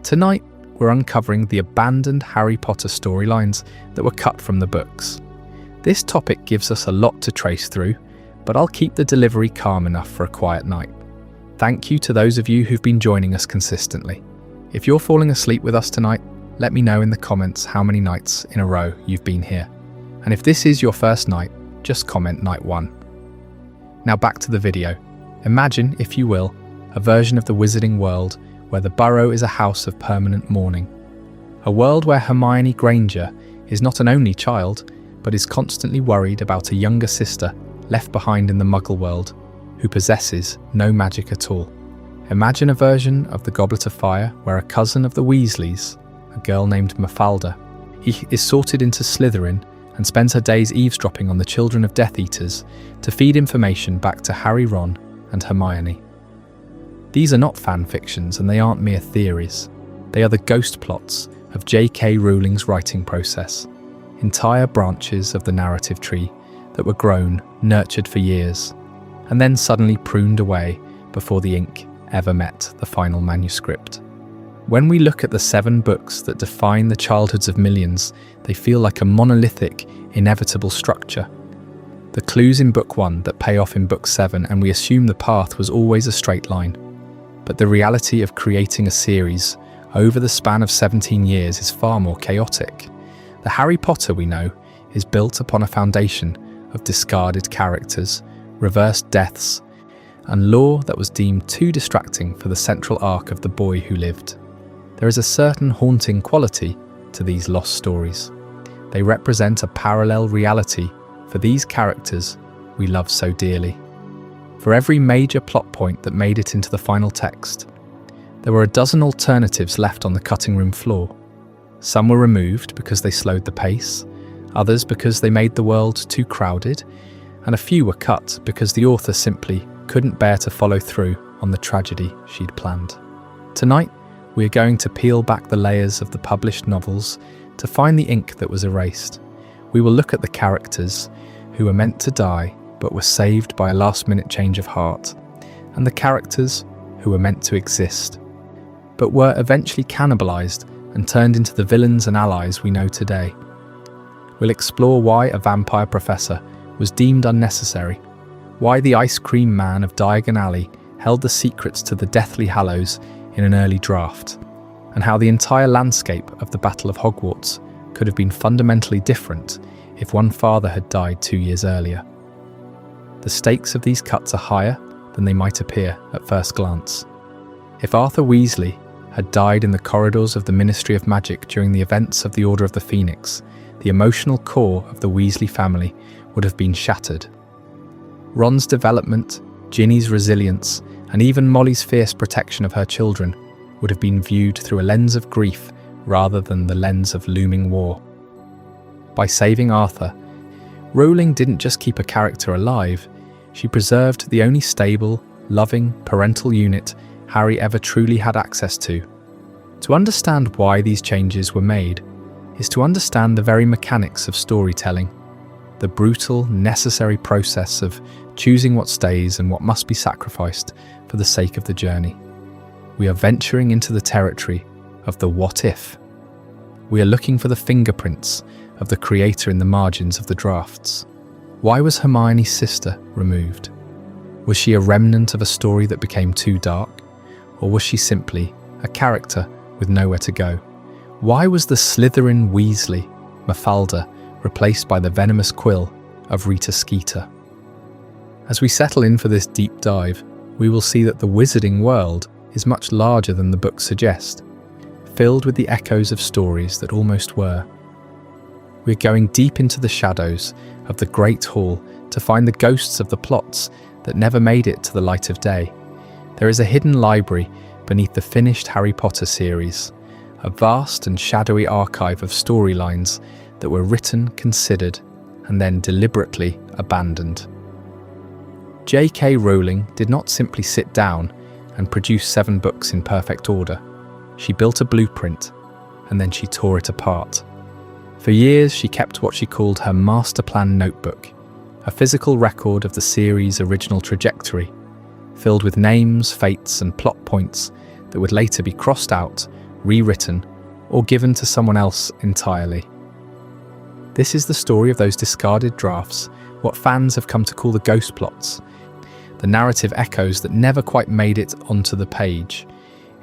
Tonight, we're uncovering the abandoned Harry Potter storylines that were cut from the books. This topic gives us a lot to trace through, but I'll keep the delivery calm enough for a quiet night. Thank you to those of you who've been joining us consistently. If you're falling asleep with us tonight, let me know in the comments how many nights in a row you've been here. And if this is your first night, just comment night 1. Now back to the video. Imagine, if you will, a version of the Wizarding world where the Burrow is a house of permanent mourning. A world where Hermione Granger is not an only child, but is constantly worried about a younger sister left behind in the Muggle world, who possesses no magic at all. Imagine a version of the Goblet of Fire where a cousin of the Weasleys, a girl named Mafalda, is sorted into Slytherin and spends her days eavesdropping on the children of Death Eaters to feed information back to Harry, Ron, and Hermione. These are not fan fictions and they aren't mere theories. They are the ghost plots of J.K. Rowling's writing process, entire branches of the narrative tree that were grown, nurtured for years, and then suddenly pruned away before the ink ever met the final manuscript. When we look at the 7 books that define the childhoods of millions, they feel like a monolithic, inevitable structure. The clues in Book 1 that pay off in Book 7, and we assume the path was always a straight line. But the reality of creating a series over the span of 17 years is far more chaotic. The Harry Potter we know is built upon a foundation of discarded characters, reversed deaths, and lore that was deemed too distracting for the central arc of the boy who lived. There is a certain haunting quality to these lost stories. They represent a parallel reality for these characters we love so dearly. For every major plot point that made it into the final text, there were a dozen alternatives left on the cutting room floor. Some were removed because they slowed the pace, others because they made the world too crowded, and a few were cut because the author simply couldn't bear to follow through on the tragedy she'd planned. Tonight, we are going to peel back the layers of the published novels to find the ink that was erased. We will look at the characters who were meant to die but were saved by a last-minute change of heart, and the characters who were meant to exist but were eventually cannibalized and turned into the villains and allies we know today. We'll explore why a vampire professor was deemed unnecessary, why the ice cream man of Diagon Alley held the secrets to the Deathly Hallows in an early draft, and how the entire landscape of the Battle of Hogwarts could have been fundamentally different if one father had died 2 years earlier. The stakes of these cuts are higher than they might appear at first glance. If Arthur Weasley had died in the corridors of the Ministry of Magic during the events of the Order of the Phoenix, the emotional core of the Weasley family would have been shattered. Ron's development, Ginny's resilience, and even Molly's fierce protection of her children would have been viewed through a lens of grief rather than the lens of looming war. By saving Arthur, Rowling didn't just keep a character alive, she preserved the only stable, loving, parental unit Harry ever truly had access to. To understand why these changes were made is to understand the very mechanics of storytelling, the brutal, necessary process of choosing what stays and what must be sacrificed for the sake of the journey. We are venturing into the territory of the what if. We are looking for the fingerprints of the creator in the margins of the drafts. Why was Hermione's sister removed? Was she a remnant of a story that became too dark? Or was she simply a character with nowhere to go? Why was the Slytherin Weasley, Mafalda, replaced by the venomous quill of Rita Skeeter? As we settle in for this deep dive, we will see that the Wizarding world is much larger than the books suggest, filled with the echoes of stories that almost were. We're going deep into the shadows of the Great Hall to find the ghosts of the plots that never made it to the light of day. There is a hidden library beneath the finished Harry Potter series, a vast and shadowy archive of storylines that were written, considered, and then deliberately abandoned. J.K. Rowling did not simply sit down and produce 7 books in perfect order. She built a blueprint, and then she tore it apart. For years, she kept what she called her master plan notebook, a physical record of the series' original trajectory, filled with names, fates, and plot points that would later be crossed out rewritten, or given to someone else entirely. This is the story of those discarded drafts, what fans have come to call the ghost plots, the narrative echoes that never quite made it onto the page.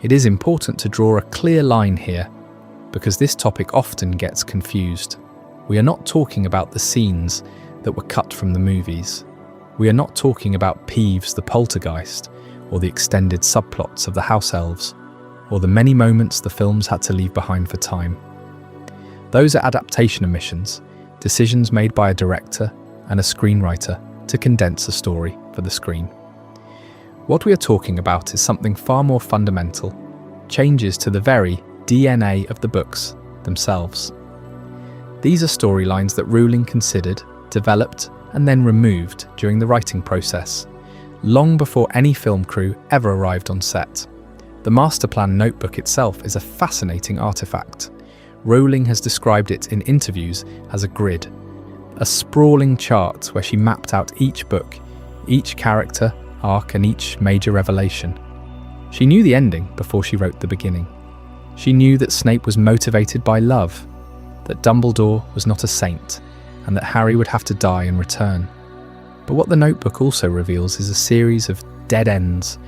It is important to draw a clear line here, because this topic often gets confused. We are not talking about the scenes that were cut from the movies. We are not talking about Peeves the poltergeist, or the extended subplots of the house elves, or the many moments the films had to leave behind for time. Those are adaptation omissions, decisions made by a director and a screenwriter to condense a story for the screen. What we are talking about is something far more fundamental, changes to the very DNA of the books themselves. These are storylines that Rowling considered, developed, and then removed during the writing process, long before any film crew ever arrived on set. The Masterplan notebook itself is a fascinating artifact. Rowling has described it in interviews as a grid, a sprawling chart where she mapped out each book, each character, arc, and each major revelation. She knew the ending before she wrote the beginning. She knew that Snape was motivated by love, that Dumbledore was not a saint, and that Harry would have to die and return. But what the notebook also reveals is a series of dead ends,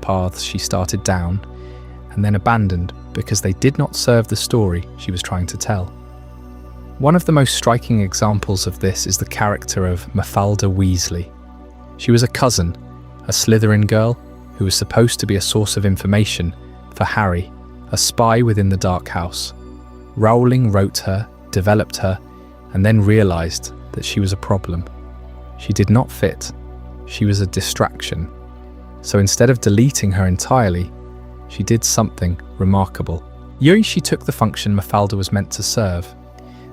paths she started down, and then abandoned because they did not serve the story she was trying to tell. One of the most striking examples of this is the character of Mafalda Weasley. She was a cousin, a Slytherin girl who was supposed to be a source of information for Harry, a spy within the Dark House. Rowling wrote her, developed her, and then realised that she was a problem. She did not fit. She was a distraction. So instead of deleting her entirely, she did something remarkable. She took the function Mafalda was meant to serve,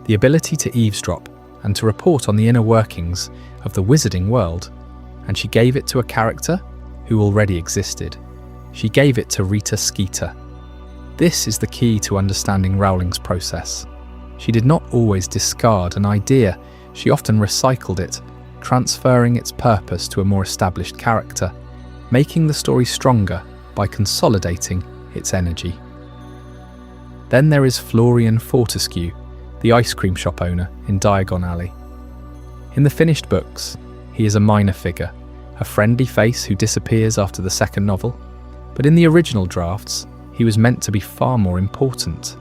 the ability to eavesdrop and to report on the inner workings of the wizarding world, and she gave it to a character who already existed. She gave it to Rita Skeeter. This is the key to understanding Rowling's process. She did not always discard an idea, she often recycled it, transferring its purpose to a more established character, making the story stronger by consolidating its energy. Then there is Florian Fortescue, the ice cream shop owner in Diagon Alley. In the finished books, he is a minor figure, a friendly face who disappears after the second novel, but in the original drafts, he was meant to be far more important.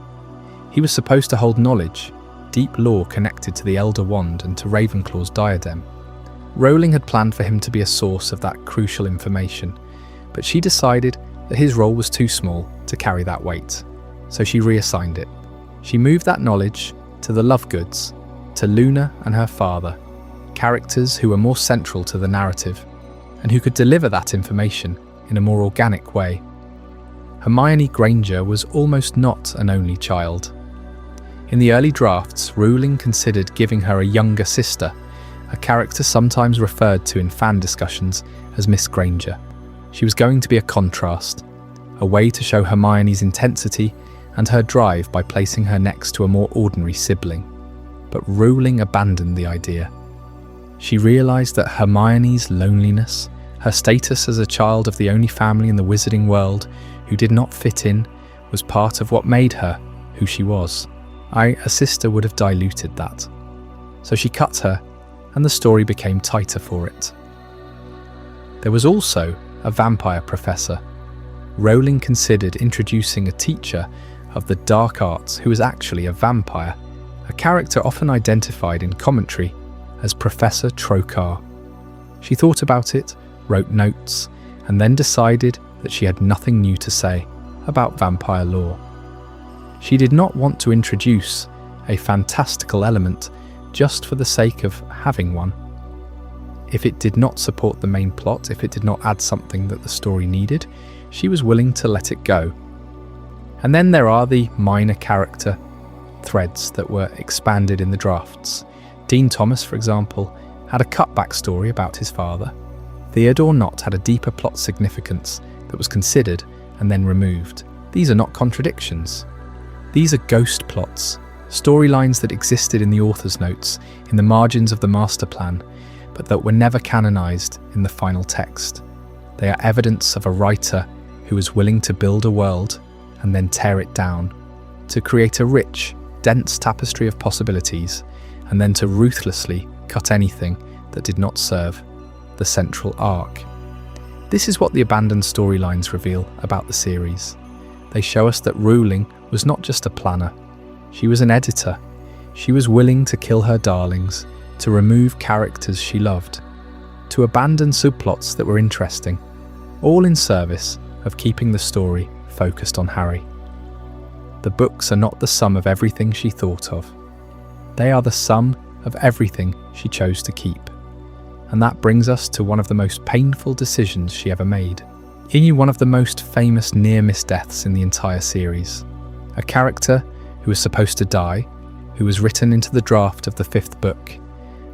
He was supposed to hold knowledge, deep lore connected to the Elder Wand and to Ravenclaw's Diadem. Rowling had planned for him to be a source of that crucial information, but she decided that his role was too small to carry that weight, so she reassigned it. She moved that knowledge to the Lovegoods, to Luna and her father, characters who were more central to the narrative, and who could deliver that information in a more organic way. Hermione Granger was almost not an only child. In the early drafts, Rowling considered giving her a younger sister, a character sometimes referred to in fan discussions as Miss Granger. She was going to be a contrast, a way to show Hermione's intensity and her drive by placing her next to a more ordinary sibling. But Rowling abandoned the idea. She realised that Hermione's loneliness, her status as a child of the only family in the wizarding world who did not fit in, was part of what made her who she was. A sister would have diluted that. So she cut her, and the story became tighter for it. There was also a vampire professor. Rowling considered introducing a teacher of the dark arts who was actually a vampire, a character often identified in commentary as Professor Trokar. She thought about it, wrote notes, and then decided that she had nothing new to say about vampire lore. She did not want to introduce a fantastical element just for the sake of having one. If it did not support the main plot, if it did not add something that the story needed, she was willing to let it go. And then there are the minor character threads that were expanded in the drafts. Dean Thomas, for example, had a cutback story about his father. Theodore Nott had a deeper plot significance that was considered and then removed. These are not contradictions. These are ghost plots, storylines that existed in the author's notes, in the margins of the master plan, but that were never canonized in the final text. They are evidence of a writer who was willing to build a world and then tear it down, to create a rich, dense tapestry of possibilities, and then to ruthlessly cut anything that did not serve the central arc. This is what the abandoned storylines reveal about the series. They show us that Rowling was not just a planner, she was an editor. She was willing to kill her darlings, to remove characters she loved, to abandon subplots that were interesting, all in service of keeping the story focused on Harry. The books are not the sum of everything she thought of. They are the sum of everything she chose to keep. And that brings us to one of the most painful decisions she ever made. In one of the most famous near-miss deaths in the entire series. A character who was supposed to die, who was written into the draft of the 5th book,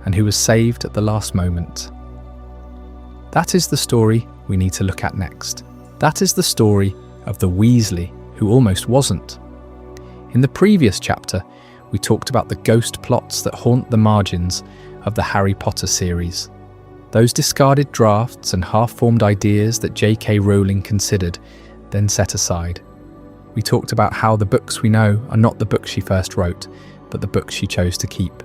and who was saved at the last moment. That is the story we need to look at next. That is the story of the Weasley who almost wasn't. In the previous chapter, we talked about the ghost plots that haunt the margins of the Harry Potter series. Those discarded drafts and half-formed ideas that J.K. Rowling considered, then set aside. We talked about how the books we know are not the books she first wrote, but the books she chose to keep.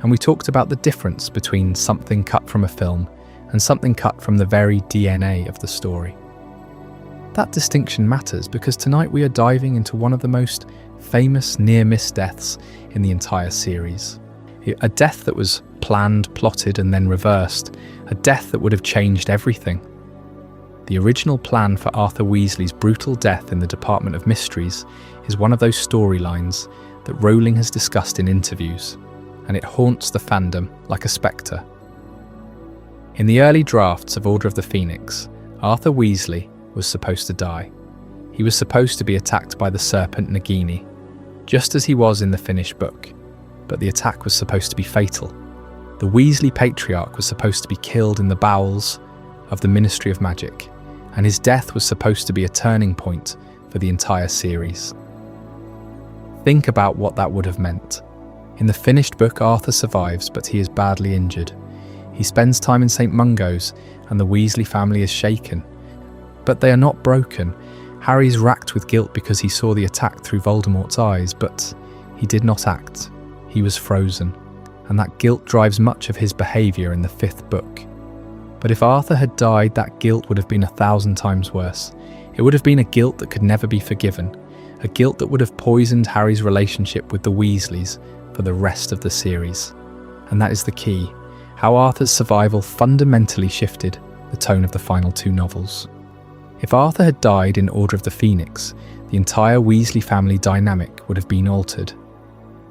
And we talked about the difference between something cut from a film and something cut from the very DNA of the story. That distinction matters because tonight we are diving into one of the most famous near-miss deaths in the entire series. A death that was planned, plotted, and then reversed. A death that would have changed everything. The original plan for Arthur Weasley's brutal death in the Department of Mysteries is one of those storylines that Rowling has discussed in interviews, and it haunts the fandom like a spectre. In the early drafts of Order of the Phoenix, Arthur Weasley was supposed to die. He was supposed to be attacked by the serpent Nagini, just as he was in the finished book, but the attack was supposed to be fatal. The Weasley Patriarch was supposed to be killed in the bowels of the Ministry of Magic, and his death was supposed to be a turning point for the entire series. Think about what that would have meant. In the finished book, Arthur survives, but he is badly injured. He spends time in St. Mungo's, and the Weasley family is shaken. But they are not broken. Harry is racked with guilt because he saw the attack through Voldemort's eyes, but he did not act. He was frozen, and that guilt drives much of his behaviour in the 5th book. But if Arthur had died, that guilt would have been 1,000 times worse. It would have been a guilt that could never be forgiven, a guilt that would have poisoned Harry's relationship with the Weasleys for the rest of the series. And that is the key, how Arthur's survival fundamentally shifted the tone of the final 2 novels. If Arthur had died in Order of the Phoenix, the entire Weasley family dynamic would have been altered.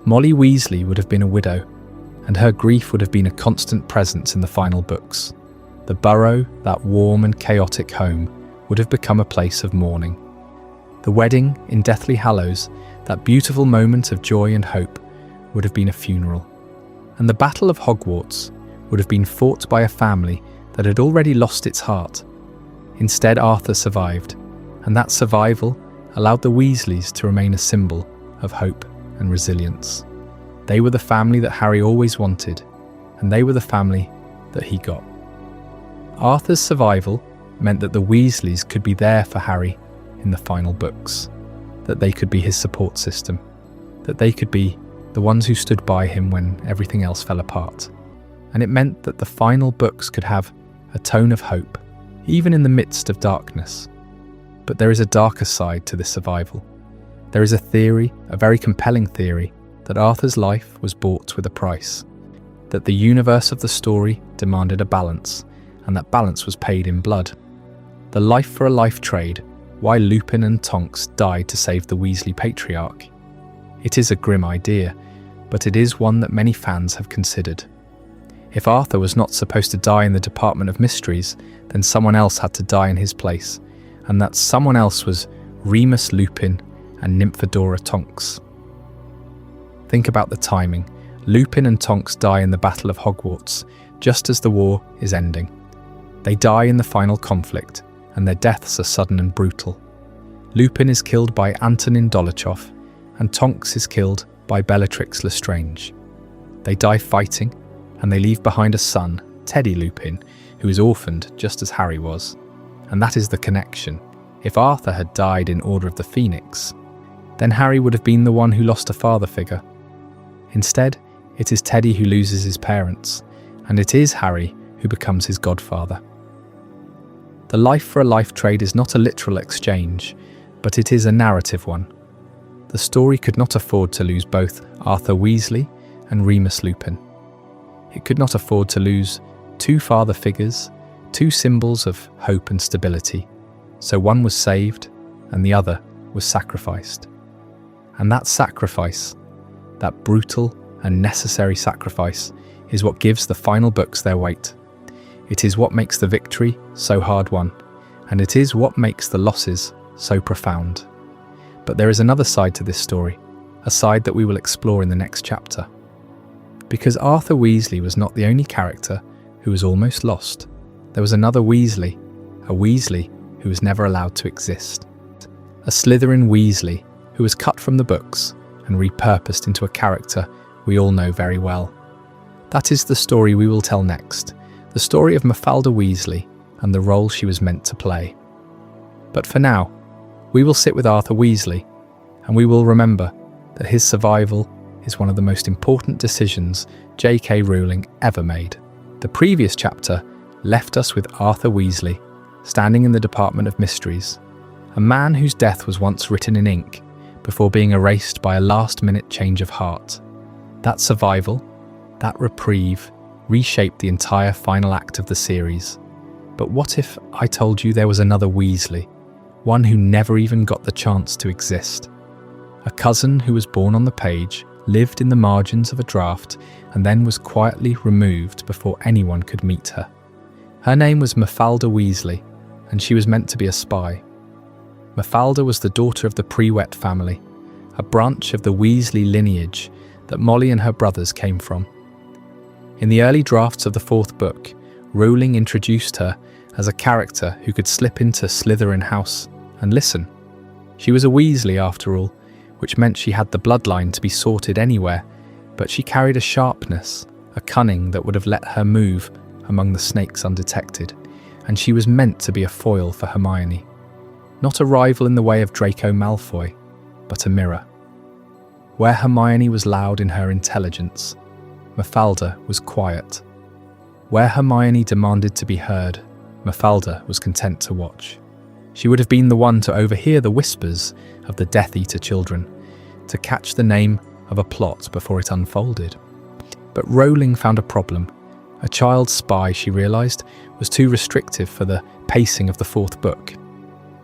Molly Weasley would have been a widow, and her grief would have been a constant presence in the final books. The Burrow, that warm and chaotic home, would have become a place of mourning. The wedding in Deathly Hallows, that beautiful moment of joy and hope, would have been a funeral. And the Battle of Hogwarts would have been fought by a family that had already lost its heart. Instead, Arthur survived, and that survival allowed the Weasleys to remain a symbol of hope and resilience. They were the family that Harry always wanted, and they were the family that he got. Arthur's survival meant that the Weasleys could be there for Harry in the final books, that they could be his support system, that they could be the ones who stood by him when everything else fell apart. And it meant that the final books could have a tone of hope, even in the midst of darkness. But there is a darker side to this survival. There is a theory, a very compelling theory, that Arthur's life was bought with a price, that the universe of the story demanded a balance, and that balance was paid in blood. The life for a life trade, why Lupin and Tonks died to save the Weasley Patriarch. It is a grim idea, but it is one that many fans have considered. If Arthur was not supposed to die in the Department of Mysteries, then someone else had to die in his place, and that someone else was Remus Lupin and Nymphadora Tonks. Think about the timing. Lupin and Tonks die in the Battle of Hogwarts, just as the war is ending. They die in the final conflict, and their deaths are sudden and brutal. Lupin is killed by Antonin Dolochov, and Tonks is killed by Bellatrix Lestrange. They die fighting, and they leave behind a son, Teddy Lupin, who is orphaned just as Harry was. And that is the connection. If Arthur had died in Order of the Phoenix, then Harry would have been the one who lost a father figure. Instead, it is Teddy who loses his parents, and it is Harry who becomes his godfather. The life for a life trade is not a literal exchange, but it is a narrative one. The story could not afford to lose both Arthur Weasley and Remus Lupin. It could not afford to lose two father figures, two symbols of hope and stability. So one was saved and the other was sacrificed. And that sacrifice, that brutal and necessary sacrifice, is what gives the final books their weight. It is what makes the victory so hard won, and it is what makes the losses so profound. But there is another side to this story, a side that we will explore in the next chapter. Because Arthur Weasley was not the only character who was almost lost. There was another Weasley, a Weasley who was never allowed to exist. A Slytherin Weasley who was cut from the books and repurposed into a character we all know very well. That is the story we will tell next, the story of Mafalda Weasley and the role she was meant to play. But for now, we will sit with Arthur Weasley, and we will remember that his survival is one of the most important decisions J.K. Rowling ever made. The previous chapter left us with Arthur Weasley, standing in the Department of Mysteries, a man whose death was once written in ink before being erased by a last-minute change of heart. That survival, that reprieve, reshaped the entire final act of the series. But what if I told you there was another Weasley, one who never even got the chance to exist? A cousin who was born on the page, lived in the margins of a draft, and then was quietly removed before anyone could meet her. Her name was Mafalda Weasley, and she was meant to be a spy. Mafalda was the daughter of the Pyrites family, a branch of the Weasley lineage that Molly and her brothers came from. In the early drafts of the fourth book, Rowling introduced her as a character who could slip into Slytherin house and listen. She was a Weasley after all, which meant she had the bloodline to be sorted anywhere, but she carried a sharpness, a cunning that would have let her move among the snakes undetected, and she was meant to be a foil for Hermione. Not a rival in the way of Draco Malfoy, but a mirror. Where Hermione was loud in her intelligence, Mafalda was quiet. Where Hermione demanded to be heard, Mafalda was content to watch. She would have been the one to overhear the whispers of the Death Eater children, to catch the name of a plot before it unfolded. But Rowling found a problem. A child spy, she realised, was too restrictive for the pacing of the fourth book.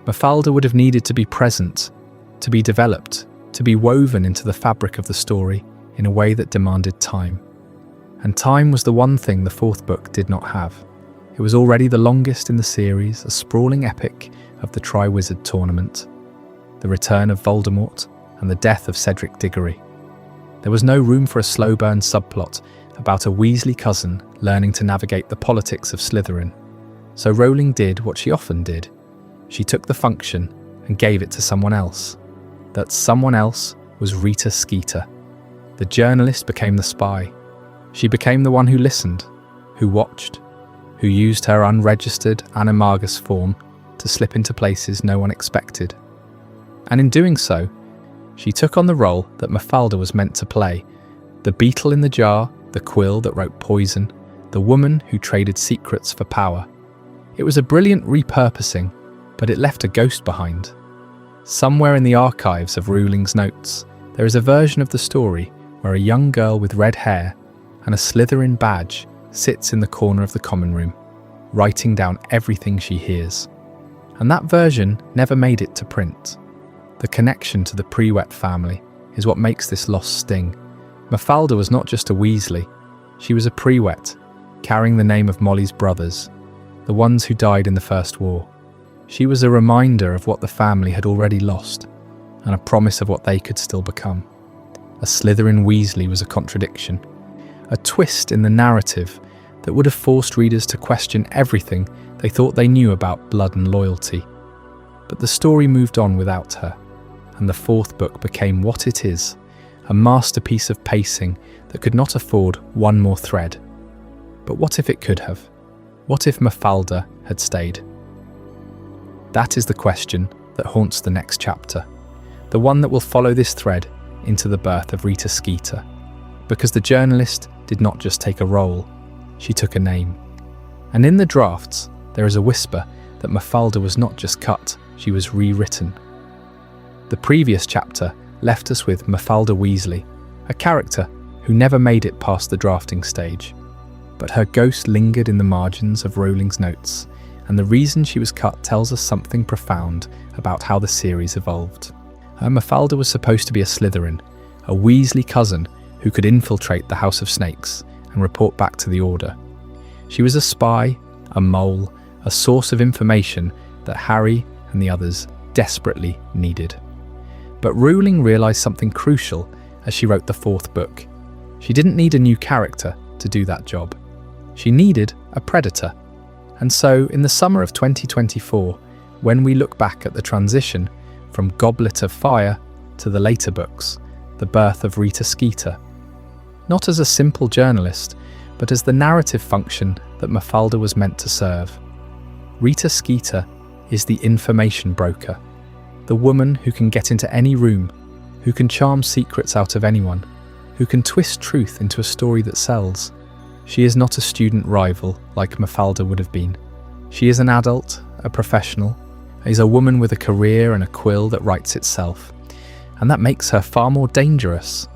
Mafalda would have needed to be present, to be developed, to be woven into the fabric of the story in a way that demanded time. And time was the one thing the fourth book did not have. It was already the longest in the series, a sprawling epic of the Triwizard Tournament, the return of Voldemort, and the death of Cedric Diggory. There was no room for a slow-burn subplot about a Weasley cousin learning to navigate the politics of Slytherin. So Rowling did what she often did. She took the function and gave it to someone else. That someone else was Rita Skeeter. The journalist became the spy. She became the one who listened, who watched, who used her unregistered animagus form to slip into places no one expected. And in doing so, she took on the role that Mafalda was meant to play, the beetle in the jar, the quill that wrote poison, the woman who traded secrets for power. It was a brilliant repurposing, but it left a ghost behind. Somewhere in the archives of Rowling's notes, there is a version of the story where a young girl with red hair and a Slytherin badge sits in the corner of the common room, writing down everything she hears. And that version never made it to print. The connection to the Pyrites family is what makes this loss sting. Mafalda was not just a Weasley, she was a Pyrites, carrying the name of Molly's brothers, the ones who died in the First War. She was a reminder of what the family had already lost, and a promise of what they could still become. A Slytherin Weasley was a contradiction, a twist in the narrative that would have forced readers to question everything they thought they knew about blood and loyalty. But the story moved on without her, and the fourth book became what it is, a masterpiece of pacing that could not afford one more thread. But what if it could have? What if Mafalda had stayed? That is the question that haunts the next chapter, the one that will follow this thread into the birth of Rita Skeeter. Because the journalist did not just take a role, she took a name. And in the drafts, there is a whisper that Mafalda was not just cut, she was rewritten. The previous chapter left us with Mafalda Weasley, a character who never made it past the drafting stage. But her ghost lingered in the margins of Rowling's notes, and the reason she was cut tells us something profound about how the series evolved. Mafalda was supposed to be a Slytherin, a Weasley cousin who could infiltrate the House of Snakes and report back to the Order. She was a spy, a mole, a source of information that Harry and the others desperately needed. But Rowling realised something crucial as she wrote the fourth book. She didn't need a new character to do that job. She needed a predator. And so, in the summer of 2024, when we look back at the transition from Goblet of Fire to the later books, the birth of Rita Skeeter, not as a simple journalist, but as the narrative function that Mafalda was meant to serve. Rita Skeeter is the information broker, the woman who can get into any room, who can charm secrets out of anyone, who can twist truth into a story that sells. She is not a student rival like Mafalda would have been. She is an adult, a professional, is a woman with a career and a quill that writes itself. And that makes her far more dangerous.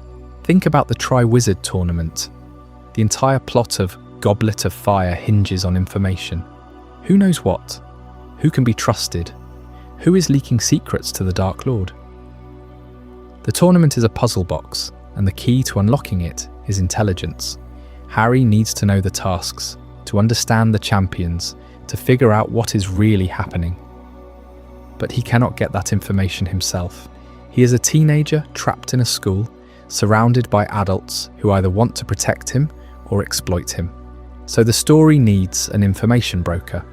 Think about the Triwizard Tournament. The entire plot of Goblet of Fire hinges on information. Who knows what? Who can be trusted? Who is leaking secrets to the Dark Lord? The tournament is a puzzle box, and the key to unlocking it is intelligence. Harry needs to know the tasks, to understand the champions, to figure out what is really happening. But he cannot get that information himself. He is a teenager trapped in a school, surrounded by adults who either want to protect him or exploit him. So the story needs an information broker,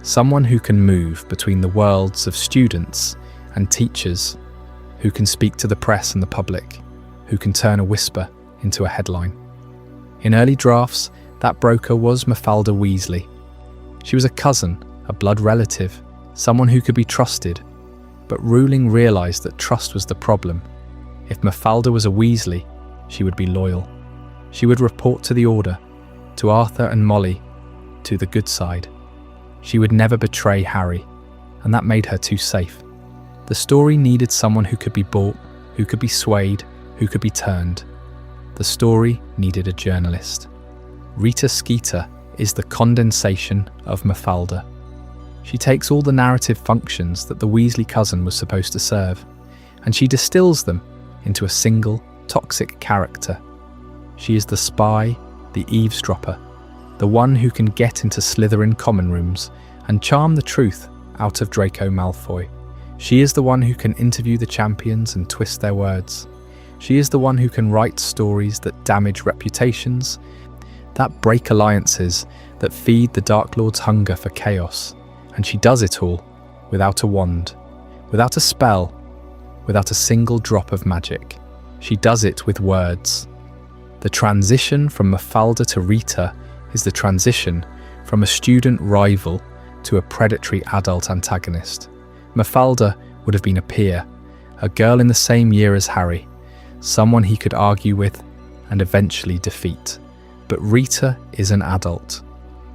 someone who can move between the worlds of students and teachers, who can speak to the press and the public, who can turn a whisper into a headline. In early drafts, that broker was Mafalda Weasley. She was a cousin, a blood relative, someone who could be trusted. But Rowling realised that trust was the problem. If Mafalda was a Weasley, she would be loyal. She would report to the Order, to Arthur and Molly, to the good side. She would never betray Harry, and that made her too safe. The story needed someone who could be bought, who could be swayed, who could be turned. The story needed a journalist. Rita Skeeter is the condensation of Mafalda. She takes all the narrative functions that the Weasley cousin was supposed to serve, and she distills them into a single, toxic character. She is the spy, the eavesdropper, the one who can get into Slytherin common rooms and charm the truth out of Draco Malfoy. She is the one who can interview the champions and twist their words. She is the one who can write stories that damage reputations, that break alliances, that feed the Dark Lord's hunger for chaos. And she does it all without a wand, without a spell, without a single drop of magic. She does it with words. The transition from Mafalda to Rita is the transition from a student rival to a predatory adult antagonist. Mafalda would have been a peer, a girl in the same year as Harry, someone he could argue with and eventually defeat. But Rita is an adult.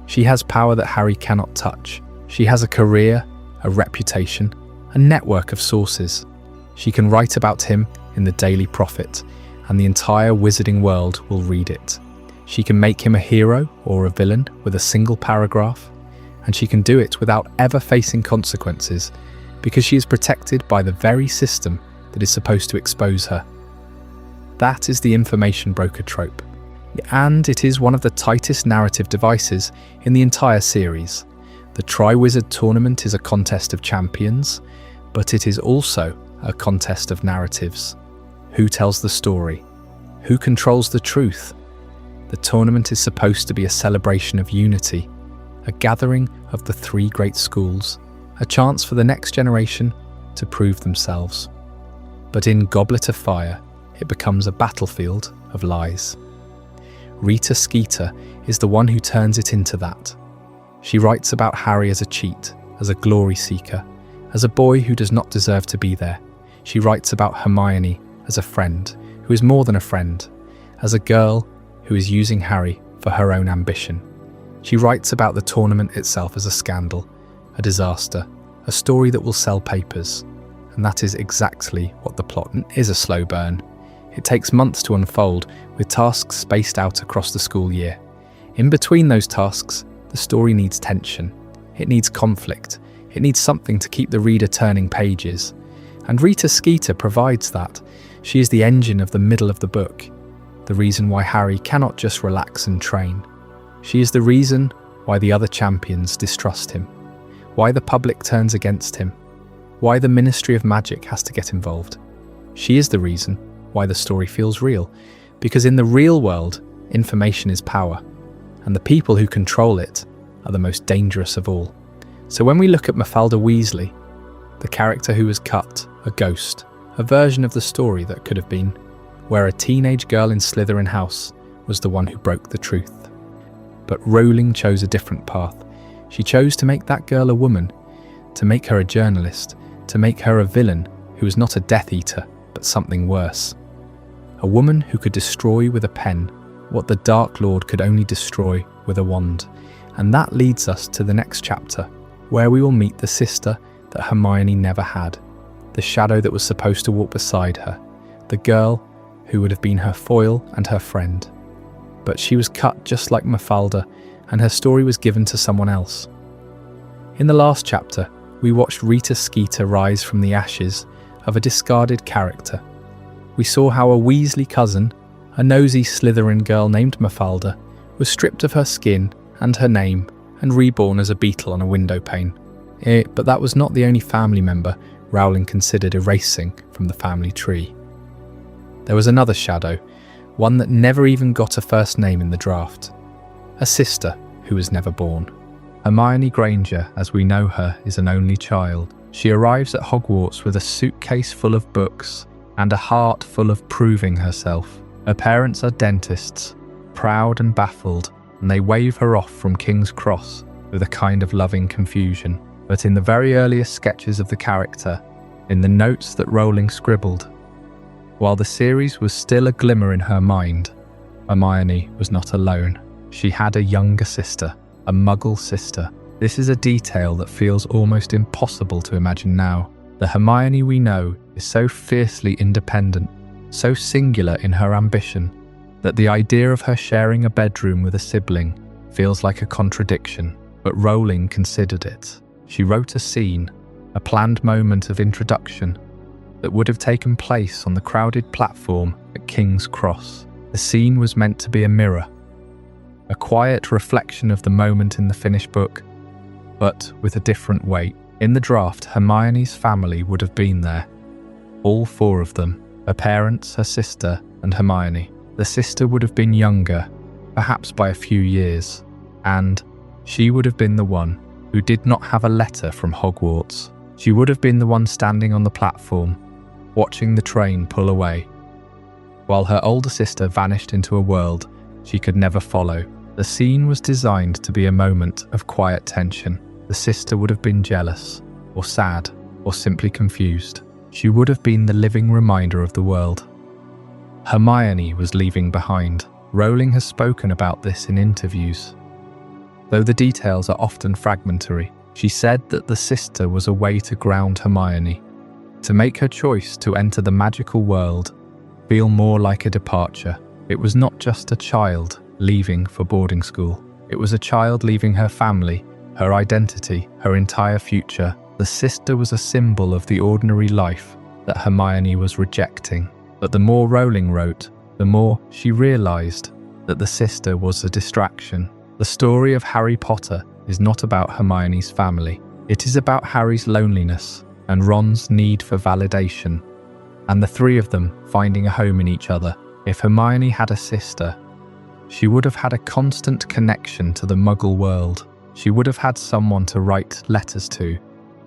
She has power that Harry cannot touch. She has a career, a reputation, a network of sources. She can write about him in the Daily Prophet, and the entire wizarding world will read it. She can make him a hero or a villain with a single paragraph, and she can do it without ever facing consequences because she is protected by the very system that is supposed to expose her. That is the information broker trope, and it is one of the tightest narrative devices in the entire series. The Triwizard Tournament is a contest of champions, but it is also a contest of narratives. Who tells the story? Who controls the truth? The tournament is supposed to be a celebration of unity, a gathering of the three great schools, a chance for the next generation to prove themselves. But in Goblet of Fire, it becomes a battlefield of lies. Rita Skeeter is the one who turns it into that. She writes about Harry as a cheat, as a glory seeker, as a boy who does not deserve to be there. She writes about Hermione as a friend who is more than a friend, as a girl who is using Harry for her own ambition. She writes about the tournament itself as a scandal, a disaster, a story that will sell papers. And that is exactly what the plot is: a slow burn. It takes months to unfold, with tasks spaced out across the school year. In between those tasks, the story needs tension. It needs conflict. It needs something to keep the reader turning pages. And Rita Skeeter provides that. She is the engine of the middle of the book, the reason why Harry cannot just relax and train. She is the reason why the other champions distrust him, why the public turns against him, why the Ministry of Magic has to get involved. She is the reason why the story feels real, because in the real world, information is power, and the people who control it are the most dangerous of all. So when we look at Mafalda Weasley, the character who was cut, a ghost, a version of the story that could have been, where a teenage girl in Slytherin House was the one who broke the truth. But Rowling chose a different path. She chose to make that girl a woman, to make her a journalist, to make her a villain who was not a Death Eater, but something worse. A woman who could destroy with a pen what the Dark Lord could only destroy with a wand. And that leads us to the next chapter, where we will meet the sister that Hermione never had, the shadow that was supposed to walk beside her, the girl who would have been her foil and her friend. But she was cut just like Mafalda, and her story was given to someone else. In the last chapter, we watched Rita Skeeter rise from the ashes of a discarded character. We saw how a Weasley cousin, a nosy Slytherin girl named Mafalda, was stripped of her skin and her name and reborn as a beetle on a window pane. But that was not the only family member Rowling considered erasing from the family tree. There was another shadow, one that never even got a first name in the draft. A sister who was never born. Hermione Granger, as we know her, is an only child. She arrives at Hogwarts with a suitcase full of books and a heart full of proving herself. Her parents are dentists, proud and baffled, and they wave her off from King's Cross with a kind of loving confusion. But in the very earliest sketches of the character, in the notes that Rowling scribbled, while the series was still a glimmer in her mind, Hermione was not alone. She had a younger sister, a Muggle sister. This is a detail that feels almost impossible to imagine now. The Hermione we know is so fiercely independent, so singular in her ambition, that the idea of her sharing a bedroom with a sibling feels like a contradiction. But Rowling considered it. She wrote a scene, a planned moment of introduction, that would have taken place on the crowded platform at King's Cross. The scene was meant to be a mirror, a quiet reflection of the moment in the finished book, but with a different weight. In the draft, Hermione's family would have been there. All four of them, her parents, her sister, and Hermione. The sister would have been younger, perhaps by a few years, and she would have been the one who did not have a letter from Hogwarts. She would have been the one standing on the platform, watching the train pull away, while her older sister vanished into a world she could never follow. The scene was designed to be a moment of quiet tension. The sister would have been jealous, or sad, or simply confused. She would have been the living reminder of the world Hermione was leaving behind. Rowling has spoken about this in interviews. Though the details are often fragmentary, she said that the sister was a way to ground Hermione, to make her choice to enter the magical world feel more like a departure. It was not just a child leaving for boarding school. It was a child leaving her family, her identity, her entire future. The sister was a symbol of the ordinary life that Hermione was rejecting. But the more Rowling wrote, the more she realised that the sister was a distraction. The story of Harry Potter is not about Hermione's family. It is about Harry's loneliness and Ron's need for validation, and the three of them finding a home in each other. If Hermione had a sister, she would have had a constant connection to the Muggle world. She would have had someone to write letters to,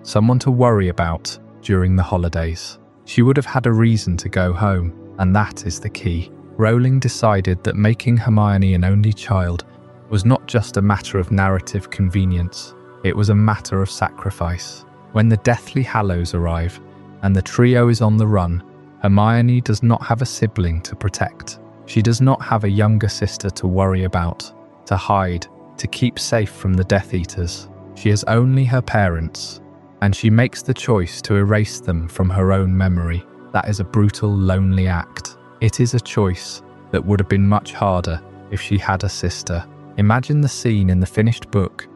someone to worry about during the holidays. She would have had a reason to go home, and that is the key. Rowling decided that making Hermione an only child was not just a matter of narrative convenience, it was a matter of sacrifice. When the Deathly Hallows arrive and the trio is on the run, Hermione does not have a sibling to protect. She does not have a younger sister to worry about, to hide, to keep safe from the Death Eaters. She has only her parents, and she makes the choice to erase them from her own memory. That is a brutal, lonely act. It is a choice that would have been much harder if she had a sister. Imagine the scene in the finished book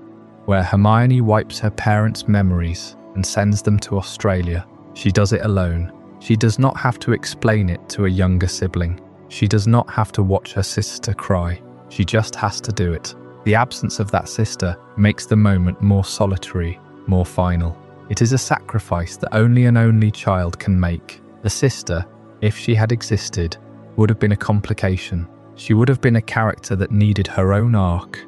where Hermione wipes her parents' memories and sends them to Australia. She does it alone. She does not have to explain it to a younger sibling. She does not have to watch her sister cry. She just has to do it. The absence of that sister makes the moment more solitary, more final. It is a sacrifice that only an only child can make. The sister, if she had existed, would have been a complication. She would have been a character that needed her own arc,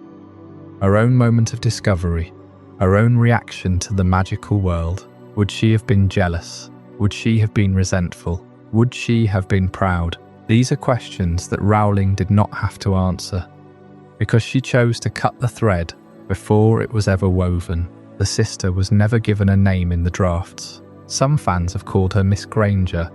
her own moment of discovery, her own reaction to the magical world. Would she have been jealous? Would she have been resentful? Would she have been proud? These are questions that Rowling did not have to answer, because she chose to cut the thread before it was ever woven. The sister was never given a name in the drafts. Some fans have called her Miss Granger,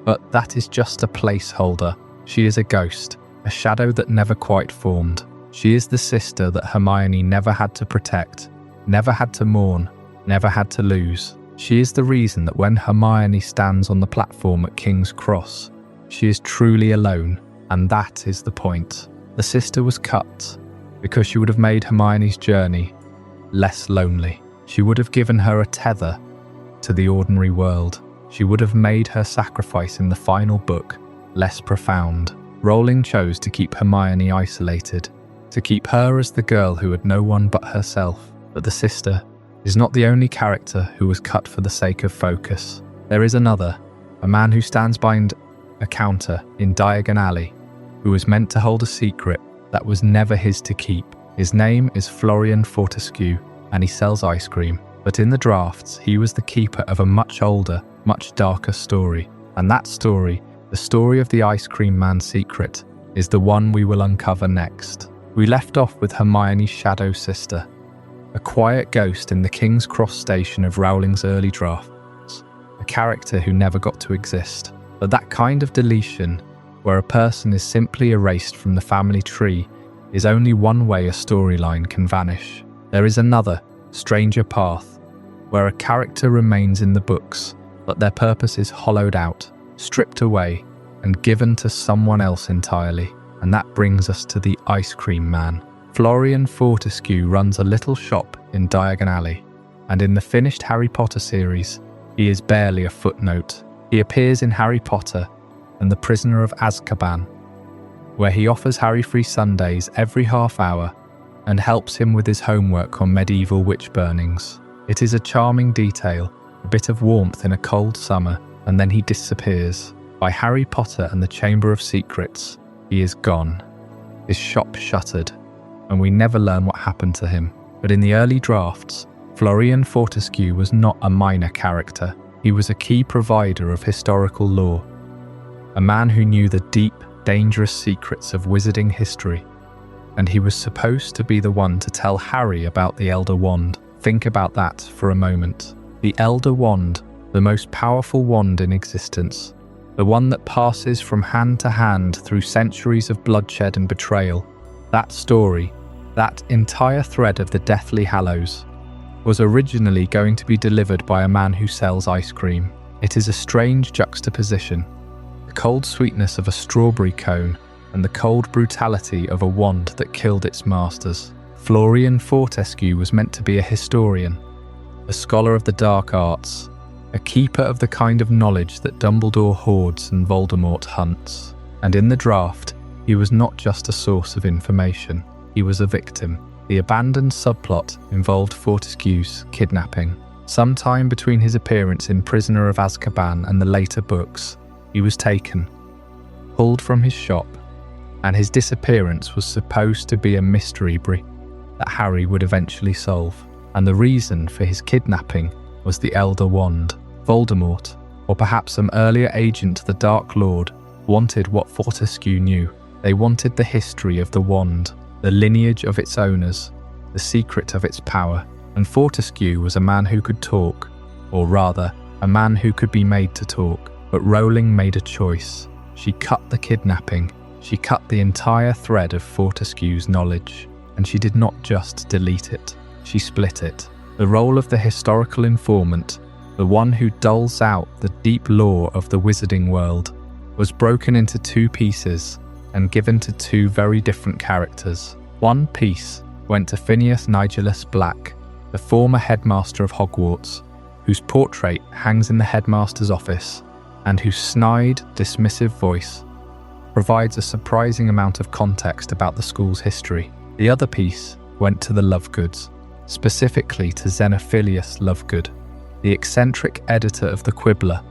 but that is just a placeholder. She is a ghost, a shadow that never quite formed. She is the sister that Hermione never had to protect, never had to mourn, never had to lose. She is the reason that when Hermione stands on the platform at King's Cross, she is truly alone, and that is the point. The sister was cut because she would have made Hermione's journey less lonely. She would have given her a tether to the ordinary world. She would have made her sacrifice in the final book less profound. Rowling chose to keep Hermione isolated, to keep her as the girl who had no one but herself. But the sister is not the only character who was cut for the sake of focus. There is another, a man who stands behind a counter in Diagon Alley, who was meant to hold a secret that was never his to keep. His name is Florian Fortescue, and he sells ice cream. But in the drafts, he was the keeper of a much older, much darker story. And that story, the story of the Ice Cream Man's secret, is the one we will uncover next. We left off with Hermione's shadow sister, a quiet ghost in the King's Cross station of Rowling's early drafts, a character who never got to exist. But that kind of deletion, where a person is simply erased from the family tree, is only one way a storyline can vanish. There is another, stranger path, where a character remains in the books, but their purpose is hollowed out, stripped away, and given to someone else entirely. And that brings us to the Ice Cream Man. Florian Fortescue runs a little shop in Diagon Alley, and in the finished Harry Potter series, he is barely a footnote. He appears in Harry Potter and the Prisoner of Azkaban, where he offers Harry free Sundays every half hour and helps him with his homework on medieval witch burnings. It is a charming detail, a bit of warmth in a cold summer, and then he disappears. By Harry Potter and the Chamber of Secrets, he is gone, his shop shuttered, and we never learn what happened to him. But in the early drafts, Florian Fortescue was not a minor character. He was a key provider of historical lore, a man who knew the deep, dangerous secrets of wizarding history, and he was supposed to be the one to tell Harry about the Elder Wand. Think about that for a moment. The Elder Wand, the most powerful wand in existence, the one that passes from hand to hand through centuries of bloodshed and betrayal. That story, that entire thread of the Deathly Hallows, was originally going to be delivered by a man who sells ice cream. It is a strange juxtaposition, the cold sweetness of a strawberry cone and the cold brutality of a wand that killed its masters. Florian Fortescue was meant to be a historian, a scholar of the dark arts, a keeper of the kind of knowledge that Dumbledore hoards and Voldemort hunts. And in the draft, he was not just a source of information, he was a victim. The abandoned subplot involved Fortescue's kidnapping. Sometime between his appearance in Prisoner of Azkaban and the later books, he was taken, pulled from his shop, and his disappearance was supposed to be a mystery that Harry would eventually solve. And the reason for his kidnapping was the Elder Wand. Voldemort, or perhaps some earlier agent the Dark Lord, wanted what Fortescue knew. They wanted the history of the wand, the lineage of its owners, the secret of its power. And Fortescue was a man who could talk, or rather, a man who could be made to talk. But Rowling made a choice. She cut the kidnapping. She cut the entire thread of Fortescue's knowledge. And she did not just delete it. She split it. The role of the historical informant, the one who doles out the deep lore of the wizarding world, was broken into two pieces and given to two very different characters. One piece went to Phineas Nigellus Black, the former headmaster of Hogwarts, whose portrait hangs in the headmaster's office and whose snide, dismissive voice provides a surprising amount of context about the school's history. The other piece went to the Lovegoods, specifically to Xenophilius Lovegood, the eccentric editor of the Quibbler,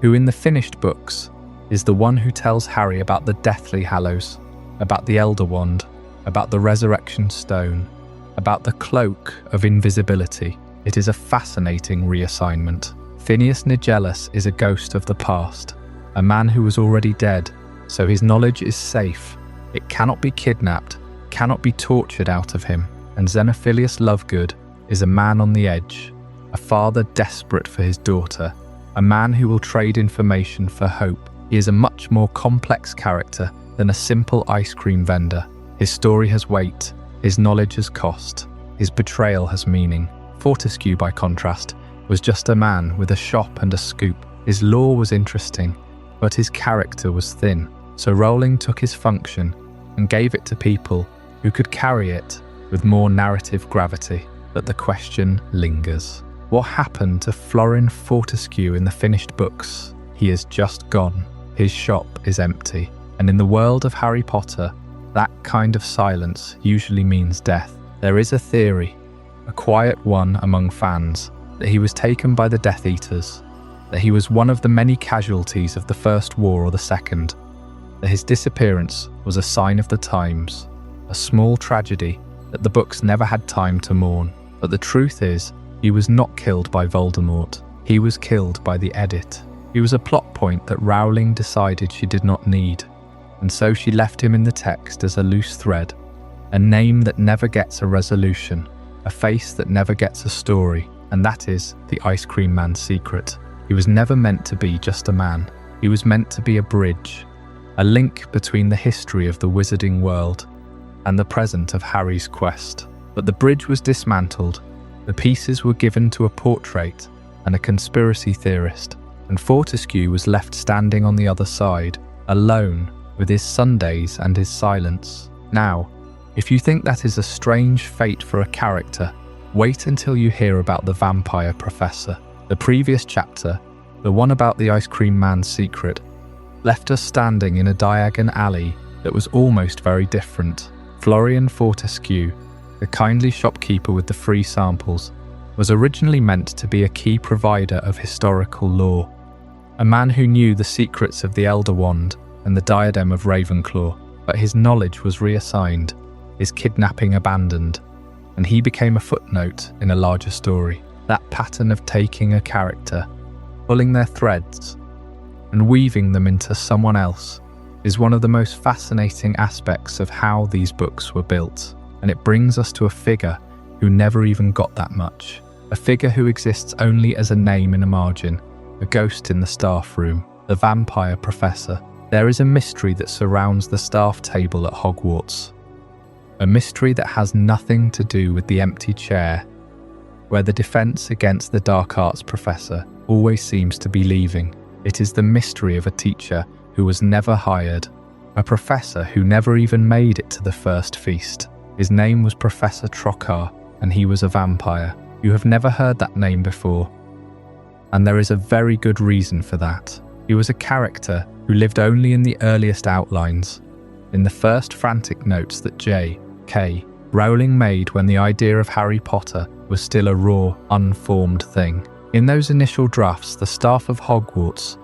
who in the finished books is the one who tells Harry about the Deathly Hallows, about the Elder Wand, about the Resurrection Stone, about the Cloak of Invisibility. It is a fascinating reassignment. Phineas Nigellus is a ghost of the past, a man who was already dead, so his knowledge is safe. It cannot be kidnapped, cannot be tortured out of him. And Xenophilius Lovegood is a man on the edge, a father desperate for his daughter, a man who will trade information for hope. He is a much more complex character than a simple ice cream vendor. His story has weight, his knowledge has cost, his betrayal has meaning. Fortescue, by contrast, was just a man with a shop and a scoop. His lore was interesting, but his character was thin. So Rowling took his function and gave it to people who could carry it with more narrative gravity. But the question lingers. What happened to Florin Fortescue in the finished books? He is just gone. His shop is empty. And in the world of Harry Potter, that kind of silence usually means death. There is a theory, a quiet one among fans, that he was taken by the Death Eaters, that he was one of the many casualties of the First War or the Second, that his disappearance was a sign of the times, a small tragedy that the books never had time to mourn. But the truth is, he was not killed by Voldemort. He was killed by the Edit. He was a plot point that Rowling decided she did not need, and so she left him in the text as a loose thread, a name that never gets a resolution, a face that never gets a story, and that is the Ice Cream Man's secret. He was never meant to be just a man. He was meant to be a bridge, a link between the history of the wizarding world and the present of Harry's quest. But the bridge was dismantled, the pieces were given to a portrait and a conspiracy theorist, and Fortescue was left standing on the other side, alone, with his Sundays and his silence. Now, if you think that is a strange fate for a character, wait until you hear about the Vampire Professor. The previous chapter, the one about the Ice Cream Man's secret, left us standing in a Diagon alley that was almost very different. Florian Fortescue, the kindly shopkeeper with the free samples, was originally meant to be a key provider of historical lore, a man who knew the secrets of the Elder Wand and the Diadem of Ravenclaw, but his knowledge was reassigned, his kidnapping abandoned, and he became a footnote in a larger story. That pattern of taking a character, pulling their threads, and weaving them into someone else is one of the most fascinating aspects of how these books were built, and it brings us to a figure who never even got that much, a figure who exists only as a name in a margin, a ghost in the staff room, the Vampire Professor. There is a mystery that surrounds the staff table at Hogwarts, a mystery that has nothing to do with the empty chair, where the defense against the dark arts professor always seems to be leaving. It is the mystery of a teacher who was never hired, a professor who never even made it to the first feast. His name was Professor Troccar, and he was a vampire. You have never heard that name before, and there is a very good reason for that. He was a character who lived only in the earliest outlines, in the first frantic notes that J.K. Rowling made when the idea of Harry Potter was still a raw, unformed thing. In those initial drafts, the staff of Hogwarts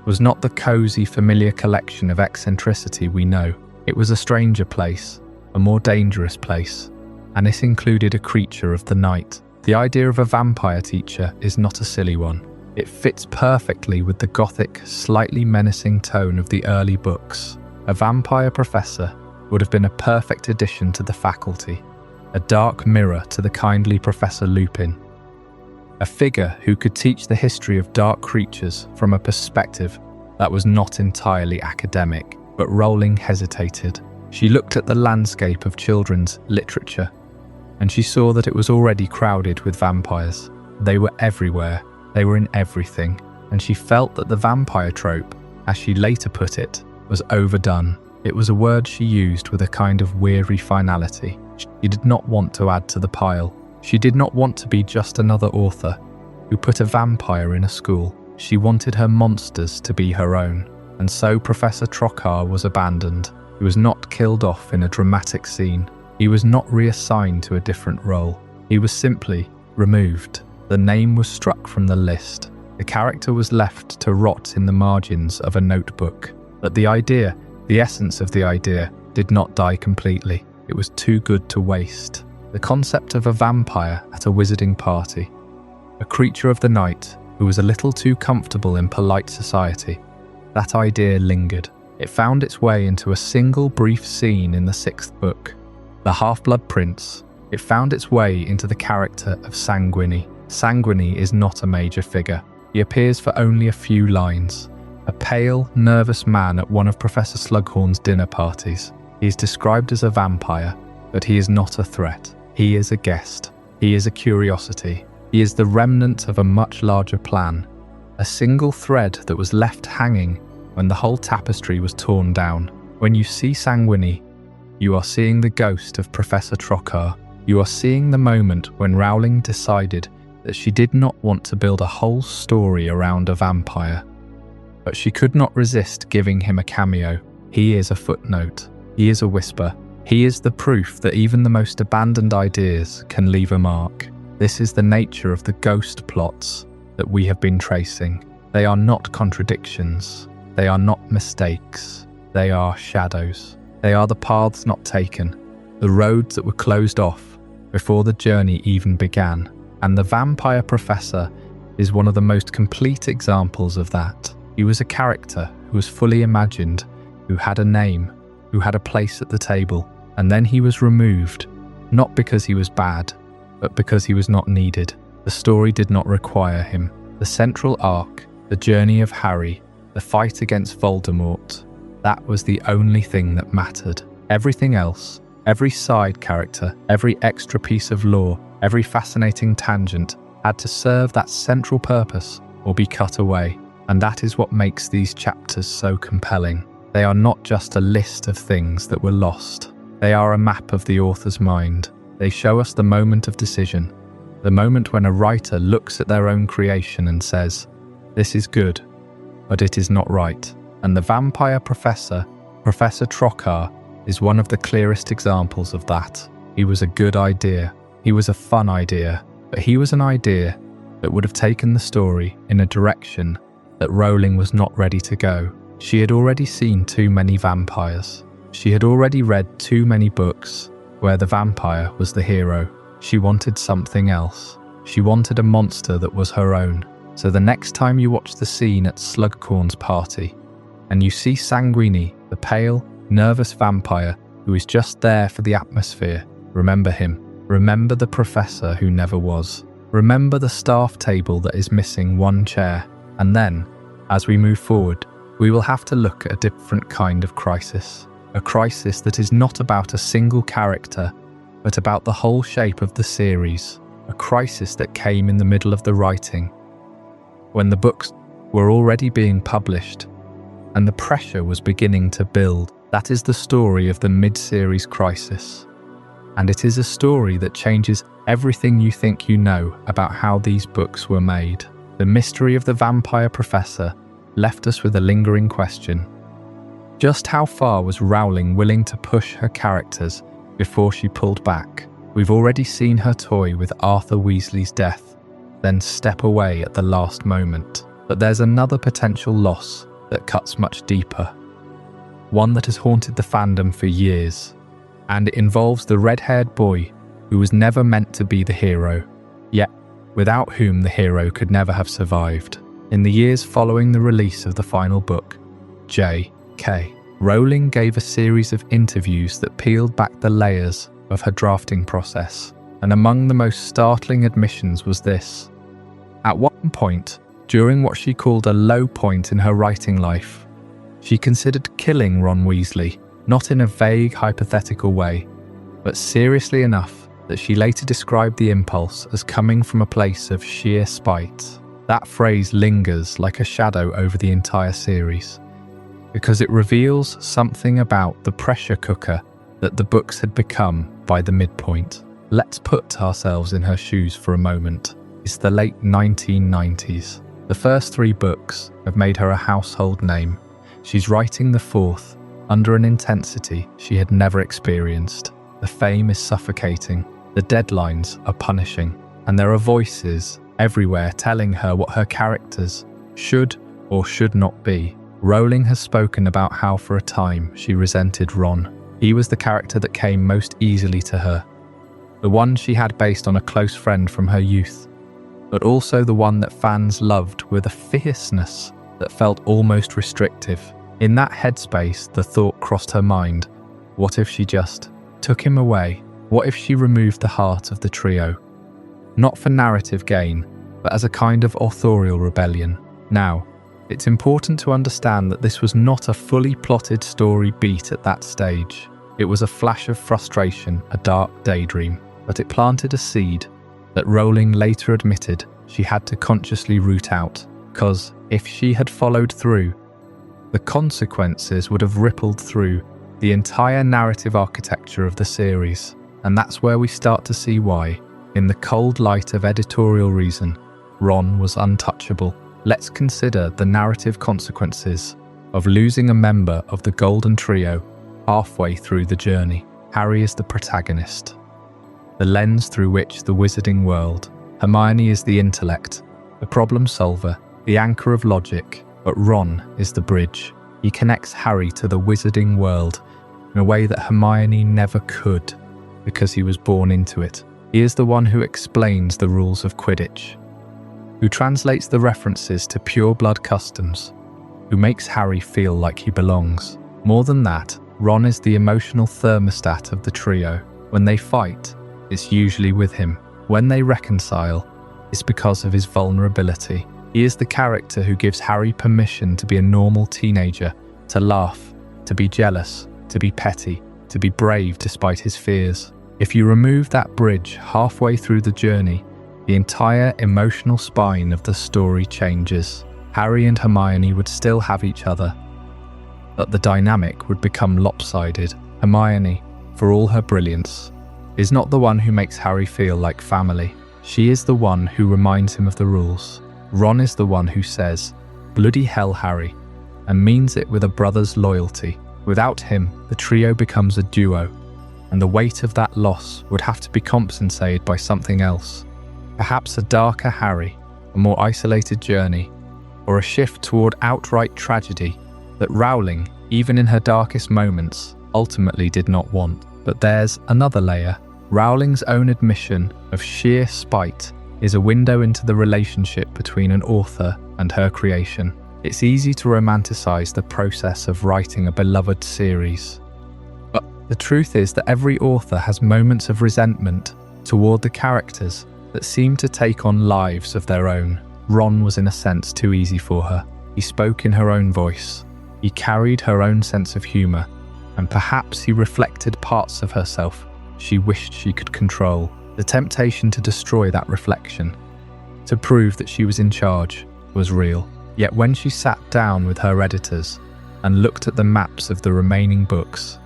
was not the cosy, familiar collection of eccentricity we know. It was a stranger place, a more dangerous place, and it included a creature of the night. The idea of a vampire teacher is not a silly one. It fits perfectly with the gothic, slightly menacing tone of the early books. A vampire professor would have been a perfect addition to the faculty, a dark mirror to the kindly Professor Lupin. a figure who could teach the history of dark creatures from a perspective that was not entirely academic. But Rowling hesitated. She looked at the landscape of children's literature, and she saw that it was already crowded with vampires. They were everywhere, they were in everything, and she felt that the vampire trope, as she later put it, was overdone. It was a word she used with a kind of weary finality. She did not want to add to the pile. She did not want to be just another author who put a vampire in a school. She wanted her monsters to be her own. And so Professor Trocar was abandoned. He was not killed off in a dramatic scene. He was not reassigned to a different role. He was simply removed. The name was struck from the list. The character was left to rot in the margins of a notebook. But the idea, the essence of the idea, did not die completely. It was too good to waste. The concept of a vampire at a wizarding party. A creature of the night who was a little too comfortable in polite society. That idea lingered. It found its way into a single brief scene in the 6th book. The Half-Blood Prince. It found its way into the character of Sanguini. Sanguini is not a major figure. He appears for only a few lines. A pale, nervous man at one of Professor Slughorn's dinner parties. He is described as a vampire, but he is not a threat. He is a guest. He is a curiosity. He is the remnant of a much larger plan. A single thread that was left hanging when the whole tapestry was torn down. When you see Sanguini, you are seeing the ghost of Professor Trocar. You are seeing the moment when Rowling decided that she did not want to build a whole story around a vampire. But she could not resist giving him a cameo. He is a footnote. He is a whisper. He is the proof that even the most abandoned ideas can leave a mark. This is the nature of the ghost plots that we have been tracing. They are not contradictions. They are not mistakes. They are shadows. They are the paths not taken, the roads that were closed off before the journey even began. And the vampire professor is one of the most complete examples of that. He was a character who was fully imagined, who had a name, who had a place at the table, and then he was removed, not because he was bad, but because he was not needed. The story did not require him. The central arc, the journey of Harry, the fight against Voldemort, that was the only thing that mattered. Everything else, every side character, every extra piece of lore, every fascinating tangent had to serve that central purpose or be cut away. And that is what makes these chapters so compelling. They are not just a list of things that were lost. They are a map of the author's mind. They show us the moment of decision. The moment when a writer looks at their own creation and says, "This is good, but it is not right." And the vampire professor, Professor Trocar, is one of the clearest examples of that. He was a good idea. He was a fun idea, but he was an idea that would have taken the story in a direction that Rowling was not ready to go. She had already seen too many vampires. She had already read too many books where the vampire was the hero. She wanted something else. She wanted a monster that was her own. So the next time you watch the scene at Slughorn's party, and you see Sanguini, the pale, nervous vampire who is just there for the atmosphere, remember him. Remember the professor who never was. Remember the staff table that is missing one chair. And then, as we move forward, we will have to look at a different kind of crisis. A crisis that is not about a single character, but about the whole shape of the series. A crisis that came in the middle of the writing, when the books were already being published, and the pressure was beginning to build. That is the story of the mid-series crisis. And it is a story that changes everything you think you know about how these books were made. The mystery of the vampire professor left us with a lingering question. Just how far was Rowling willing to push her characters before she pulled back? We've already seen her toy with Arthur Weasley's death, then step away at the last moment. But there's another potential loss that cuts much deeper. One that has haunted the fandom for years. And it involves the red-haired boy who was never meant to be the hero, yet without whom the hero could never have survived. In the years following the release of the final book, J.K. Rowling gave a series of interviews that peeled back the layers of her drafting process, and among the most startling admissions was this: one point, during what she called a low point in her writing life, she considered killing Ron Weasley, not in a vague, hypothetical way, but seriously enough that she later described the impulse as coming from a place of sheer spite. That phrase lingers like a shadow over the entire series, because it reveals something about the pressure cooker that the books had become by the midpoint. Let's put ourselves in her shoes for a moment. It's the late 1990s. The first 3 books have made her a household name. She's writing the 4th under an intensity she had never experienced. The fame is suffocating, the deadlines are punishing, and there are voices everywhere telling her what her characters should or should not be. Rowling has spoken about how for a time she resented Ron. He was the character that came most easily to her, the one she had based on a close friend from her youth, but also the one that fans loved with a fierceness that felt almost restrictive. In that headspace, the thought crossed her mind, what if she just took him away? What if she removed the heart of the trio? Not for narrative gain, but as a kind of authorial rebellion. Now, it's important to understand that this was not a fully plotted story beat at that stage. It was a flash of frustration, a dark daydream, but it planted a seed that Rowling later admitted she had to consciously root out, because if she had followed through, the consequences would have rippled through the entire narrative architecture of the series. And that's where we start to see why, in the cold light of editorial reason, Ron was untouchable. Let's consider the narrative consequences of losing a member of the Golden Trio halfway through the journey. Harry is the protagonist, the lens through which the wizarding world. Hermione is the intellect, the problem solver, the anchor of logic, but Ron is the bridge. He connects Harry to the wizarding world in a way that Hermione never could, because he was born into it. He is the one who explains the rules of Quidditch, who translates the references to pure-blood customs, who makes Harry feel like he belongs. More than that, Ron is the emotional thermostat of the trio. When they fight, it's usually with him. When they reconcile, it's because of his vulnerability. He is the character who gives Harry permission to be a normal teenager, to laugh, to be jealous, to be petty, to be brave despite his fears. If you remove that bridge halfway through the journey, the entire emotional spine of the story changes. Harry and Hermione would still have each other, but the dynamic would become lopsided. Hermione, for all her brilliance, is not the one who makes Harry feel like family. She is the one who reminds him of the rules. Ron is the one who says, "Bloody hell, Harry," and means it with a brother's loyalty. Without him, the trio becomes a duo, and the weight of that loss would have to be compensated by something else. Perhaps a darker Harry, a more isolated journey, or a shift toward outright tragedy that Rowling, even in her darkest moments, ultimately did not want. But there's another layer. Rowling's own admission of sheer spite is a window into the relationship between an author and her creation. It's easy to romanticize the process of writing a beloved series, but the truth is that every author has moments of resentment toward the characters that seem to take on lives of their own. Ron was in a sense too easy for her. He spoke in her own voice. He carried her own sense of humor, and perhaps he reflected parts of herself she wished she could control. The temptation to destroy that reflection, to prove that she was in charge, was real. Yet when she sat down with her editors and looked at the maps of the remaining books,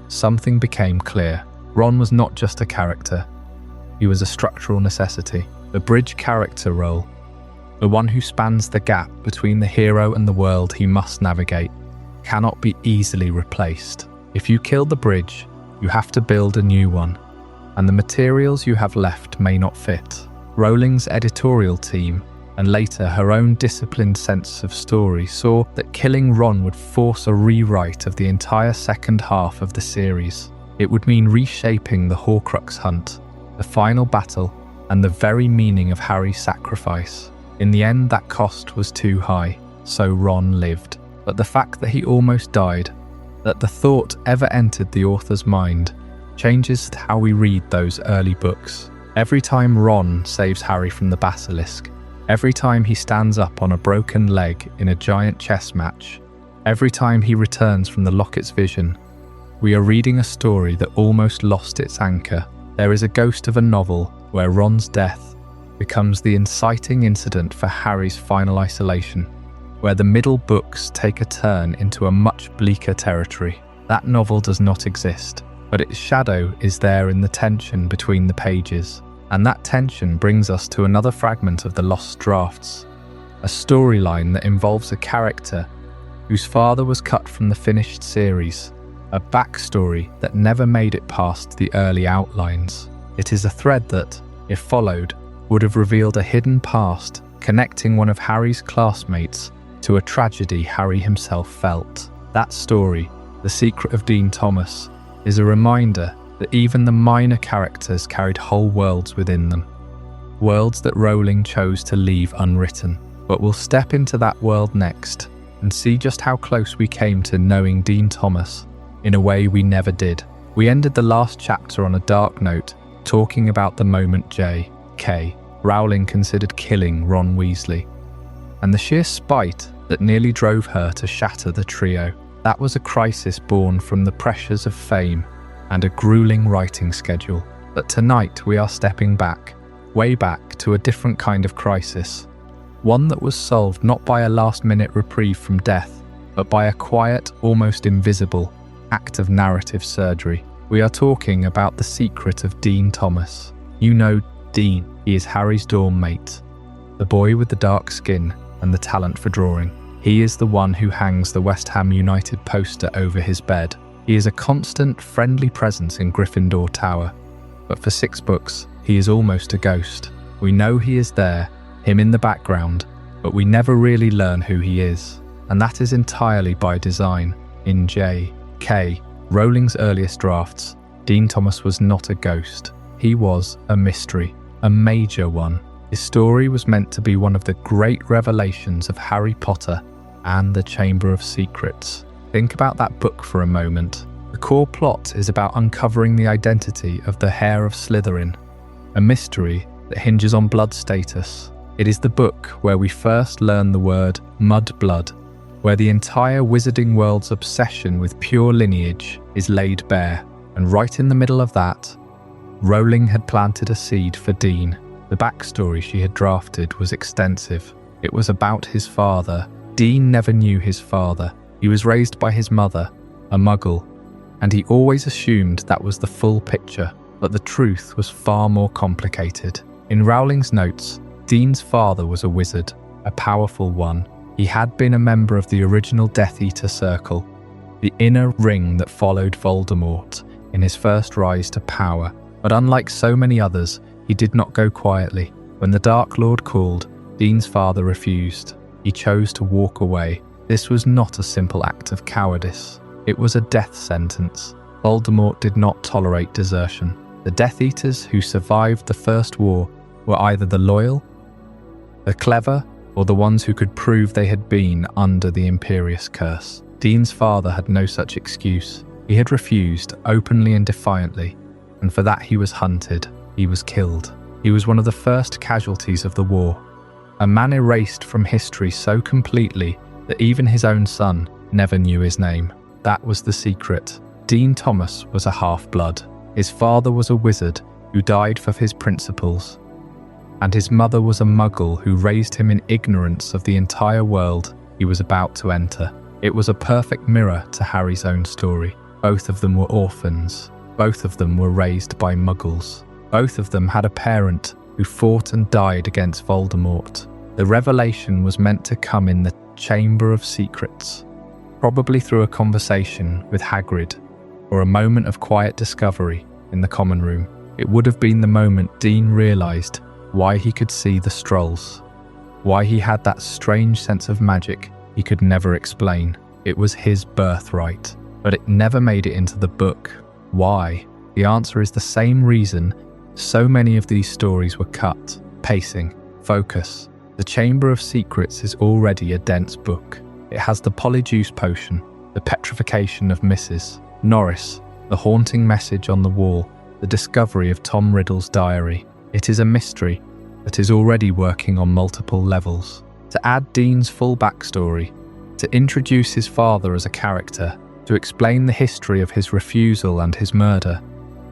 something became clear. Ron was not just a character. He was a structural necessity. The bridge character role, the one who spans the gap between the hero and the world he must navigate, cannot be easily replaced. If you kill the bridge, you have to build a new one, and the materials you have left may not fit. Rowling's editorial team, and later her own disciplined sense of story, saw that killing Ron would force a rewrite of the entire second half of the series. It would mean reshaping the Horcrux hunt, the final battle, and the very meaning of Harry's sacrifice. In the end, that cost was too high, so Ron lived. But the fact that he almost died, that the thought ever entered the author's mind, changes how we read those early books. Every time Ron saves Harry from the basilisk, Every time he stands up on a broken leg in a giant chess match, every time he returns from the Locket's vision, we are reading a story that almost lost its anchor. There is a ghost of a novel where Ron's death becomes the inciting incident for Harry's final isolation, where the middle books take a turn into a much bleaker territory. That novel does not exist, but its shadow is there in the tension between the pages. And that tension brings us to another fragment of the Lost Drafts, a storyline that involves a character whose father was cut from the finished series, a backstory that never made it past the early outlines. It is a thread that, if followed, would have revealed a hidden past connecting one of Harry's classmates to a tragedy Harry himself felt. That story, The Secret of Dean Thomas, is a reminder that even the minor characters carried whole worlds within them. Worlds that Rowling chose to leave unwritten. But we'll step into that world next and see just how close we came to knowing Dean Thomas in a way we never did. We ended the last chapter on a dark note, talking about the moment J.K. Rowling considered killing Ron Weasley, and the sheer spite that nearly drove her to shatter the trio. That was a crisis born from the pressures of fame and a grueling writing schedule. But tonight we are stepping back, way back to a different kind of crisis. One that was solved not by a last-minute reprieve from death, but by a quiet, almost invisible, act of narrative surgery. We are talking about the secret of Dean Thomas. You know Dean. He is Harry's dorm mate, the boy with the dark skin and the talent for drawing. He is the one who hangs the West Ham United poster over his bed. He is a constant, friendly presence in Gryffindor Tower, but for 6 books, he is almost a ghost. We know he is there, him in the background, but we never really learn who he is, and that is entirely by design. In J.K. Rowling's earliest drafts, Dean Thomas was not a ghost. He was a mystery, a major one. His story was meant to be one of the great revelations of Harry Potter and the Chamber of Secrets. Think about that book for a moment. The core plot is about uncovering the identity of the Heir of Slytherin, a mystery that hinges on blood status. It is the book where we first learn the word mudblood, where the entire wizarding world's obsession with pure lineage is laid bare. And right in the middle of that, Rowling had planted a seed for Dean. The backstory she had drafted was extensive. It was about his father. Dean never knew his father. He was raised by his mother, a muggle, and he always assumed that was the full picture, but the truth was far more complicated. In Rowling's notes, Dean's father was a wizard, a powerful one. He had been a member of the original Death Eater Circle, the inner ring that followed Voldemort in his first rise to power. But unlike so many others, he did not go quietly. When the Dark Lord called, Dean's father refused. He chose to walk away. This was not a simple act of cowardice. It was a death sentence. Voldemort did not tolerate desertion. The Death Eaters who survived the First War were either the loyal, the clever, or the ones who could prove they had been under the Imperius curse. Dean's father had no such excuse. He had refused, openly and defiantly, and for that he was hunted. He was killed. He was one of the first casualties of the war, a man erased from history so completely that even his own son never knew his name. That was the secret. Dean Thomas was a half-blood. His father was a wizard who died for his principles, and his mother was a muggle who raised him in ignorance of the entire world he was about to enter. It was a perfect mirror to Harry's own story. Both of them were orphans. Both of them were raised by muggles. Both of them had a parent who fought and died against Voldemort. The revelation was meant to come in the Chamber of Secrets, probably through a conversation with Hagrid, or a moment of quiet discovery in the common room. It would have been the moment Dean realised why he could see the Strolls, why he had that strange sense of magic he could never explain. It was his birthright, but it never made it into the book. Why? The answer is the same reason so many of these stories were cut: pacing, focus. The Chamber of Secrets is already a dense book. It has the Polyjuice potion, the petrification of Mrs. Norris, the haunting message on the wall, the discovery of Tom Riddle's diary. It is a mystery that is already working on multiple levels. To add Dean's full backstory, to introduce his father as a character, to explain the history of his refusal and his murder,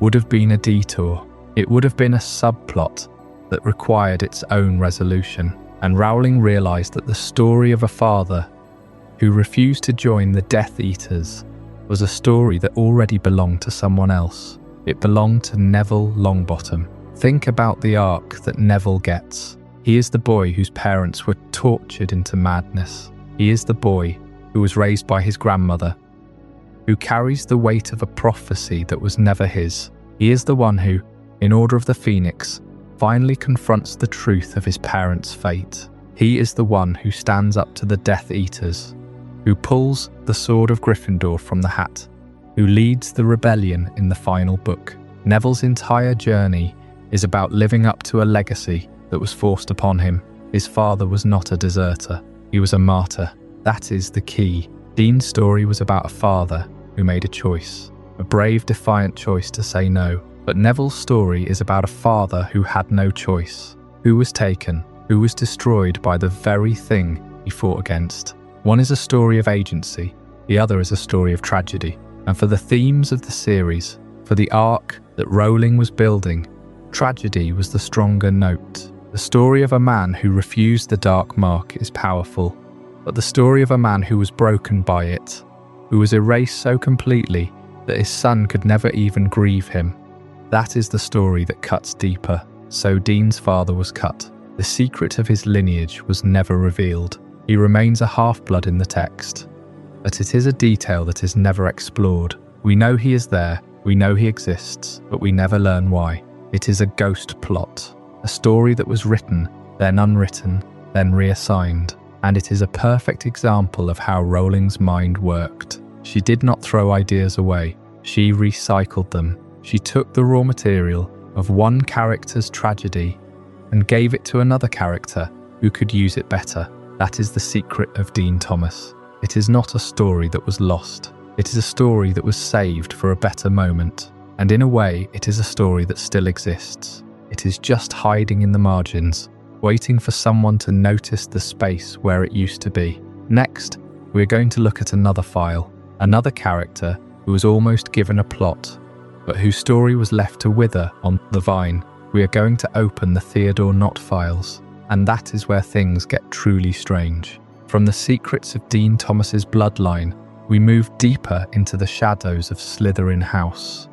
would have been a detour. It would have been a subplot that required its own resolution, and Rowling realised that the story of a father who refused to join the Death Eaters was a story that already belonged to someone else. It belonged to Neville Longbottom. Think about the arc that Neville gets. He is the boy whose parents were tortured into madness. He is the boy who was raised by his grandmother, who carries the weight of a prophecy that was never his. He is the one who, in Order of the Phoenix, finally confronts the truth of his parents' fate. He is the one who stands up to the Death Eaters, who pulls the sword of Gryffindor from the hat, who leads the rebellion in the final book. Neville's entire journey is about living up to a legacy that was forced upon him. His father was not a deserter, he was a martyr. That is the key. Dean's story was about a father who made a choice, a brave, defiant choice to say no. But Neville's story is about a father who had no choice, who was taken, who was destroyed by the very thing he fought against. One is a story of agency, the other is a story of tragedy. And for the themes of the series, for the arc that Rowling was building, tragedy was the stronger note. The story of a man who refused the dark mark is powerful, but the story of a man who was broken by it, who was erased so completely that his son could never even grieve him, that is the story that cuts deeper. So Dean's father was cut. The secret of his lineage was never revealed. He remains a half-blood in the text, but it is a detail that is never explored. We know he is there, we know he exists, but we never learn why. It is a ghost plot, a story that was written, then unwritten, then reassigned, and it is a perfect example of how Rowling's mind worked. She did not throw ideas away, she recycled them. She took the raw material of one character's tragedy and gave it to another character who could use it better. That is the secret of Dean Thomas. It is not a story that was lost. It is a story that was saved for a better moment. And in a way, it is a story that still exists. It is just hiding in the margins, waiting for someone to notice the space where it used to be. Next, we are going to look at another file, another character who was almost given a plot, but whose story was left to wither on the vine. We are going to open the Theodore Nott files, and that is where things get truly strange. From the secrets of Dean Thomas's bloodline, we move deeper into the shadows of Slytherin House,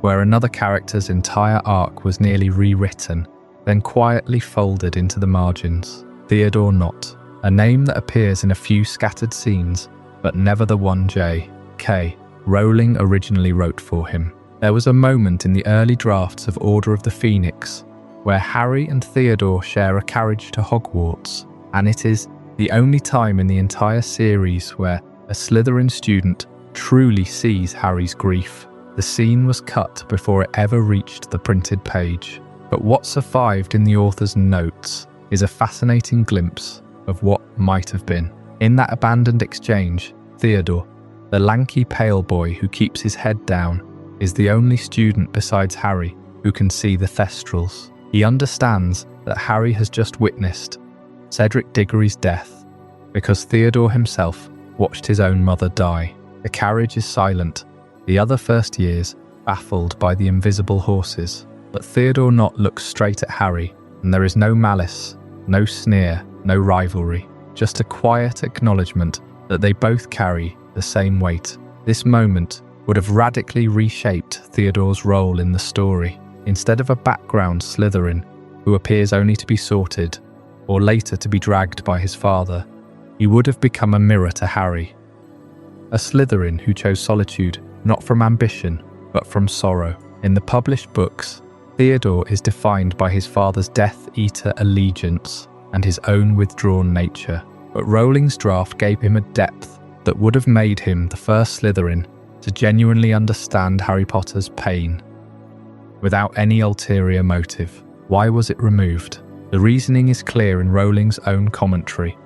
where another character's entire arc was nearly rewritten, then quietly folded into the margins. Theodore Nott, a name that appears in a few scattered scenes, but never the one J.K. Rowling originally wrote for him. There was a moment in the early drafts of Order of the Phoenix where Harry and Theodore share a carriage to Hogwarts, and it is the only time in the entire series where a Slytherin student truly sees Harry's grief. The scene was cut before it ever reached the printed page, but what survived in the author's notes is a fascinating glimpse of what might have been. In that abandoned exchange, Theodore, the lanky pale boy who keeps his head down, is the only student besides Harry who can see the Thestrals. He understands that Harry has just witnessed Cedric Diggory's death because Theodore himself watched his own mother die. The carriage is silent, the other first years baffled by the invisible horses, but Theodore Nott looks straight at Harry, and there is no malice, no sneer, no rivalry, just a quiet acknowledgement that they both carry the same weight. This moment would have radically reshaped Theodore's role in the story. Instead of a background Slytherin who appears only to be sorted, or later to be dragged by his father, he would have become a mirror to Harry. A Slytherin who chose solitude not from ambition, but from sorrow. In the published books, Theodore is defined by his father's Death Eater allegiance and his own withdrawn nature, but Rowling's draft gave him a depth that would have made him the first Slytherin to genuinely understand Harry Potter's pain, without any ulterior motive. Why was it removed? The reasoning is clear in Rowling's own commentary.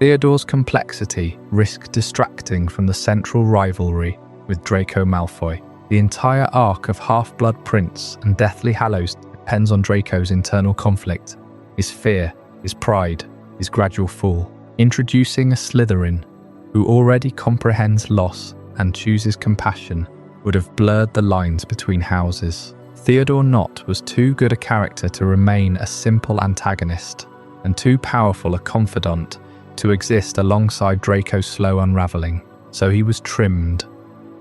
Theodore's complexity risked distracting from the central rivalry with Draco Malfoy. The entire arc of Half-Blood Prince and Deathly Hallows depends on Draco's internal conflict, his fear, his pride, his gradual fall. Introducing a Slytherin who already comprehends loss and chooses compassion would have blurred the lines between houses. Theodore Nott was too good a character to remain a simple antagonist, and too powerful a confidant to exist alongside Draco's slow unravelling, so he was trimmed,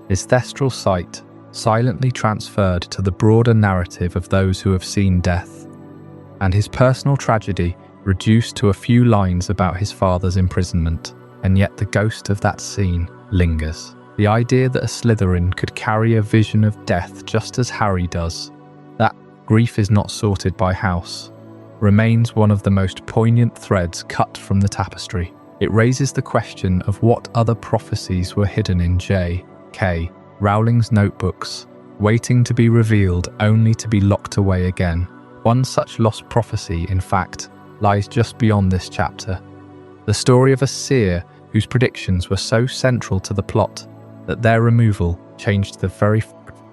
his thestral sight silently transferred to the broader narrative of those who have seen death, and his personal tragedy reduced to a few lines about his father's imprisonment. And yet the ghost of that scene lingers. The idea that a Slytherin could carry a vision of death just as Harry does, that grief is not sorted by house, remains one of the most poignant threads cut from the tapestry. It raises the question of what other prophecies were hidden in J.K. Rowling's notebooks, waiting to be revealed only to be locked away again. One such lost prophecy, in fact, lies just beyond this chapter. The story of a seer whose predictions were so central to the plot that their removal changed the very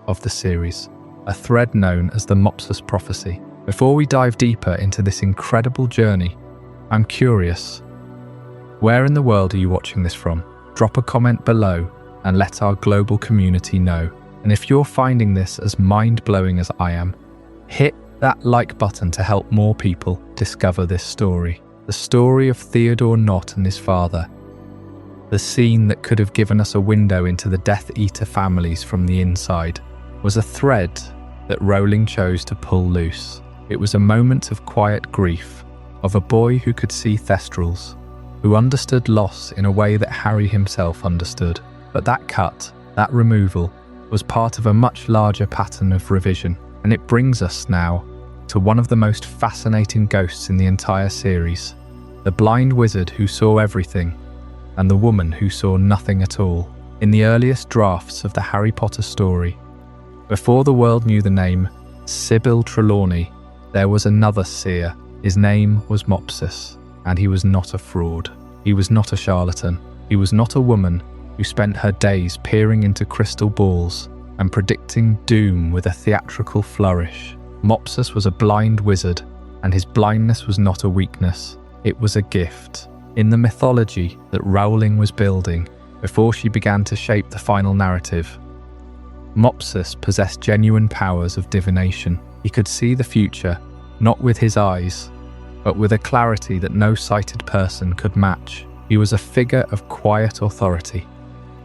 of the series, a thread known as the Mopsus Prophecy. Before we dive deeper into this incredible journey, I'm curious, where in the world are you watching this from? Drop a comment below and let our global community know. And if you're finding this as mind-blowing as I am, hit that like button to help more people discover this story. The story of Theodore Nott and his father. The scene that could have given us a window into the Death Eater families from the inside was a thread that Rowling chose to pull loose. It was a moment of quiet grief, of a boy who could see thestrals, who understood loss in a way that Harry himself understood. But that cut, that removal, was part of a much larger pattern of revision, and it brings us now to one of the most fascinating ghosts in the entire series, the blind wizard who saw everything, and the woman who saw nothing at all. In the earliest drafts of the Harry Potter story, before the world knew the name Sybil Trelawney, there was another seer. His name was Mopsus, and he was not a fraud. He was not a charlatan. He was not a woman who spent her days peering into crystal balls and predicting doom with a theatrical flourish. Mopsus was a blind wizard, and his blindness was not a weakness. It was a gift. In the mythology that Rowling was building before she began to shape the final narrative, Mopsus possessed genuine powers of divination. He could see the future, not with his eyes, but with a clarity that no sighted person could match. He was a figure of quiet authority,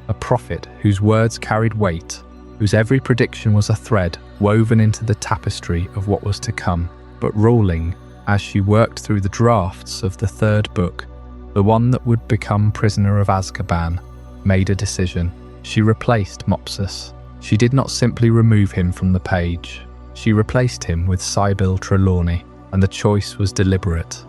a prophet whose words carried weight, whose every prediction was a thread woven into the tapestry of what was to come. But Rowling, as she worked through the drafts of the third book, the one that would become Prisoner of Azkaban, made a decision. She replaced Mopsus. She did not simply remove him from the page. She replaced him with Sybil Trelawney, and the choice was deliberate.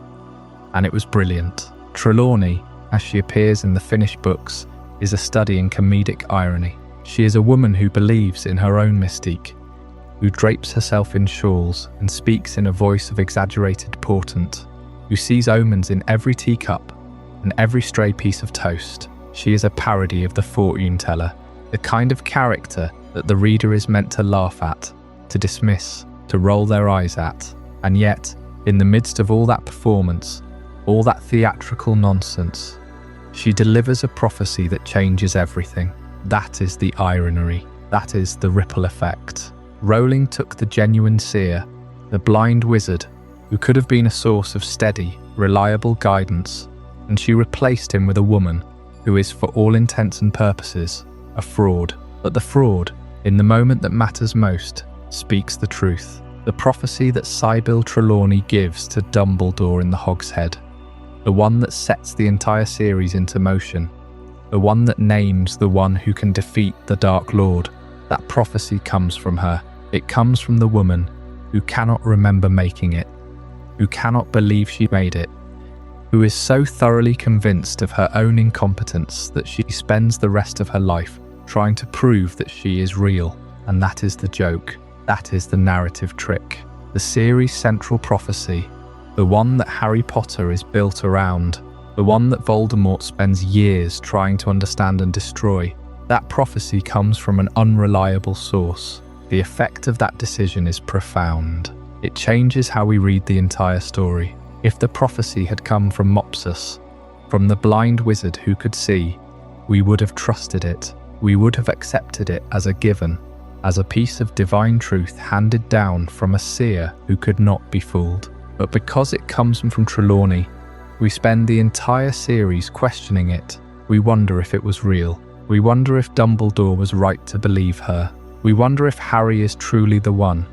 And it was brilliant. Trelawney, as she appears in the finished books, is a study in comedic irony. She is a woman who believes in her own mystique, who drapes herself in shawls and speaks in a voice of exaggerated portent, who sees omens in every teacup and every stray piece of toast. She is a parody of the fortune teller, the kind of character that the reader is meant to laugh at, to dismiss, to roll their eyes at. And yet, in the midst of all that performance, all that theatrical nonsense, she delivers a prophecy that changes everything. That is the irony. That is the ripple effect. Rowling took the genuine seer, the blind wizard, who could have been a source of steady, reliable guidance, and she replaced him with a woman who is, for all intents and purposes, a fraud. But the fraud, in the moment that matters most, speaks the truth. The prophecy that Sybil Trelawney gives to Dumbledore in the Hogshead, the one that sets the entire series into motion, the one that names the one who can defeat the Dark Lord. That prophecy comes from her. It comes from the woman who cannot remember making it, who cannot believe she made it, who is so thoroughly convinced of her own incompetence that she spends the rest of her life trying to prove that she is real. And that is the joke. That is the narrative trick. The series' central prophecy, the one that Harry Potter is built around, the one that Voldemort spends years trying to understand and destroy, that prophecy comes from an unreliable source. The effect of that decision is profound. It changes how we read the entire story. If the prophecy had come from Mopsus, from the blind wizard who could see, we would have trusted it. We would have accepted it as a given, as a piece of divine truth handed down from a seer who could not be fooled. But because it comes from Trelawney, we spend the entire series questioning it. We wonder if it was real. We wonder if Dumbledore was right to believe her. We wonder if Harry is truly the one,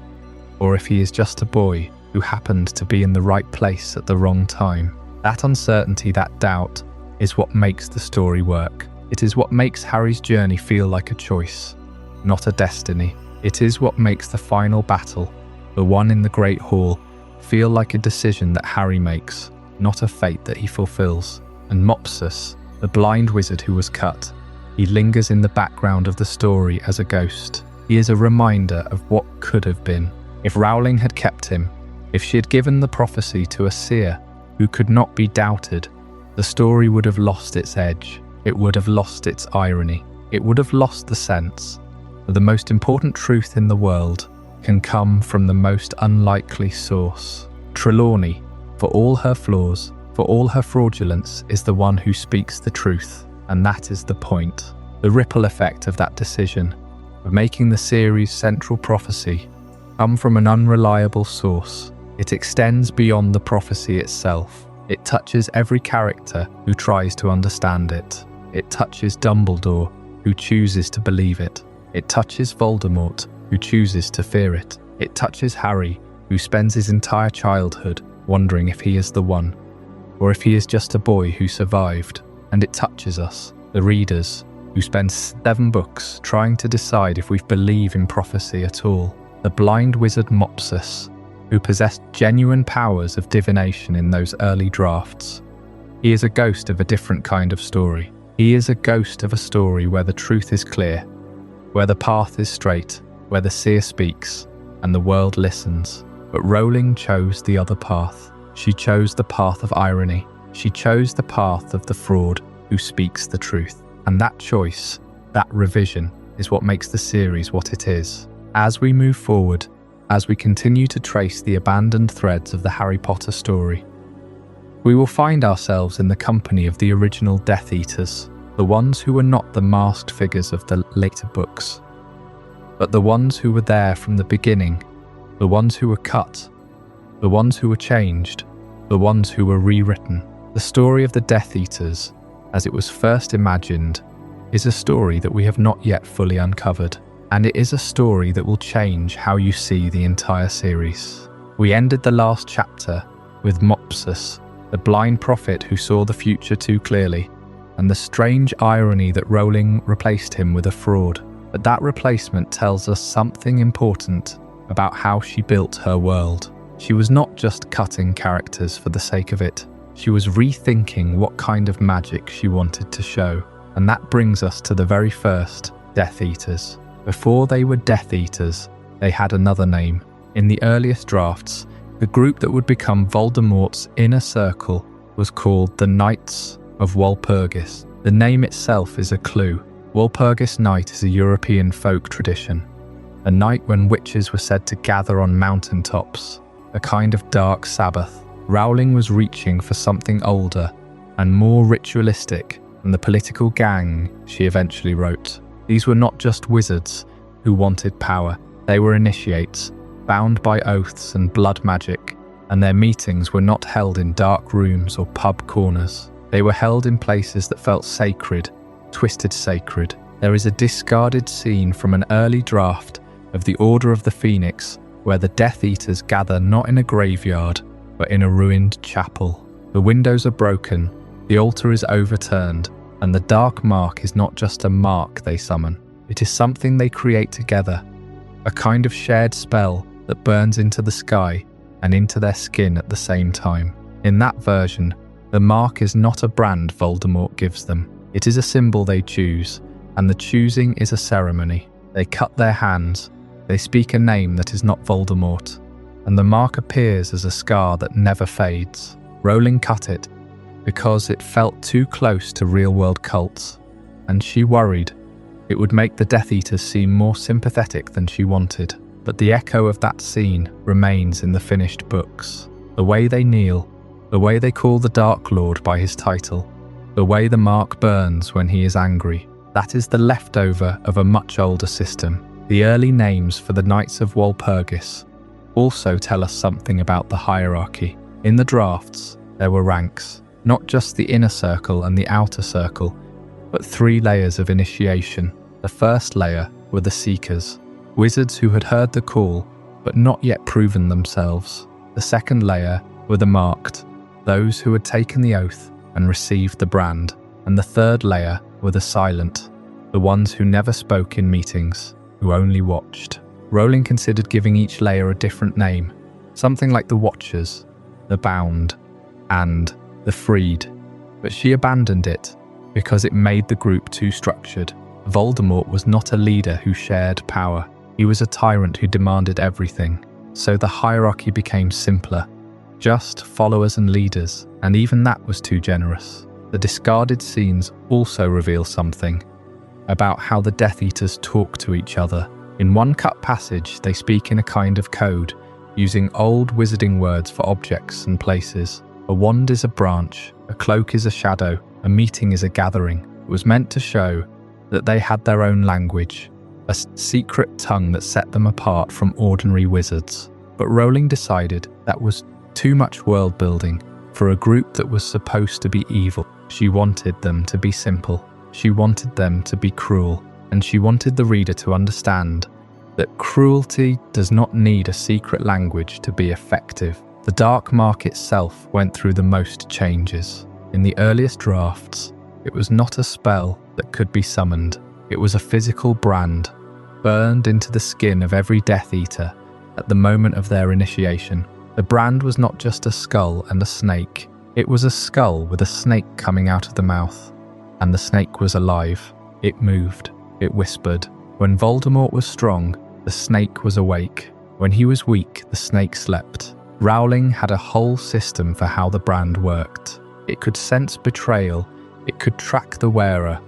or if he is just a boy who happened to be in the right place at the wrong time. That uncertainty, that doubt, is what makes the story work. It is what makes Harry's journey feel like a choice, not a destiny. It is what makes the final battle, the one in the Great Hall, feel like a decision that Harry makes, not a fate that he fulfills. And Mopsus, the blind wizard who was cut, he lingers in the background of the story as a ghost. He is a reminder of what could have been. If Rowling had kept him, if she had given the prophecy to a seer who could not be doubted, the story would have lost its edge. It would have lost its irony. It would have lost the sense that the most important truth in the world can come from the most unlikely source. Trelawney, for all her flaws, for all her fraudulence, is the one who speaks the truth, and that is the point. The ripple effect of that decision, of making the series' central prophecy come from an unreliable source. It extends beyond the prophecy itself. It touches every character who tries to understand it. It touches Dumbledore, who chooses to believe it. It touches Voldemort, who chooses to fear it. It touches Harry, who spends his entire childhood wondering if he is the one, or if he is just a boy who survived. And it touches us, the readers, who spend 7 books trying to decide if we believe in prophecy at all. The blind wizard Mopsus, who possessed genuine powers of divination in those early drafts. He is a ghost of a different kind of story. He is a ghost of a story where the truth is clear, where the path is straight, where the seer speaks, and the world listens. But Rowling chose the other path. She chose the path of irony. She chose the path of the fraud who speaks the truth. And that choice, that revision, is what makes the series what it is. As we move forward, as we continue to trace the abandoned threads of the Harry Potter story, we will find ourselves in the company of the original Death Eaters, the ones who were not the masked figures of the later books, but the ones who were there from the beginning, the ones who were cut, the ones who were changed, the ones who were rewritten. The story of the Death Eaters, as it was first imagined, is a story that we have not yet fully uncovered, and it is a story that will change how you see the entire series. We ended the last chapter with Mopsus, the blind prophet who saw the future too clearly, and the strange irony that Rowling replaced him with a fraud. But that replacement tells us something important about how she built her world. She was not just cutting characters for the sake of it. She was rethinking what kind of magic she wanted to show. And that brings us to the very first Death Eaters. Before they were Death Eaters, they had another name. In the earliest drafts, the group that would become Voldemort's inner circle was called the Knights of Walpurgis. The name itself is a clue. Walpurgis Night is a European folk tradition, a night when witches were said to gather on mountaintops, a kind of dark Sabbath. Rowling was reaching for something older and more ritualistic than the political gang she eventually wrote. These were not just wizards who wanted power. They were initiates, bound by oaths and blood magic, and their meetings were not held in dark rooms or pub corners. They were held in places that felt sacred, twisted sacred. There is a discarded scene from an early draft of the Order of the Phoenix where the Death Eaters gather not in a graveyard, but in a ruined chapel. The windows are broken, the altar is overturned, and the dark mark is not just a mark they summon. It is something they create together, a kind of shared spell that burns into the sky and into their skin at the same time. In that version, the mark is not a brand Voldemort gives them. It is a symbol they choose, and the choosing is a ceremony. They cut their hands, they speak a name that is not Voldemort, and the mark appears as a scar that never fades. Rowling cut it because it felt too close to real-world cults, and she worried it would make the Death Eaters seem more sympathetic than she wanted. But the echo of that scene remains in the finished books. The way they kneel, the way they call the Dark Lord by his title, the way the mark burns when he is angry. That is the leftover of a much older system. The early names for the Knights of Walpurgis also tell us something about the hierarchy. In the drafts, there were ranks, not just the inner circle and the outer circle, but 3 layers of initiation. The first layer were the Seekers, wizards who had heard the call but not yet proven themselves. The second layer were the Marked, those who had taken the oath and received the brand. And the third layer were the Silent, the ones who never spoke in meetings, who only watched. Rowling considered giving each layer a different name, something like the Watchers, the Bound, and the Freed, but she abandoned it because it made the group too structured. Voldemort was not a leader who shared power. He was a tyrant who demanded everything. So the hierarchy became simpler, just followers and leaders, and even that was too generous. The discarded scenes also reveal something about how the Death Eaters talk to each other. In one cut passage, they speak in a kind of code, using old wizarding words for objects and places. A wand is a branch, a cloak is a shadow, a meeting is a gathering. It was meant to show that they had their own language, a secret tongue that set them apart from ordinary wizards. But Rowling decided that was too much world building for a group that was supposed to be evil. She wanted them to be simple. She wanted them to be cruel. And she wanted the reader to understand that cruelty does not need a secret language to be effective. The Dark Mark itself went through the most changes. In the earliest drafts, it was not a spell that could be summoned. It was a physical brand, burned into the skin of every Death Eater at the moment of their initiation. The brand was not just a skull and a snake. It was a skull with a snake coming out of the mouth. And the snake was alive. It moved. It whispered. When Voldemort was strong, the snake was awake. When he was weak, the snake slept. Rowling had a whole system for how the brand worked. It could sense betrayal, it could track the wearer,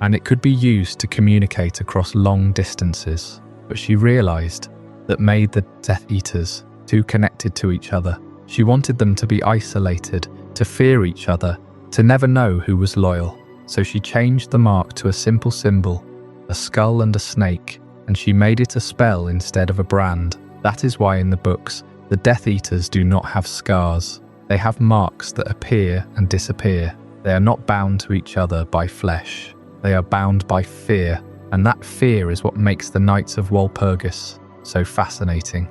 and it could be used to communicate across long distances. But she realised that made the Death Eaters too connected to each other. She wanted them to be isolated, to fear each other, to never know who was loyal. So she changed the mark to a simple symbol, a skull and a snake, and she made it a spell instead of a brand. That is why in the books, the Death Eaters do not have scars. They have marks that appear and disappear. They are not bound to each other by flesh. They are bound by fear, and that fear is what makes the Knights of Walpurgis so fascinating.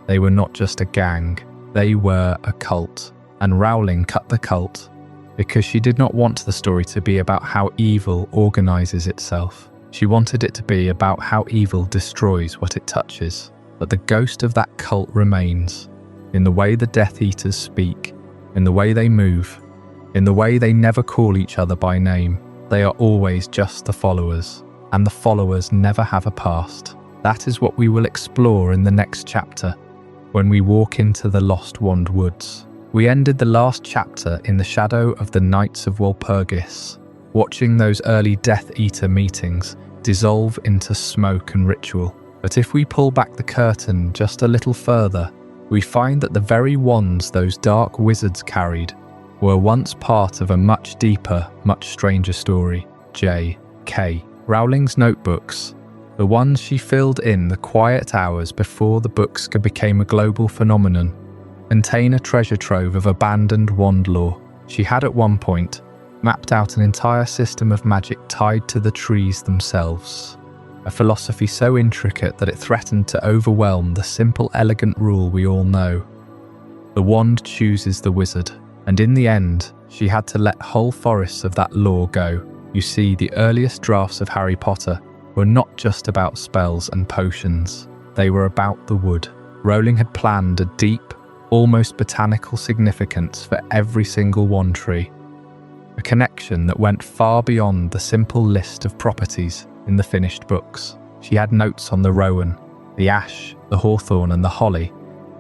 They were not just a gang, they were a cult, and Rowling cut the cult because she did not want the story to be about how evil organises itself. She wanted it to be about how evil destroys what it touches. But the ghost of that cult remains, in the way the Death Eaters speak, in the way they move, in the way they never call each other by name. They are always just the followers, and the followers never have a past. That is what we will explore in the next chapter, when we walk into the Lost Wand Woods. We ended the last chapter in the shadow of the Knights of Walpurgis, watching those early Death Eater meetings dissolve into smoke and ritual. But if we pull back the curtain just a little further, we find that the very wands those dark wizards carried were once part of a much deeper, much stranger story. J.K. Rowling's notebooks, the ones she filled in the quiet hours before the books became a global phenomenon, contain a treasure trove of abandoned wand lore. She had at one point mapped out an entire system of magic tied to the trees themselves. A philosophy so intricate that it threatened to overwhelm the simple, elegant rule we all know. The wand chooses the wizard, and in the end, she had to let whole forests of that lore go. You see, the earliest drafts of Harry Potter were not just about spells and potions. They were about the wood. Rowling had planned a deep, almost botanical significance for every single wand tree. A connection that went far beyond the simple list of properties in the finished books. She had notes on the rowan, the ash, the hawthorn and the holly,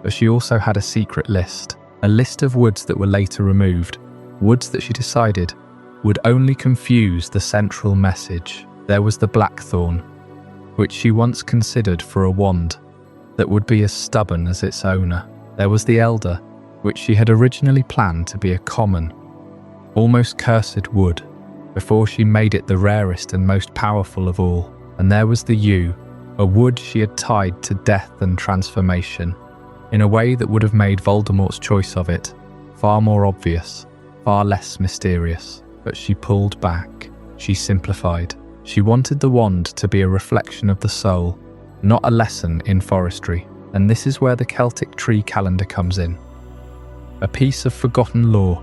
but she also had a secret list, a list of woods that were later removed, woods that she decided would only confuse the central message. There was the blackthorn, which she once considered for a wand that would be as stubborn as its owner. There was the elder, which she had originally planned to be a common, almost cursed wood, before she made it the rarest and most powerful of all. And there was the yew, a wood she had tied to death and transformation, in a way that would have made Voldemort's choice of it far more obvious, far less mysterious. But she pulled back. She simplified. She wanted the wand to be a reflection of the soul, not a lesson in forestry. And this is where the Celtic tree calendar comes in. A piece of forgotten lore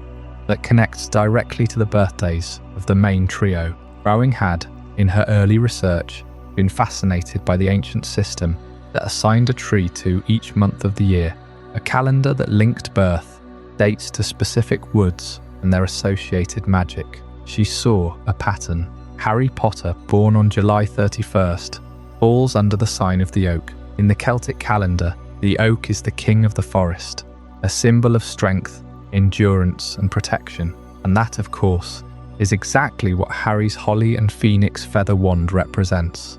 that connects directly to the birthdays of the main trio. Rowling had, in her early research, been fascinated by the ancient system that assigned a tree to each month of the year, a calendar that linked birth dates to specific woods and their associated magic. She saw a pattern. Harry Potter, born on July 31st, falls under the sign of the oak. In the Celtic calendar, the oak is the king of the forest, a symbol of strength, endurance and protection. And that, of course, is exactly what Harry's holly and phoenix feather wand represents.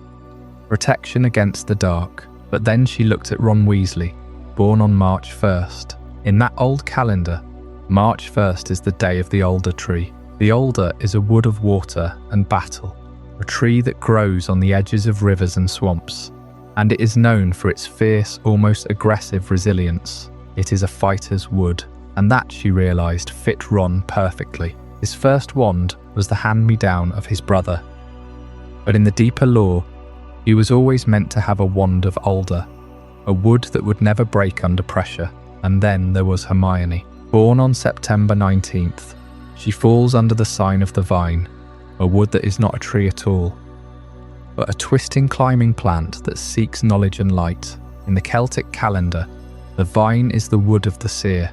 Protection against the dark. But then she looked at Ron Weasley, born on March 1st. In that old calendar, March 1st is the day of the alder tree. The alder is a wood of water and battle, a tree that grows on the edges of rivers and swamps, and it is known for its fierce, almost aggressive resilience. It is a fighter's wood, and that, she realised, fit Ron perfectly. His first wand was the hand-me-down of his brother, but in the deeper lore, he was always meant to have a wand of alder, a wood that would never break under pressure. And then there was Hermione, born on September 19th. She falls under the sign of the vine, a wood that is not a tree at all, but a twisting climbing plant that seeks knowledge and light. In the Celtic calendar, the vine is the wood of the seer,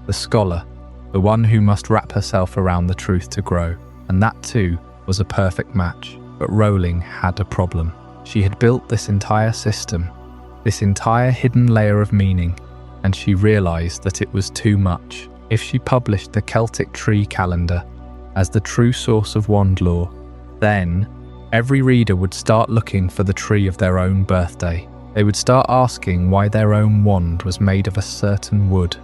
the scholar, the one who must wrap herself around the truth to grow. And that too was a perfect match. But Rowling had a problem. She had built this entire system, this entire hidden layer of meaning, and she realised that it was too much. If she published the Celtic tree calendar as the true source of wand lore, then every reader would start looking for the tree of their own birthday. They would start asking why their own wand was made of a certain wood,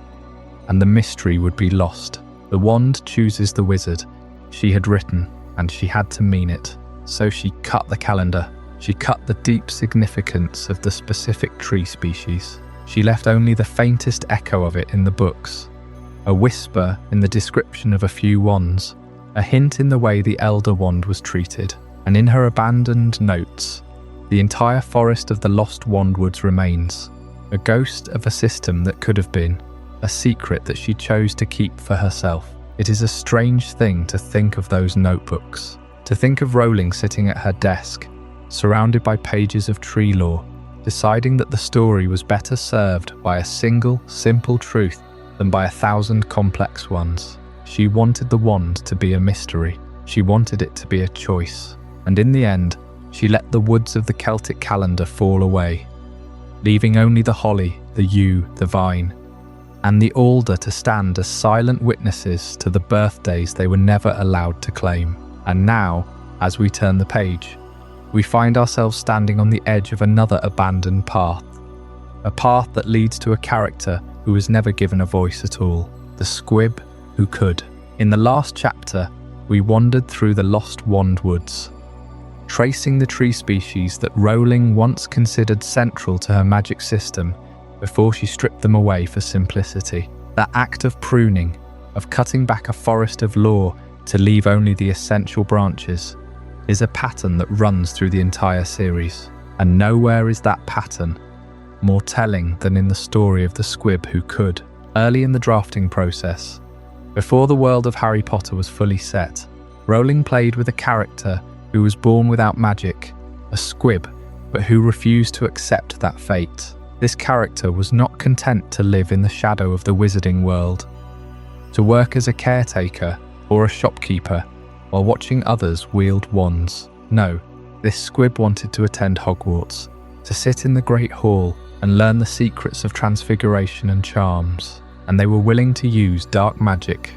and the mystery would be lost. The wand chooses the wizard, she had written, and she had to mean it. So she cut the calendar. She cut the deep significance of the specific tree species. She left only the faintest echo of it in the books, a whisper in the description of a few wands, a hint in the way the Elder Wand was treated, and in her abandoned notes, the entire forest of the Lost Wandwoods remains, a ghost of a system that could have been, a secret that she chose to keep for herself. It is a strange thing to think of those notebooks, to think of Rowling sitting at her desk, surrounded by pages of tree lore, deciding that the story was better served by a single, simple truth than by 1,000 complex ones. She wanted the wand to be a mystery. She wanted it to be a choice. And in the end, she let the woods of the Celtic calendar fall away, leaving only the holly, the yew, the vine, and the alder to stand as silent witnesses to the birthdays they were never allowed to claim. And now, as we turn the page, we find ourselves standing on the edge of another abandoned path, a path that leads to a character who was never given a voice at all, the Squib Who Could. In the last chapter, we wandered through the Lost Wandwoods, tracing the tree species that Rowling once considered central to her magic system before she stripped them away for simplicity. That act of pruning, of cutting back a forest of lore to leave only the essential branches, is a pattern that runs through the entire series. And nowhere is that pattern more telling than in the story of the Squib Who Could. Early in the drafting process, before the world of Harry Potter was fully set, Rowling played with a character who was born without magic, a squib, but who refused to accept that fate. This character was not content to live in the shadow of the wizarding world, to work as a caretaker or a shopkeeper while watching others wield wands. No, this squib wanted to attend Hogwarts, to sit in the Great Hall and learn the secrets of transfiguration and charms, and they were willing to use dark magic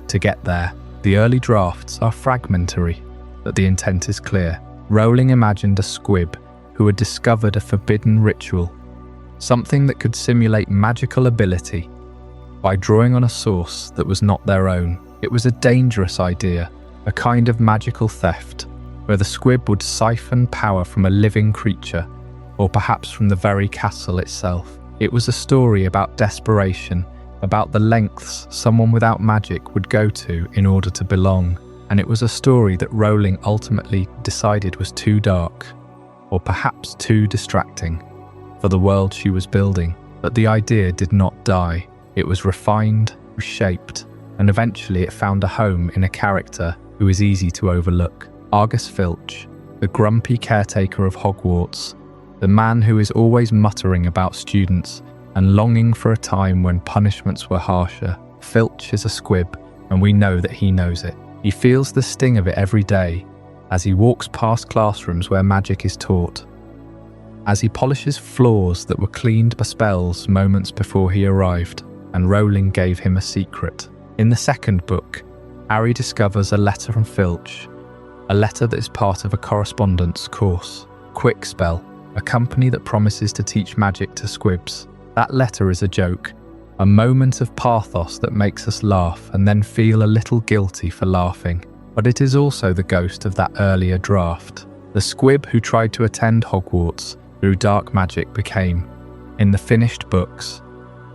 to get there. The early drafts are fragmentary, but the intent is clear. Rowling imagined a squib who had discovered a forbidden ritual, something that could simulate magical ability, by drawing on a source that was not their own. It was a dangerous idea, a kind of magical theft, where the squib would siphon power from a living creature, or perhaps from the very castle itself. It was a story about desperation, about the lengths someone without magic would go to in order to belong, and it was a story that Rowling ultimately decided was too dark, or perhaps too distracting, for the world she was building. But the idea did not die. It was refined, reshaped, and eventually it found a home in a character who is easy to overlook. Argus Filch, the grumpy caretaker of Hogwarts, the man who is always muttering about students and longing for a time when punishments were harsher. Filch is a squib, and we know that he knows it. He feels the sting of it every day as he walks past classrooms where magic is taught, as he polishes floors that were cleaned by spells moments before he arrived, and Rowling gave him a secret. In the second book, Harry discovers a letter from Filch, a letter that is part of a correspondence course. Quickspell, a company that promises to teach magic to squibs. That letter is a joke, a moment of pathos that makes us laugh and then feel a little guilty for laughing. But it is also the ghost of that earlier draft. The squib who tried to attend Hogwarts through dark magic became, in the finished books,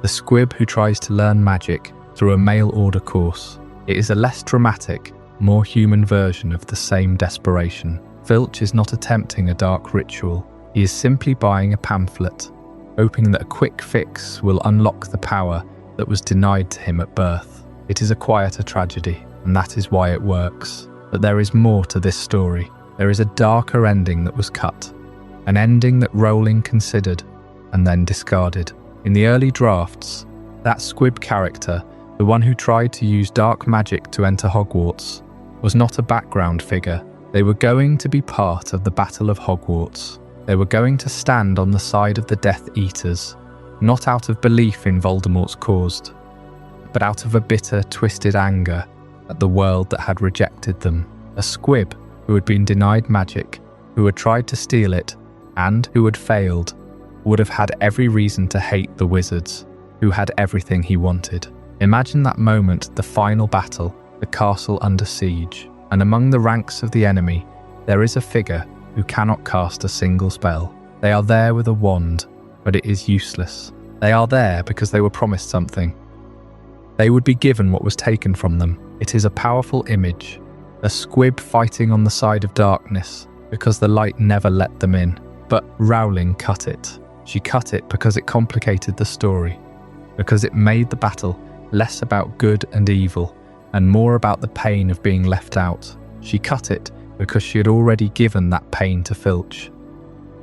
the squib who tries to learn magic through a mail order course. It is a less dramatic, more human version of the same desperation. Filch is not attempting a dark ritual. He is simply buying a pamphlet, hoping that a quick fix will unlock the power that was denied to him at birth. It is a quieter tragedy, and that is why it works. But there is more to this story. There is a darker ending that was cut, an ending that Rowling considered and then discarded. In the early drafts, that squib character, the one who tried to use dark magic to enter Hogwarts, was not a background figure. They were going to be part of the Battle of Hogwarts. They were going to stand on the side of the Death Eaters, not out of belief in Voldemort's cause, but out of a bitter, twisted anger at the world that had rejected them. A squib who had been denied magic, who had tried to steal it, and who had failed, would have had every reason to hate the wizards, who had everything he wanted. Imagine that moment, the final battle, the castle under siege, and among the ranks of the enemy, there is a figure who cannot cast a single spell. They are there with a wand, but it is useless. They are there because they were promised something. They would be given what was taken from them. It is a powerful image, a squib fighting on the side of darkness because the light never let them in. But Rowling cut it. She cut it because it complicated the story, because it made the battle less about good and evil and more about the pain of being left out. She cut it because she had already given that pain to Filch,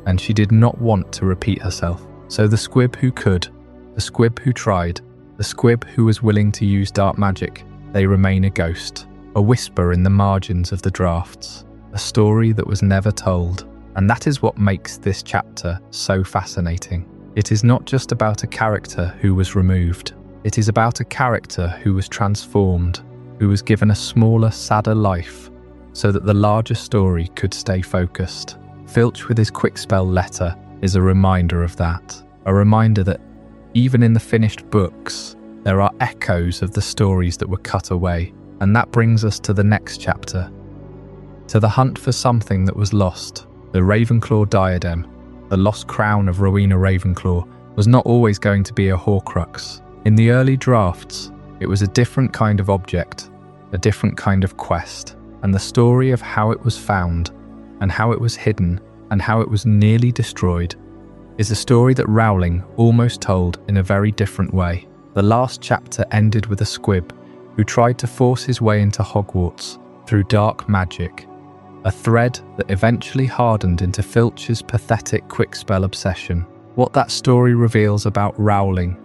and she did not want to repeat herself. So the squib who could, the squib who tried, the squib who was willing to use dark magic, they remain a ghost, a whisper in the margins of the drafts, a story that was never told. And that is what makes this chapter so fascinating. It is not just about a character who was removed. It is about a character who was transformed, who was given a smaller, sadder life, so that the larger story could stay focused. Filch with his quickspell letter is a reminder of that. A reminder that even in the finished books, there are echoes of the stories that were cut away. And that brings us to the next chapter, to the hunt for something that was lost. The Ravenclaw diadem, the lost crown of Rowena Ravenclaw, was not always going to be a Horcrux. In the early drafts, it was a different kind of object, a different kind of quest, and the story of how it was found, and how it was hidden, and how it was nearly destroyed, is a story that Rowling almost told in a very different way. The last chapter ended with a squib who tried to force his way into Hogwarts through dark magic, a thread that eventually hardened into Filch's pathetic quickspell obsession. What that story reveals about Rowling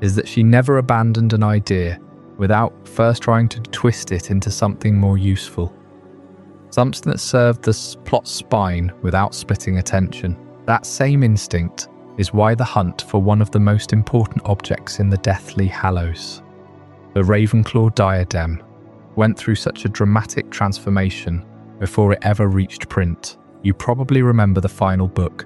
is that she never abandoned an idea without first trying to twist it into something more useful, something that served the plot's spine without splitting attention. That same instinct is why the hunt for one of the most important objects in the Deathly Hallows, the Ravenclaw diadem, went through such a dramatic transformation before it ever reached print. You probably remember the final book.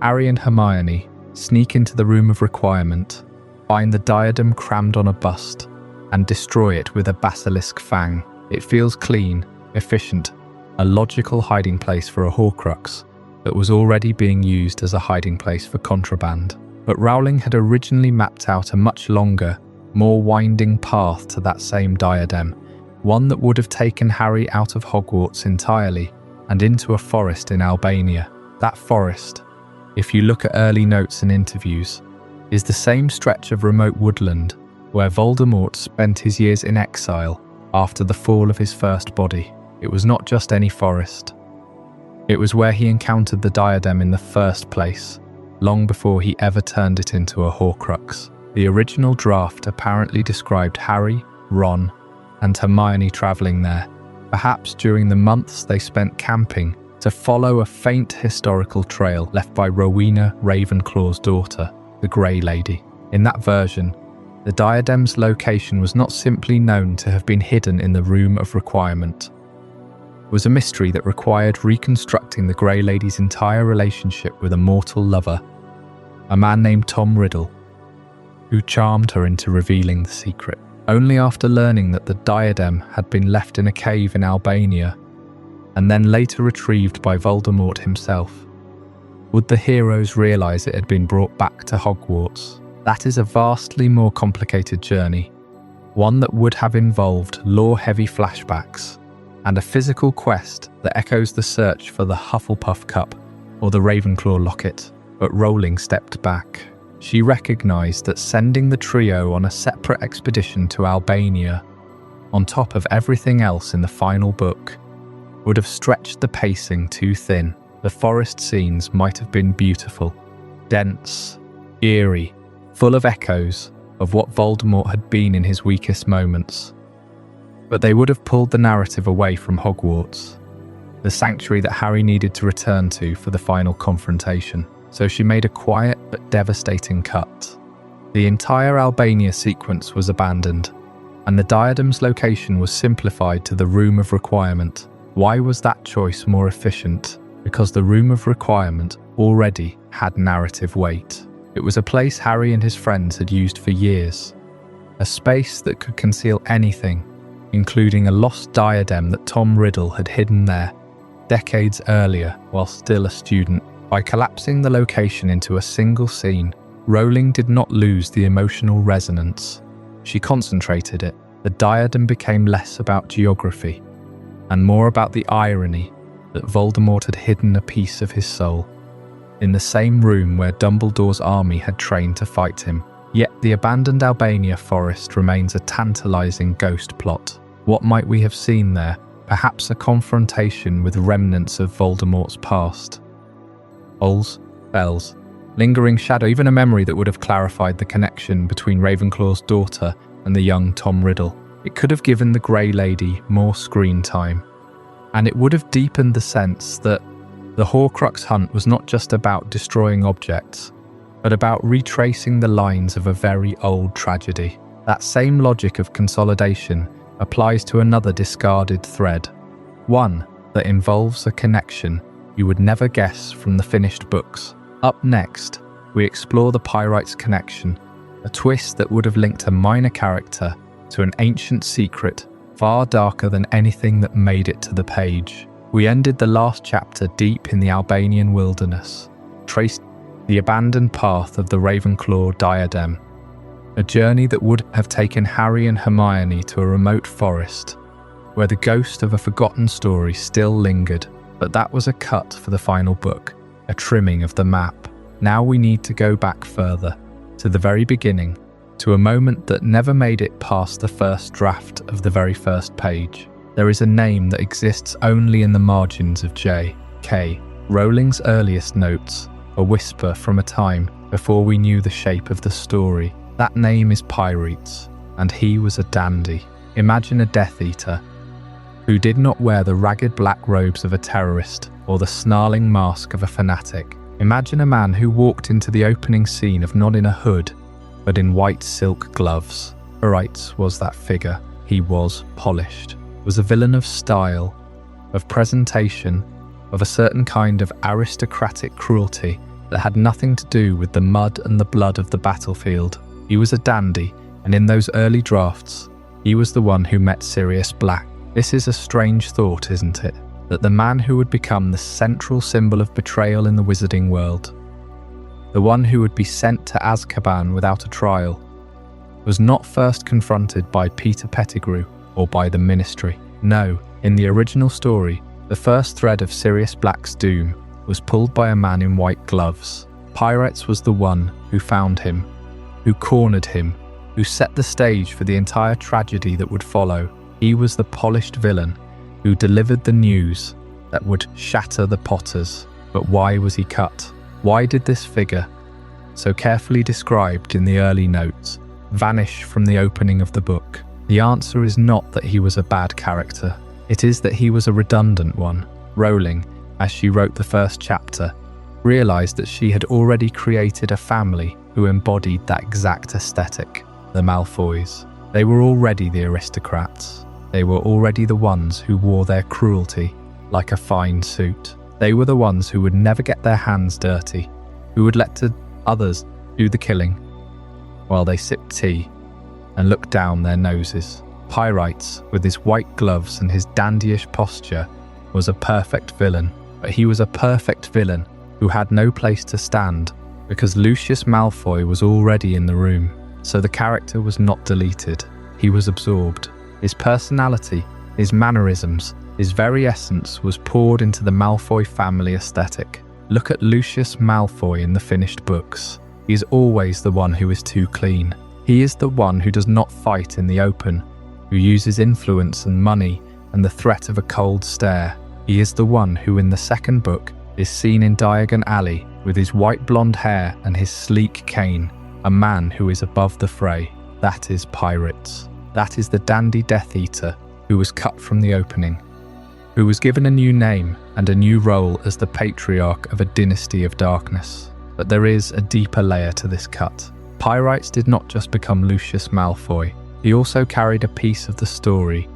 Harry and Hermione sneak into the Room of Requirement, Find the diadem crammed on a bust and destroy it with a basilisk fang. It feels clean, efficient, a logical hiding place for a Horcrux that was already being used as a hiding place for contraband. But Rowling had originally mapped out a much longer, more winding path to that same diadem, one that would have taken Harry out of Hogwarts entirely and into a forest in Albania. That forest, if you look at early notes and interviews, is the same stretch of remote woodland where Voldemort spent his years in exile after the fall of his first body. It was not just any forest. It was where he encountered the diadem in the first place, long before he ever turned it into a Horcrux. The original draft apparently described Harry, Ron, and Hermione travelling there, perhaps during the months they spent camping, to follow a faint historical trail left by Rowena Ravenclaw's daughter, the Grey Lady. In that version, the diadem's location was not simply known to have been hidden in the Room of Requirement. It was a mystery that required reconstructing the Grey Lady's entire relationship with a mortal lover, a man named Tom Riddle, who charmed her into revealing the secret. Only after learning that the diadem had been left in a cave in Albania, and then later retrieved by Voldemort himself, would the heroes realise it had been brought back to Hogwarts. That is a vastly more complicated journey, one that would have involved lore-heavy flashbacks, and a physical quest that echoes the search for the Hufflepuff Cup or the Ravenclaw locket. But Rowling stepped back. She recognised that sending the trio on a separate expedition to Albania, on top of everything else in the final book, would have stretched the pacing too thin. The forest scenes might have been beautiful, dense, eerie, full of echoes of what Voldemort had been in his weakest moments. But they would have pulled the narrative away from Hogwarts, the sanctuary that Harry needed to return to for the final confrontation. So she made a quiet but devastating cut. The entire Albania sequence was abandoned, and the diadem's location was simplified to the Room of Requirement. Why was that choice more efficient? Because the Room of Requirement already had narrative weight. It was a place Harry and his friends had used for years, a space that could conceal anything, including a lost diadem that Tom Riddle had hidden there decades earlier while still a student. By collapsing the location into a single scene, Rowling did not lose the emotional resonance. She concentrated it. The diadem became less about geography and more about the irony that Voldemort had hidden a piece of his soul in the same room where Dumbledore's army had trained to fight him. Yet the abandoned Albania forest remains a tantalizing ghost plot. What might we have seen there? Perhaps a confrontation with remnants of Voldemort's past. Holes, bells, lingering shadow, even a memory that would have clarified the connection between Ravenclaw's daughter and the young Tom Riddle. It could have given the Grey Lady more screen time, and it would have deepened the sense that the Horcrux hunt was not just about destroying objects, but about retracing the lines of a very old tragedy. That same logic of consolidation applies to another discarded thread, one that involves a connection you would never guess from the finished books. Up next, we explore the Pyrites Connection, a twist that would have linked a minor character to an ancient secret far darker than anything that made it to the page. We ended the last chapter deep in the Albanian wilderness, traced the abandoned path of the Ravenclaw diadem, a journey that would have taken Harry and Hermione to a remote forest where the ghost of a forgotten story still lingered. But that was a cut for the final book, a trimming of the map. Now we need to go back further, to the very beginning, to a moment that never made it past the first draft of the very first page. There is a name that exists only in the margins of J.K. Rowling's earliest notes, a whisper from a time before we knew the shape of the story. That name is Pyrites, and he was a dandy. Imagine a Death Eater who did not wear the ragged black robes of a terrorist or the snarling mask of a fanatic. Imagine a man who walked into the opening scene of not in a hood, but in white silk gloves. Pyrites was that figure. He was polished, was a villain of style, of presentation, of a certain kind of aristocratic cruelty that had nothing to do with the mud and the blood of the battlefield. He was a dandy, and in those early drafts, he was the one who met Sirius Black. This is a strange thought, isn't it? That the man who would become the central symbol of betrayal in the wizarding world, the one who would be sent to Azkaban without a trial, was not first confronted by Peter Pettigrew or by the Ministry. No, in the original story, the first thread of Sirius Black's doom was pulled by a man in white gloves. Pyrites was the one who found him, who cornered him, who set the stage for the entire tragedy that would follow. He was the polished villain who delivered the news that would shatter the Potters. But why was he cut? Why did this figure, so carefully described in the early notes, vanish from the opening of the book? The answer is not that he was a bad character. It is that he was a redundant one. Rowling, as she wrote the first chapter, realised that she had already created a family who embodied that exact aesthetic, the Malfoys. They were already the aristocrats. They were already the ones who wore their cruelty like a fine suit. They were the ones who would never get their hands dirty, who would let others do the killing while they sipped tea and looked down their noses. Pyrites, with his white gloves and his dandyish posture, was a perfect villain. But he was a perfect villain who had no place to stand because Lucius Malfoy was already in the room. So the character was not deleted. He was absorbed. His personality, his mannerisms, his very essence was poured into the Malfoy family aesthetic. Look at Lucius Malfoy in the finished books. He is always the one who is too clean. He is the one who does not fight in the open, who uses influence and money and the threat of a cold stare. He is the one who in the second book is seen in Diagon Alley with his white blonde hair and his sleek cane, a man who is above the fray. That is Pyrites. That is the dandy Death Eater who was cut from the opening, who was given a new name and a new role as the patriarch of a dynasty of darkness. But there is a deeper layer to this cut. Pyrites did not just become Lucius Malfoy, he also carried a piece of the story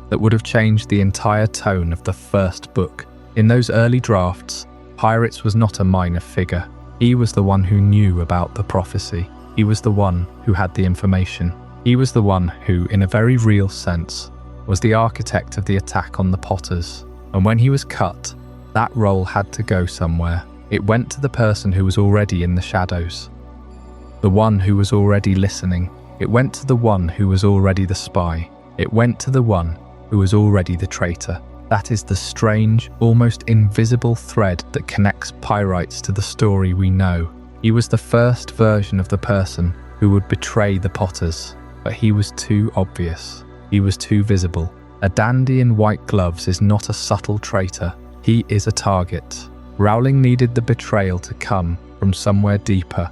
that would have changed the entire tone of the first book. In those early drafts, Pyrites was not a minor figure. He was the one who knew about the prophecy. He was the one who had the information. He was the one who, in a very real sense, was the architect of the attack on the Potters. And when he was cut, that role had to go somewhere. It went to the person who was already in the shadows, the one who was already listening. It went to the one who was already the spy. It went to the one who was already the traitor. That is the strange, almost invisible thread that connects Pyrites to the story we know. He was the first version of the person who would betray the Potters, but he was too obvious. He was too visible. A dandy in white gloves is not a subtle traitor. He is a target. Rowling needed the betrayal to come from somewhere deeper,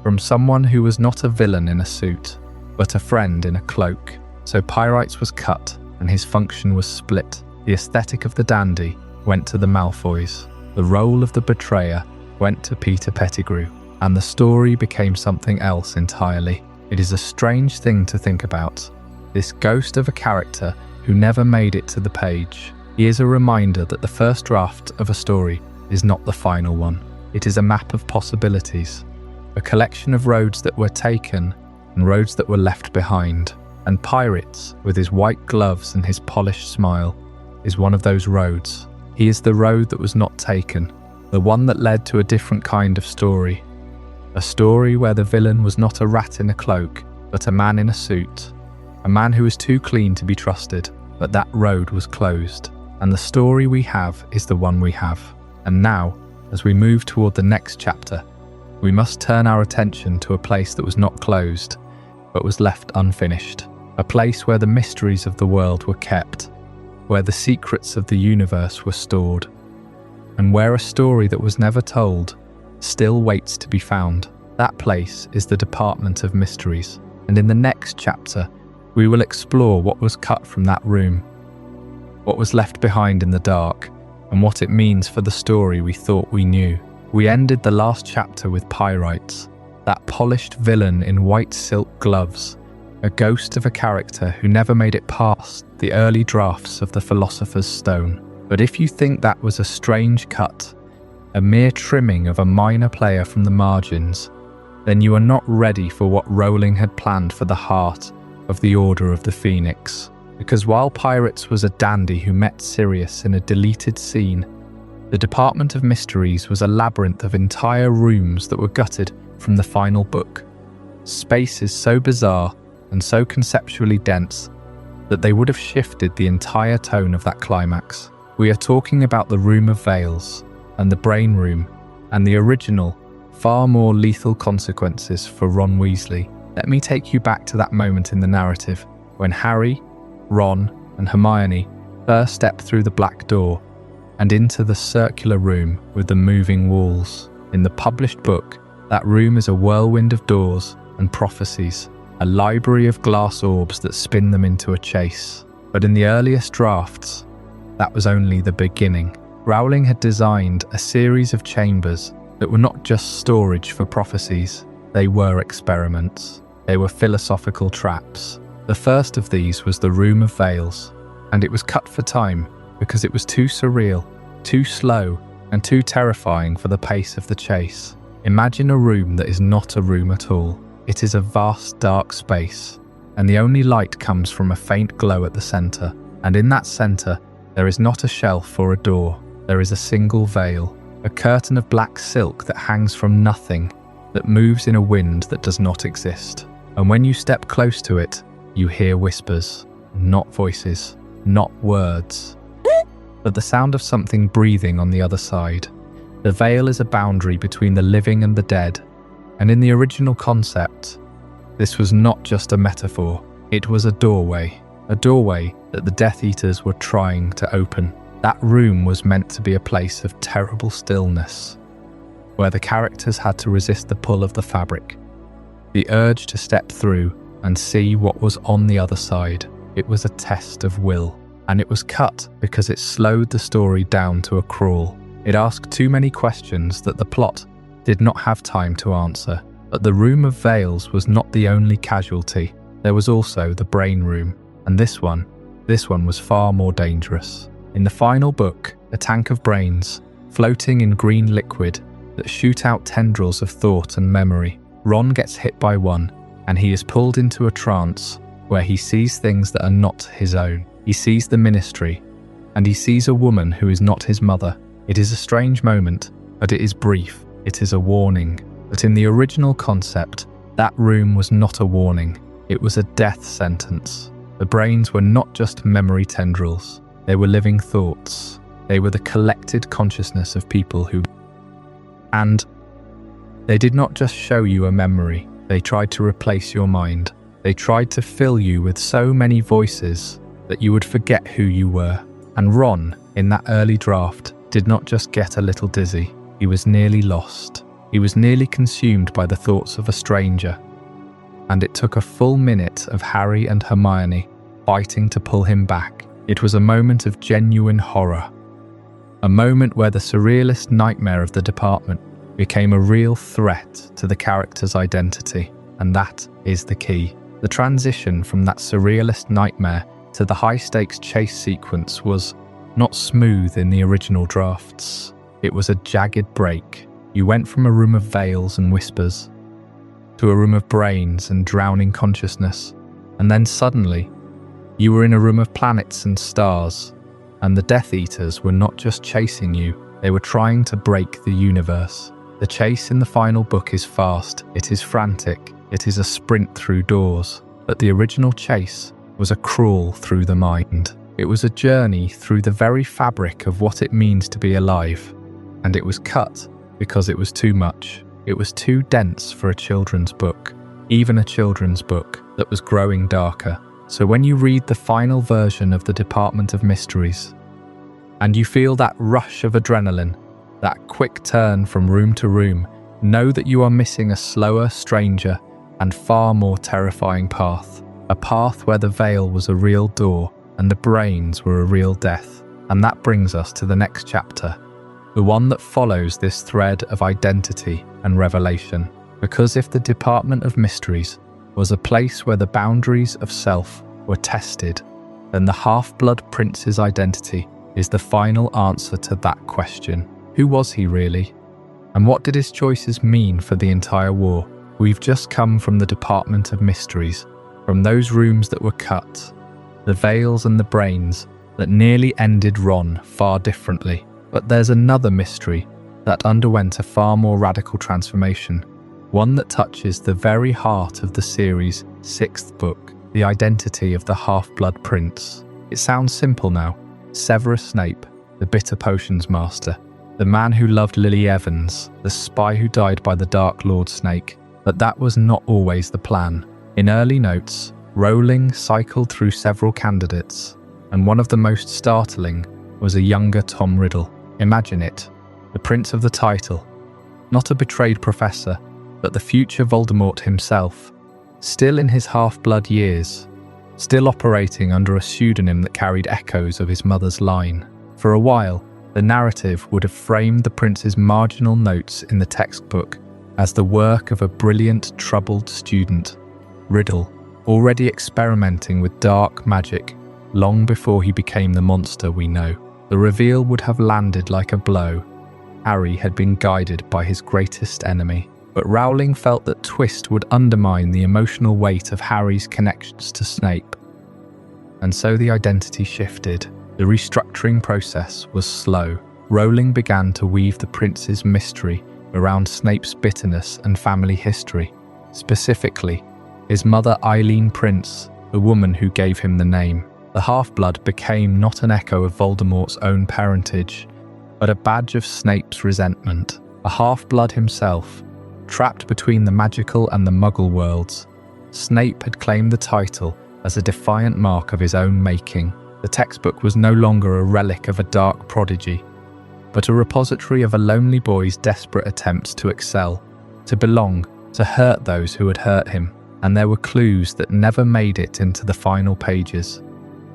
from someone who was not a villain in a suit, but a friend in a cloak. So Pyrites was cut, and his function was split. The aesthetic of the dandy went to the Malfoys. The role of the betrayer went to Peter Pettigrew, and the story became something else entirely. It is a strange thing to think about. This ghost of a character who never made it to the page. He is a reminder that the first draft of a story is not the final one. It is a map of possibilities, a collection of roads that were taken and roads that were left behind. And Pyrites, with his white gloves and his polished smile, is one of those roads. He is the road that was not taken, the one that led to a different kind of story. A story where the villain was not a rat in a cloak, but a man in a suit. A man who was too clean to be trusted, but that road was closed. And the story we have is the one we have. And now, as we move toward the next chapter, we must turn our attention to a place that was not closed, but was left unfinished. A place where the mysteries of the world were kept, where the secrets of the universe were stored, and where a story that was never told still waits to be found. That place is the Department of Mysteries, and in the next chapter, we will explore what was cut from that room, what was left behind in the dark, and what it means for the story we thought we knew. We ended the last chapter with Pyrites, that polished villain in white silk gloves, a ghost of a character who never made it past the early drafts of the Philosopher's Stone. But if you think that was a strange cut, a mere trimming of a minor player from the margins, then you are not ready for what Rowling had planned for the heart of the Order of the Phoenix. Because while Pyrites was a dandy who met Sirius in a deleted scene, the Department of Mysteries was a labyrinth of entire rooms that were gutted from the final book. Spaces so bizarre and so conceptually dense that they would have shifted the entire tone of that climax. We are talking about the Room of Veils and the Brain Room and the original, far more lethal consequences for Ron Weasley. Let me take you back to that moment in the narrative when Harry, Ron, and Hermione first step through the black door and into the circular room with the moving walls. In the published book, that room is a whirlwind of doors and prophecies, a library of glass orbs that spin them into a chase. But in the earliest drafts, that was only the beginning. Rowling had designed a series of chambers that were not just storage for prophecies, they were experiments. They were philosophical traps. The first of these was the Room of Veils, and it was cut for time because it was too surreal, too slow, and too terrifying for the pace of the chase. Imagine a room that is not a room at all. It is a vast dark space, and the only light comes from a faint glow at the centre. And in that centre, there is not a shelf or a door. There is a single veil, a curtain of black silk that hangs from nothing, that moves in a wind that does not exist. And when you step close to it, you hear whispers, not voices, not words, but the sound of something breathing on the other side. The veil is a boundary between the living and the dead, and in the original concept, this was not just a metaphor, it was a doorway that the Death Eaters were trying to open. That room was meant to be a place of terrible stillness, where the characters had to resist the pull of the fabric, the urge to step through and see what was on the other side. It was a test of will, and it was cut because it slowed the story down to a crawl. It asked too many questions that the plot did not have time to answer. But the Room of Veils was not the only casualty. There was also the Brain Room, and this one was far more dangerous. In the final book, a tank of brains, floating in green liquid that shoot out tendrils of thought and memory. Ron gets hit by one, and he is pulled into a trance where he sees things that are not his own. He sees the Ministry, and he sees a woman who is not his mother. It is a strange moment, but it is brief. It is a warning. But in the original concept, that room was not a warning. It was a death sentence. The brains were not just memory tendrils. They were living thoughts. They were the collected consciousness of people who... And they did not just show you a memory. They tried to replace your mind. They tried to fill you with so many voices that you would forget who you were. And Ron, in that early draft, did not just get a little dizzy. He was nearly lost. He was nearly consumed by the thoughts of a stranger. And it took a full minute of Harry and Hermione fighting to pull him back. It was a moment of genuine horror. A moment where the surrealist nightmare of the department became a real threat to the character's identity. And that is the key. The transition from that surrealist nightmare to the high-stakes chase sequence was not smooth in the original drafts. It was a jagged break. You went from a room of veils and whispers to a room of brains and drowning consciousness. And then suddenly, you were in a room of planets and stars. And the Death Eaters were not just chasing you, they were trying to break the universe. The chase in the final book is fast, it is frantic, it is a sprint through doors. But the original chase was a crawl through the mind. It was a journey through the very fabric of what it means to be alive. And it was cut because it was too much. It was too dense for a children's book, even a children's book that was growing darker. So when you read the final version of the Department of Mysteries, and you feel that rush of adrenaline, that quick turn from room to room, know that you are missing a slower, stranger, and far more terrifying path. A path where the veil was a real door, and the brains were a real death. And that brings us to the next chapter, the one that follows this thread of identity and revelation. Because if the Department of Mysteries was a place where the boundaries of self were tested, then the Half-Blood Prince's identity is the final answer to that question. Who was he really? And what did his choices mean for the entire war? We've just come from the Department of Mysteries, from those rooms that were cut, the veils and the brains that nearly ended Ron far differently. But there's another mystery that underwent a far more radical transformation, one that touches the very heart of the series' 6th book, the identity of the Half-Blood Prince. It sounds simple now. Severus Snape, the bitter potions master, the man who loved Lily Evans, the spy who died by the Dark Lord Snake. But that was not always the plan. In early notes, Rowling cycled through several candidates, and one of the most startling was a younger Tom Riddle. Imagine it, the prince of the title, not a betrayed professor, but the future Voldemort himself, still in his half-blood years, still operating under a pseudonym that carried echoes of his mother's line. For a while, the narrative would have framed the prince's marginal notes in the textbook as the work of a brilliant, troubled student. Riddle, already experimenting with dark magic long before he became the monster we know. The reveal would have landed like a blow. Harry had been guided by his greatest enemy, but Rowling felt that twist would undermine the emotional weight of Harry's connections to Snape. And so the identity shifted. The restructuring process was slow. Rowling began to weave the prince's mystery around Snape's bitterness and family history, specifically his mother Eileen Prince, the woman who gave him the name. The half-blood became not an echo of Voldemort's own parentage, but a badge of Snape's resentment. A half-blood himself, trapped between the magical and the muggle worlds, Snape had claimed the title as a defiant mark of his own making. The textbook was no longer a relic of a dark prodigy, but a repository of a lonely boy's desperate attempts to excel, to belong, to hurt those who had hurt him. And there were clues that never made it into the final pages.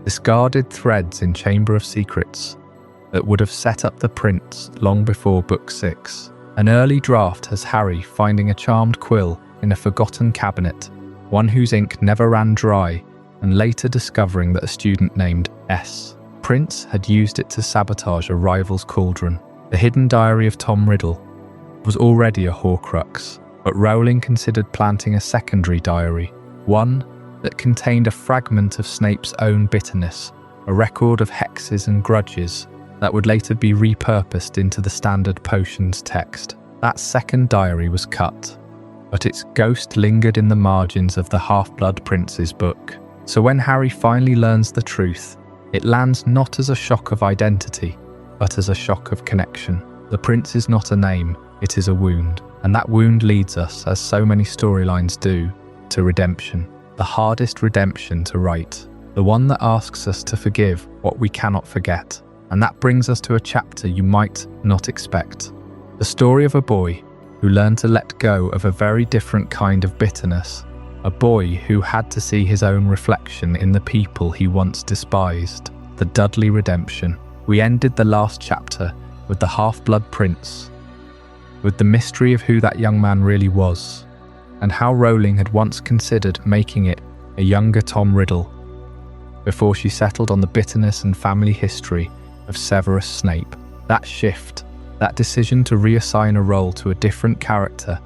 Discarded threads in Chamber of Secrets that would have set up the prince long before Book 6. An early draft has Harry finding a charmed quill in a forgotten cabinet, one whose ink never ran dry, and later discovering that a student named S. Prince had used it to sabotage a rival's cauldron. The hidden diary of Tom Riddle was already a Horcrux, but Rowling considered planting a secondary diary, one that contained a fragment of Snape's own bitterness, a record of hexes and grudges that would later be repurposed into the standard potions text. That second diary was cut, but its ghost lingered in the margins of the Half-Blood Prince's book. So when Harry finally learns the truth, it lands not as a shock of identity, but as a shock of connection. The prince is not a name, it is a wound. And that wound leads us, as so many storylines do, to redemption. The hardest redemption to write. The one that asks us to forgive what we cannot forget. And that brings us to a chapter you might not expect. The story of a boy who learned to let go of a very different kind of bitterness. A boy who had to see his own reflection in the people he once despised. The Dudley Redemption. We ended the last chapter with the Half-Blood Prince, with the mystery of who that young man really was, and how Rowling had once considered making it a younger Tom Riddle, before she settled on the bitterness and family history of Severus Snape. That shift, that decision to reassign a role to a different character,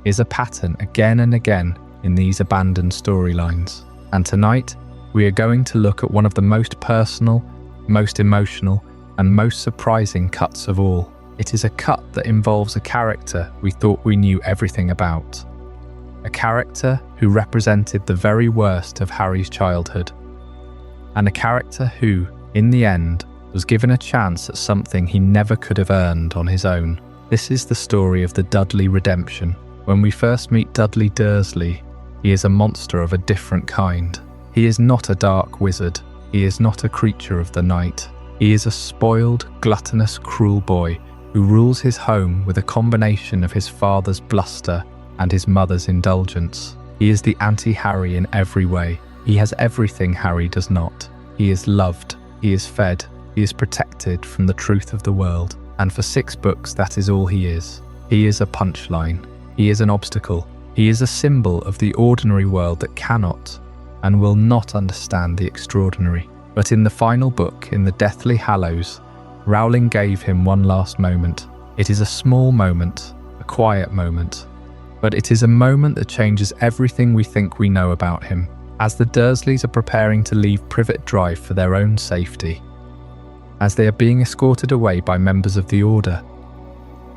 is a pattern again and again in these abandoned storylines. And tonight, we are going to look at one of the most personal, most emotional, and most surprising cuts of all. It is a cut that involves a character we thought we knew everything about. A character who represented the very worst of Harry's childhood. And a character who, in the end, was given a chance at something he never could have earned on his own. This is the story of the Dudley Redemption. When we first meet Dudley Dursley, he is a monster of a different kind. He is not a dark wizard. He is not a creature of the night. He is a spoiled, gluttonous, cruel boy who rules his home with a combination of his father's bluster and his mother's indulgence. He is the anti-Harry in every way. He has everything Harry does not. He is loved, he is fed, he is protected from the truth of the world. And for 6 books, that is all he is. He is a punchline. He is an obstacle. He is a symbol of the ordinary world that cannot and will not understand the extraordinary. But in the final book, in the Deathly Hallows, Rowling gave him one last moment. It is a small moment, a quiet moment, But it is a moment that changes everything we think we know about him, as the Dursleys are preparing to leave Privet Drive for their own safety. As they are being escorted away by members of the Order,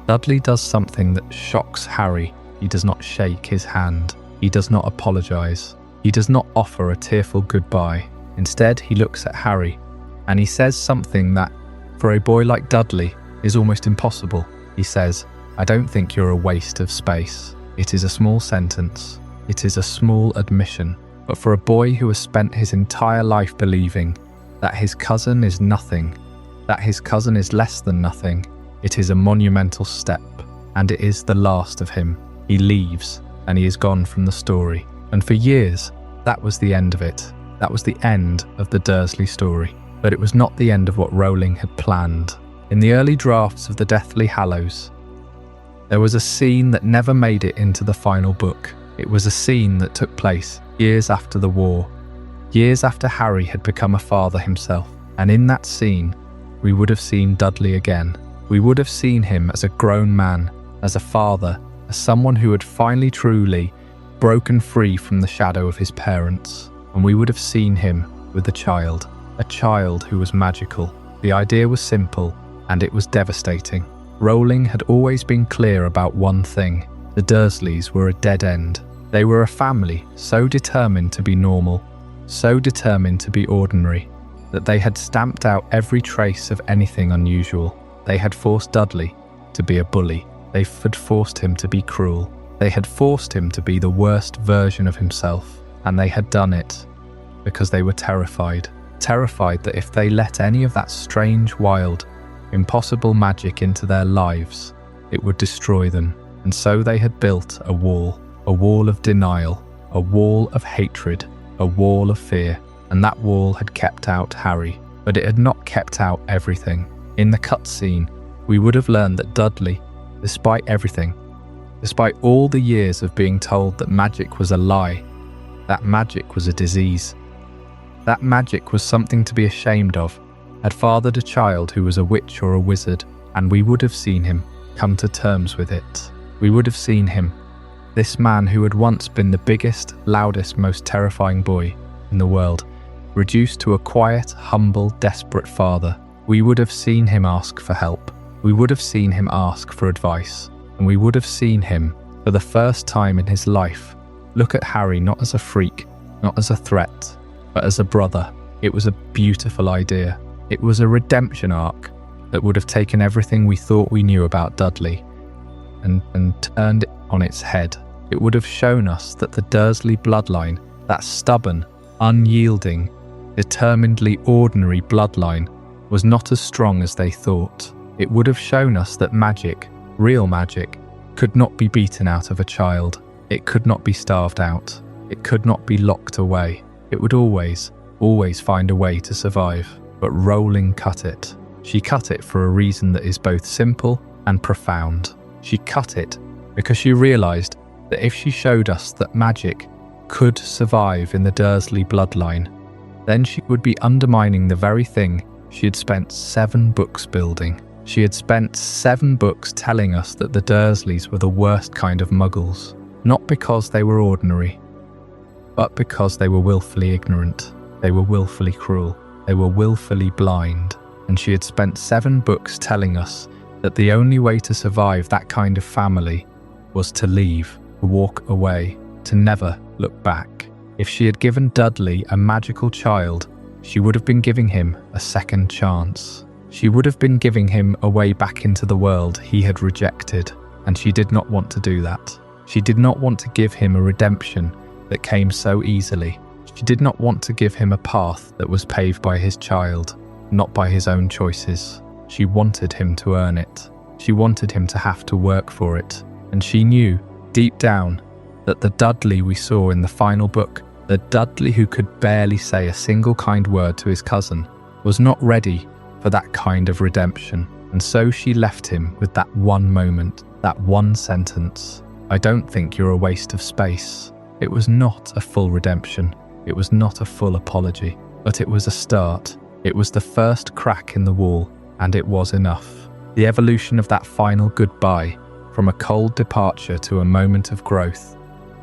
Dudley does something that shocks Harry. He does not shake his hand. He does not apologise. He does not offer a tearful goodbye. Instead, he looks at Harry and he says something that, for a boy like Dudley, is almost impossible. He says, "I don't think you're a waste of space." It is a small sentence. It is a small admission. But for a boy who has spent his entire life believing that his cousin is nothing, that his cousin is less than nothing, it is a monumental step, and it is the last of him. He leaves, and he is gone from the story. And for years, that was the end of it. That was the end of the Dursley story. But it was not the end of what Rowling had planned. In the early drafts of the Deathly Hallows, there was a scene that never made it into the final book. It was a scene that took place years after the war, years after Harry had become a father himself. And in that scene, we would have seen Dudley again. We would have seen him as a grown man, as a father, as someone who had finally truly broken free from the shadow of his parents. And we would have seen him with a child who was magical. The idea was simple, and it was devastating. Rowling had always been clear about one thing. The Dursleys were a dead end. They were a family so determined to be normal, so determined to be ordinary, that they had stamped out every trace of anything unusual. They had forced Dudley to be a bully. They had forced him to be cruel. They had forced him to be the worst version of himself. And they had done it because they were terrified. Terrified that if they let any of that strange, wild, impossible magic into their lives, it would destroy them. And so they had built a wall of denial, a wall of hatred, a wall of fear. And that wall had kept out Harry, but it had not kept out everything. In the cutscene, we would have learned that Dudley, despite everything, despite all the years of being told that magic was a lie, that magic was a disease, that magic was something to be ashamed of, had fathered a child who was a witch or a wizard, and we would have seen him come to terms with it. We would have seen him, this man who had once been the biggest, loudest, most terrifying boy in the world, reduced to a quiet, humble, desperate father. We would have seen him ask for help. We would have seen him ask for advice. And we would have seen him, for the first time in his life, look at Harry not as a freak, not as a threat, but as a brother. It was a beautiful idea. It was a redemption arc that would have taken everything we thought we knew about Dudley and turned it on its head. It would have shown us that the Dursley bloodline, that stubborn, unyielding, determinedly ordinary bloodline, was not as strong as they thought. It would have shown us that magic, real magic, could not be beaten out of a child. It could not be starved out. It could not be locked away. It would always find a way to survive. But Rowling cut it. She cut it for a reason that is both simple and profound. She cut it because she realised that if she showed us that magic could survive in the Dursley bloodline, then she would be undermining the very thing she had spent 7 books building. She had spent 7 books telling us that the Dursleys were the worst kind of muggles, not because they were ordinary, but because they were willfully ignorant, they were willfully cruel, they were willfully blind. And she had spent 7 books telling us that the only way to survive that kind of family was to leave, to walk away, to never look back. If she had given Dudley a magical child, she would have been giving him a second chance. She would have been giving him a way back into the world he had rejected, and she did not want to do that. She did not want to give him a redemption that came so easily. She did not want to give him a path that was paved by his child, not by his own choices. She wanted him to earn it. She wanted him to have to work for it. And she knew, deep down, that the Dudley we saw in the final book, the Dudley who could barely say a single kind word to his cousin, was not ready for that kind of redemption. And so she left him with that one moment, that one sentence. "I don't think you're a waste of space." It was not a full redemption. It was not a full apology. But it was a start. It was the first crack in the wall, and it was enough. The evolution of that final goodbye from a cold departure to a moment of growth,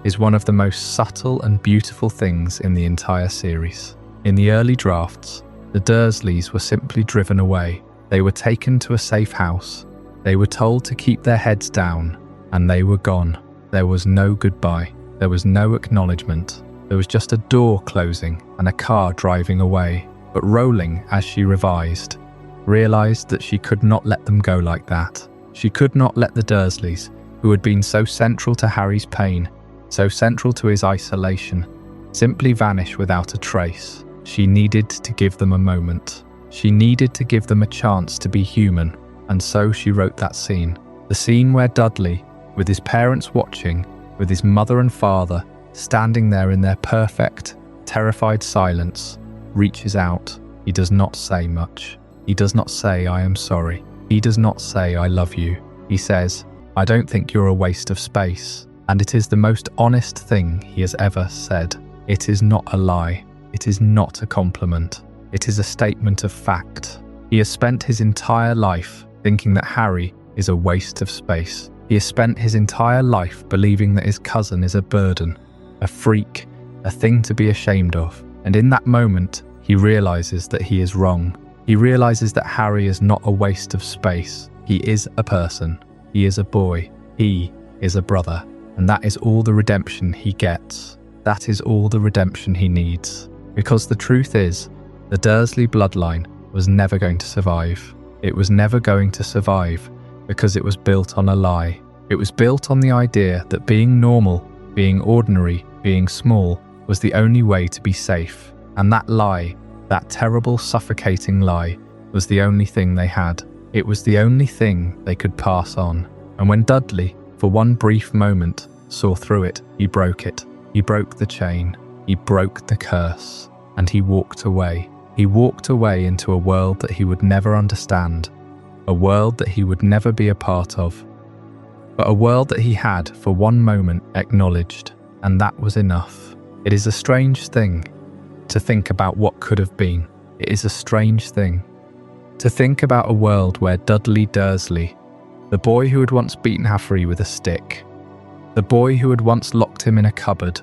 is one of the most subtle and beautiful things in the entire series. In the early drafts, the Dursleys were simply driven away. They were taken to a safe house. They were told to keep their heads down, and they were gone. There was no goodbye. There was no acknowledgement. There was just a door closing and a car driving away. But Rowling, as she revised, realised that she could not let them go like that. She could not let the Dursleys, who had been so central to Harry's pain, so central to his isolation, simply vanish without a trace. She needed to give them a moment. She needed to give them a chance to be human, and so she wrote that scene. The scene where Dudley, with his parents watching, with his mother and father, standing there in their perfect, terrified silence, reaches out. He does not say much. He does not say, "I am sorry." He does not say, "I love you." He says, "I don't think you're a waste of space." And it is the most honest thing he has ever said. It is not a lie. It is not a compliment. It is a statement of fact. He has spent his entire life thinking that Harry is a waste of space. He has spent his entire life believing that his cousin is a burden, a freak, a thing to be ashamed of. And in that moment, he realizes that he is wrong. He realizes that Harry is not a waste of space. He is a person. He is a boy. He is a brother. And that is all the redemption he gets. That is all the redemption he needs. Because the truth is, the Dursley bloodline was never going to survive. It was never going to survive because it was built on a lie. It was built on the idea that being normal, being ordinary, being small was the only way to be safe. And that lie, that terrible, suffocating lie, was the only thing they had. It was the only thing they could pass on. And when Dudley, for one brief moment, saw through it, he broke it. He broke the chain. He broke the curse. And he walked away. He walked away into a world that he would never understand. A world that he would never be a part of. But a world that he had, for one moment, acknowledged. And that was enough. It is a strange thing to think about what could have been. It is a strange thing to think about a world where Dudley Dursley, the boy who had once beaten Harry with a stick, the boy who had once locked him in a cupboard,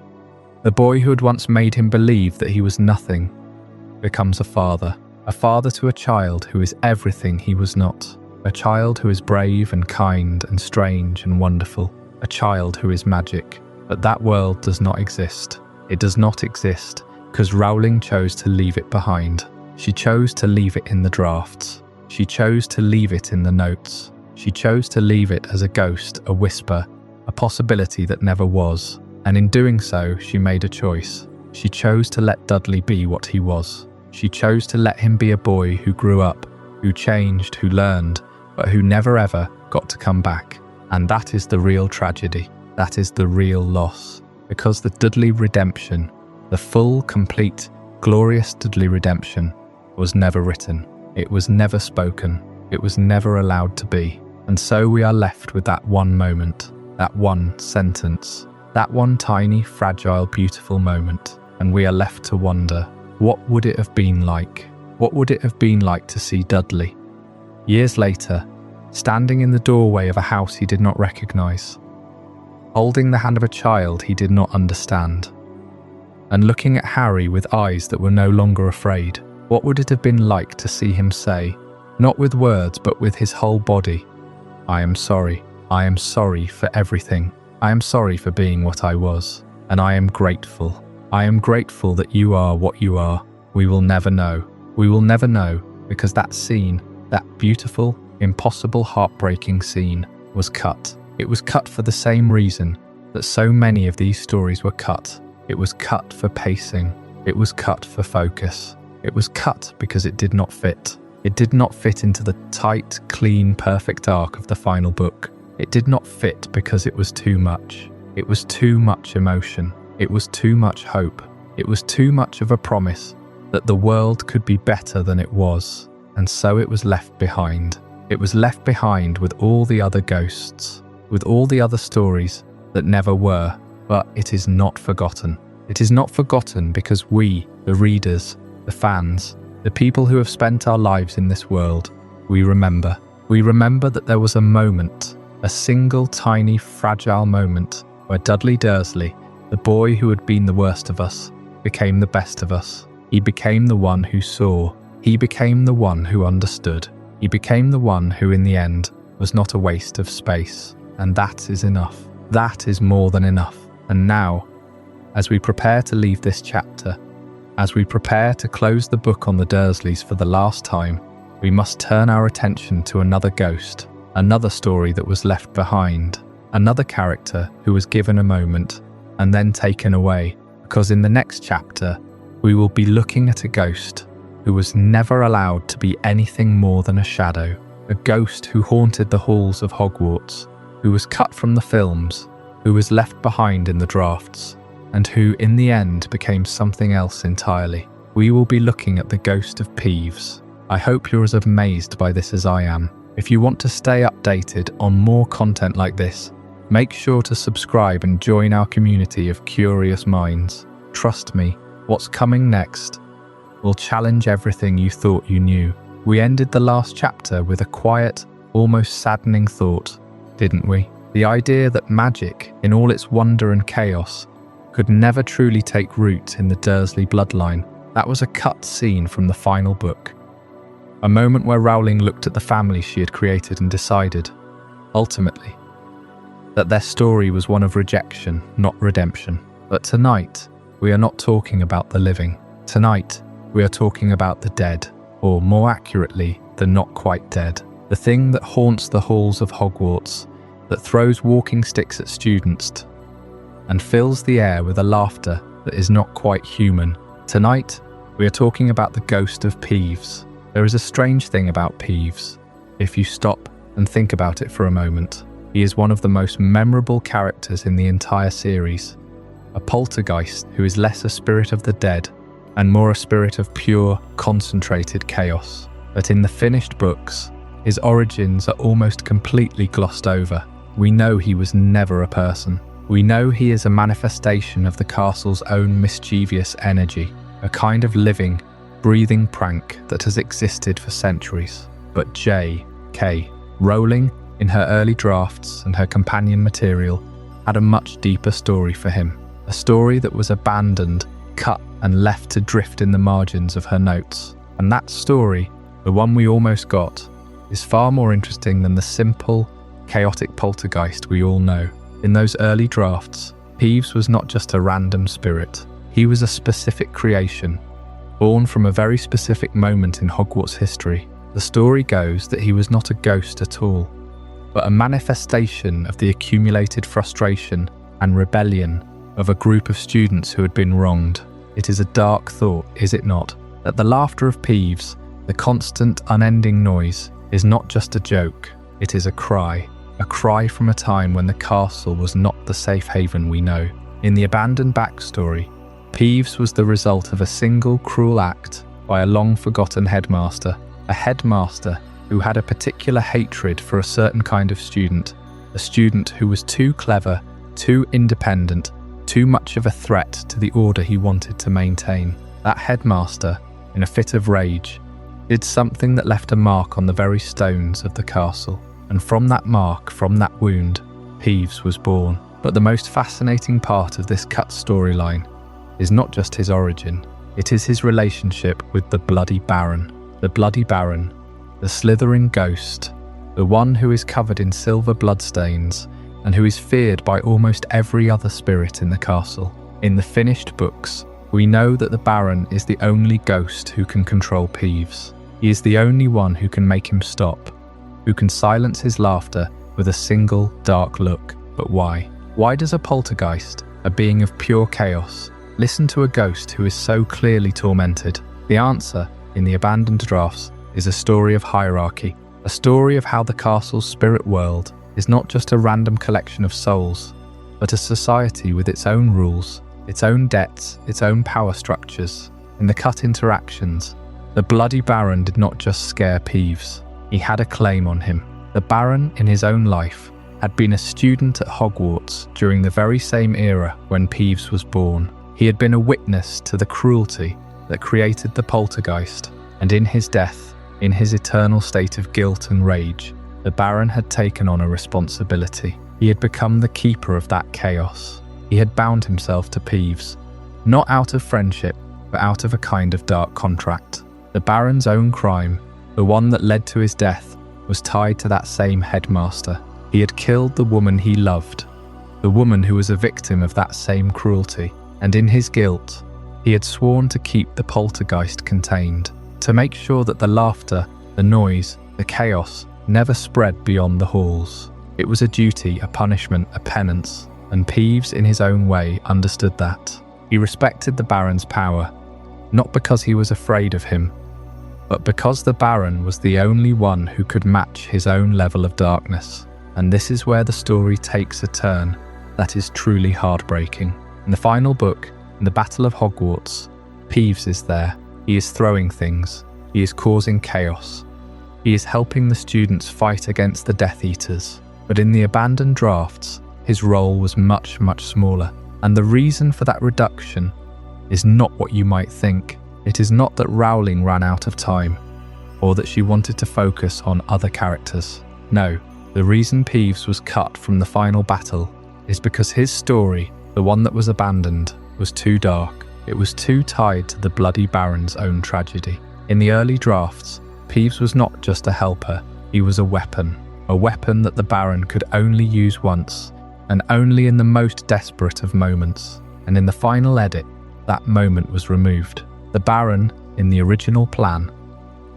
the boy who had once made him believe that he was nothing, becomes a father to a child who is everything he was not, a child who is brave and kind and strange and wonderful, a child who is magic. But that world does not exist. It does not exist because Rowling chose to leave it behind. She chose to leave it in the drafts. She chose to leave it in the notes. She chose to leave it as a ghost, a whisper, a possibility that never was. And in doing so, she made a choice. She chose to let Dudley be what he was. She chose to let him be a boy who grew up, who changed, who learned, but who never ever got to come back. And that is the real tragedy. That is the real loss. Because the Dudley Redemption, the full, complete, glorious Dudley Redemption, was never written. It was never spoken. It was never allowed to be. And so we are left with that one moment, that one sentence, that one tiny, fragile, beautiful moment. And we are left to wonder, what would it have been like? What would it have been like to see Dudley, years later, standing in the doorway of a house he did not recognise, holding the hand of a child he did not understand, and looking at Harry with eyes that were no longer afraid? What would it have been like to see him say, not with words but with his whole body, "I am sorry. I am sorry for everything. I am sorry for being what I was. And I am grateful. I am grateful that you are what you are." We will never know. We will never know because that scene, that beautiful, impossible, heartbreaking scene, was cut. It was cut for the same reason that so many of these stories were cut. It was cut for pacing. It was cut for focus. It was cut because it did not fit. It did not fit into the tight, clean, perfect arc of the final book. It did not fit because it was too much. It was too much emotion. It was too much hope. It was too much of a promise that the world could be better than it was. And so it was left behind. It was left behind with all the other ghosts, with all the other stories that never were. But it is not forgotten. It is not forgotten because we, the readers, the fans, the people who have spent our lives in this world, we remember. We remember that there was a moment A single tiny, fragile moment where Dudley Dursley, the boy who had been the worst of us, became the best of us. He became the one who saw. He became the one who understood. He became the one who, in the end, was not a waste of space. And that is enough. That is more than enough. And now, as we prepare to leave this chapter, as we prepare to close the book on the Dursleys for the last time, we must turn our attention to another ghost, another story that was left behind, another character who was given a moment and then taken away, because in the next chapter, we will be looking at a ghost who was never allowed to be anything more than a shadow, a ghost who haunted the halls of Hogwarts, who was cut from the films, who was left behind in the drafts, and who in the end became something else entirely. We will be looking at the Ghost of Peeves. I hope you're as amazed by this as I am. If you want to stay updated on more content like this, make sure to subscribe and join our community of curious minds. Trust me, what's coming next will challenge everything you thought you knew. We ended the last chapter with a quiet, almost saddening thought, didn't we? The idea that magic, in all its wonder and chaos, could never truly take root in the Dursley bloodline. That was a cut scene from the final book. A moment where Rowling looked at the family she had created and decided, ultimately, that their story was one of rejection, not redemption. But tonight, we are not talking about the living. Tonight, we are talking about the dead, or more accurately, the not quite dead. The thing that haunts the halls of Hogwarts, that throws walking sticks at students, and fills the air with a laughter that is not quite human. Tonight, we are talking about the Ghost of Peeves. There is a strange thing about Peeves. If you stop and think about it for a moment, he is one of the most memorable characters in the entire series. A poltergeist who is less a spirit of the dead and more a spirit of pure, concentrated chaos. But in the finished books, his origins are almost completely glossed over. We know he was never a person. We know he is a manifestation of the castle's own mischievous energy, a kind of living, breathing prank that has existed for centuries. But J.K. Rowling, in her early drafts and her companion material, had a much deeper story for him. A story that was abandoned, cut and left to drift in the margins of her notes. And that story, the one we almost got, is far more interesting than the simple, chaotic poltergeist we all know. In those early drafts, Peeves was not just a random spirit. He was a specific creation, born from a very specific moment in Hogwarts history. The story goes that he was not a ghost at all, but a manifestation of the accumulated frustration and rebellion of a group of students who had been wronged. It is a dark thought, is it not, that the laughter of Peeves, the constant, unending noise, is not just a joke, it is a cry from a time when the castle was not the safe haven we know. In the abandoned backstory, Peeves was the result of a single cruel act by a long-forgotten headmaster, a headmaster who had a particular hatred for a certain kind of student, a student who was too clever, too independent, too much of a threat to the order he wanted to maintain. That headmaster, in a fit of rage, did something that left a mark on the very stones of the castle. And from that mark, from that wound, Peeves was born. But the most fascinating part of this cut storyline is not just his origin, it is his relationship with the Bloody Baron. The Bloody Baron, the Slytherin ghost, the one who is covered in silver bloodstains and who is feared by almost every other spirit in the castle. In the finished books, we know that the Baron is the only ghost who can control Peeves. He is the only one who can make him stop, who can silence his laughter with a single dark look. But why? Why does a poltergeist, a being of pure chaos, listen to a ghost who is so clearly tormented? The answer, in the abandoned drafts, is a story of hierarchy, a story of how the castle's spirit world is not just a random collection of souls, but a society with its own rules, its own debts, its own power structures. In the cut interactions, the Bloody Baron did not just scare Peeves. He had a claim on him. The Baron, in his own life, had been a student at Hogwarts during the very same era when Peeves was born. He had been a witness to the cruelty that created the poltergeist, and in his death, in his eternal state of guilt and rage, The Baron had taken on a responsibility. He had become the keeper of that chaos. He had bound himself to Peeves, not out of friendship, but out of a kind of dark contract. The Baron's own crime, the one that led to his death, was tied to that same headmaster. He had killed the woman he loved, the woman who was a victim of that same cruelty, and in his guilt, he had sworn to keep the poltergeist contained, to make sure that the laughter, the noise, the chaos never spread beyond the halls. It was a duty, a punishment, a penance, and Peeves in his own way understood that. He respected the Baron's power, not because he was afraid of him, but because the Baron was the only one who could match his own level of darkness. And this is where the story takes a turn that is truly heartbreaking. In the final book, in the Battle of Hogwarts, Peeves is there. He is throwing things. He is causing chaos. He is helping the students fight against the Death Eaters. But in the abandoned drafts, his role was much, much smaller. And the reason for that reduction is not what you might think. It is not that Rowling ran out of time, or that she wanted to focus on other characters. No, the reason Peeves was cut from the final battle is because his story, the one that was abandoned, was too dark. It was too tied to the bloody Baron's own tragedy. In the early drafts, Peeves was not just a helper, he was a weapon that the Baron could only use once, and only in the most desperate of moments. And in the final edit, that moment was removed. The Baron, in the original plan,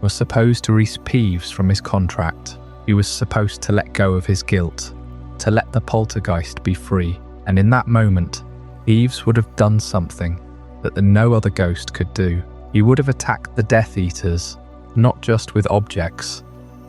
was supposed to release Peeves from his contract. He was supposed to let go of his guilt, to let the poltergeist be free. And in that moment, Peeves would have done something that no other ghost could do. He would have attacked the Death Eaters, not just with objects,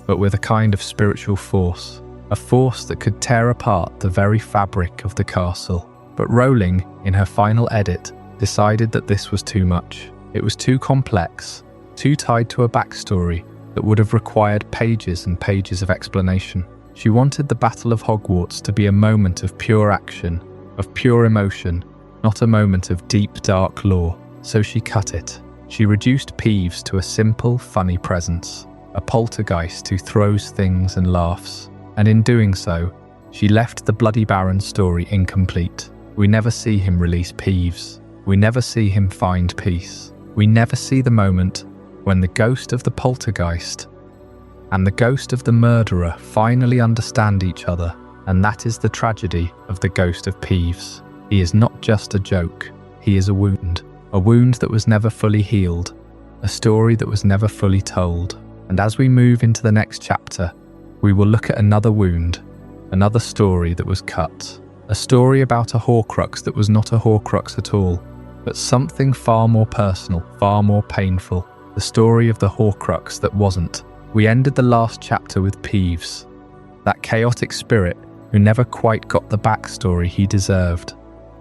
but with a kind of spiritual force, a force that could tear apart the very fabric of the castle. But Rowling, in her final edit, decided that this was too much. It was too complex, too tied to a backstory that would have required pages and pages of explanation. She wanted the Battle of Hogwarts to be a moment of pure action, of pure emotion, not a moment of deep, dark lore. So she cut it. She reduced Peeves to a simple, funny presence, a poltergeist who throws things and laughs. And in doing so, she left the Bloody Baron's story incomplete. We never see him release Peeves. We never see him find peace. We never see the moment when the ghost of the poltergeist and the ghost of the murderer finally understand each other. And that is the tragedy of the Ghost of Peeves. He is not just a joke. He is a wound that was never fully healed, a story that was never fully told. And as we move into the next chapter, we will look at another wound, another story that was cut, a story about a Horcrux that was not a Horcrux at all, but something far more personal, far more painful, the story of the Horcrux that wasn't. We ended the last chapter with Peeves, that chaotic spirit who never quite got the backstory he deserved,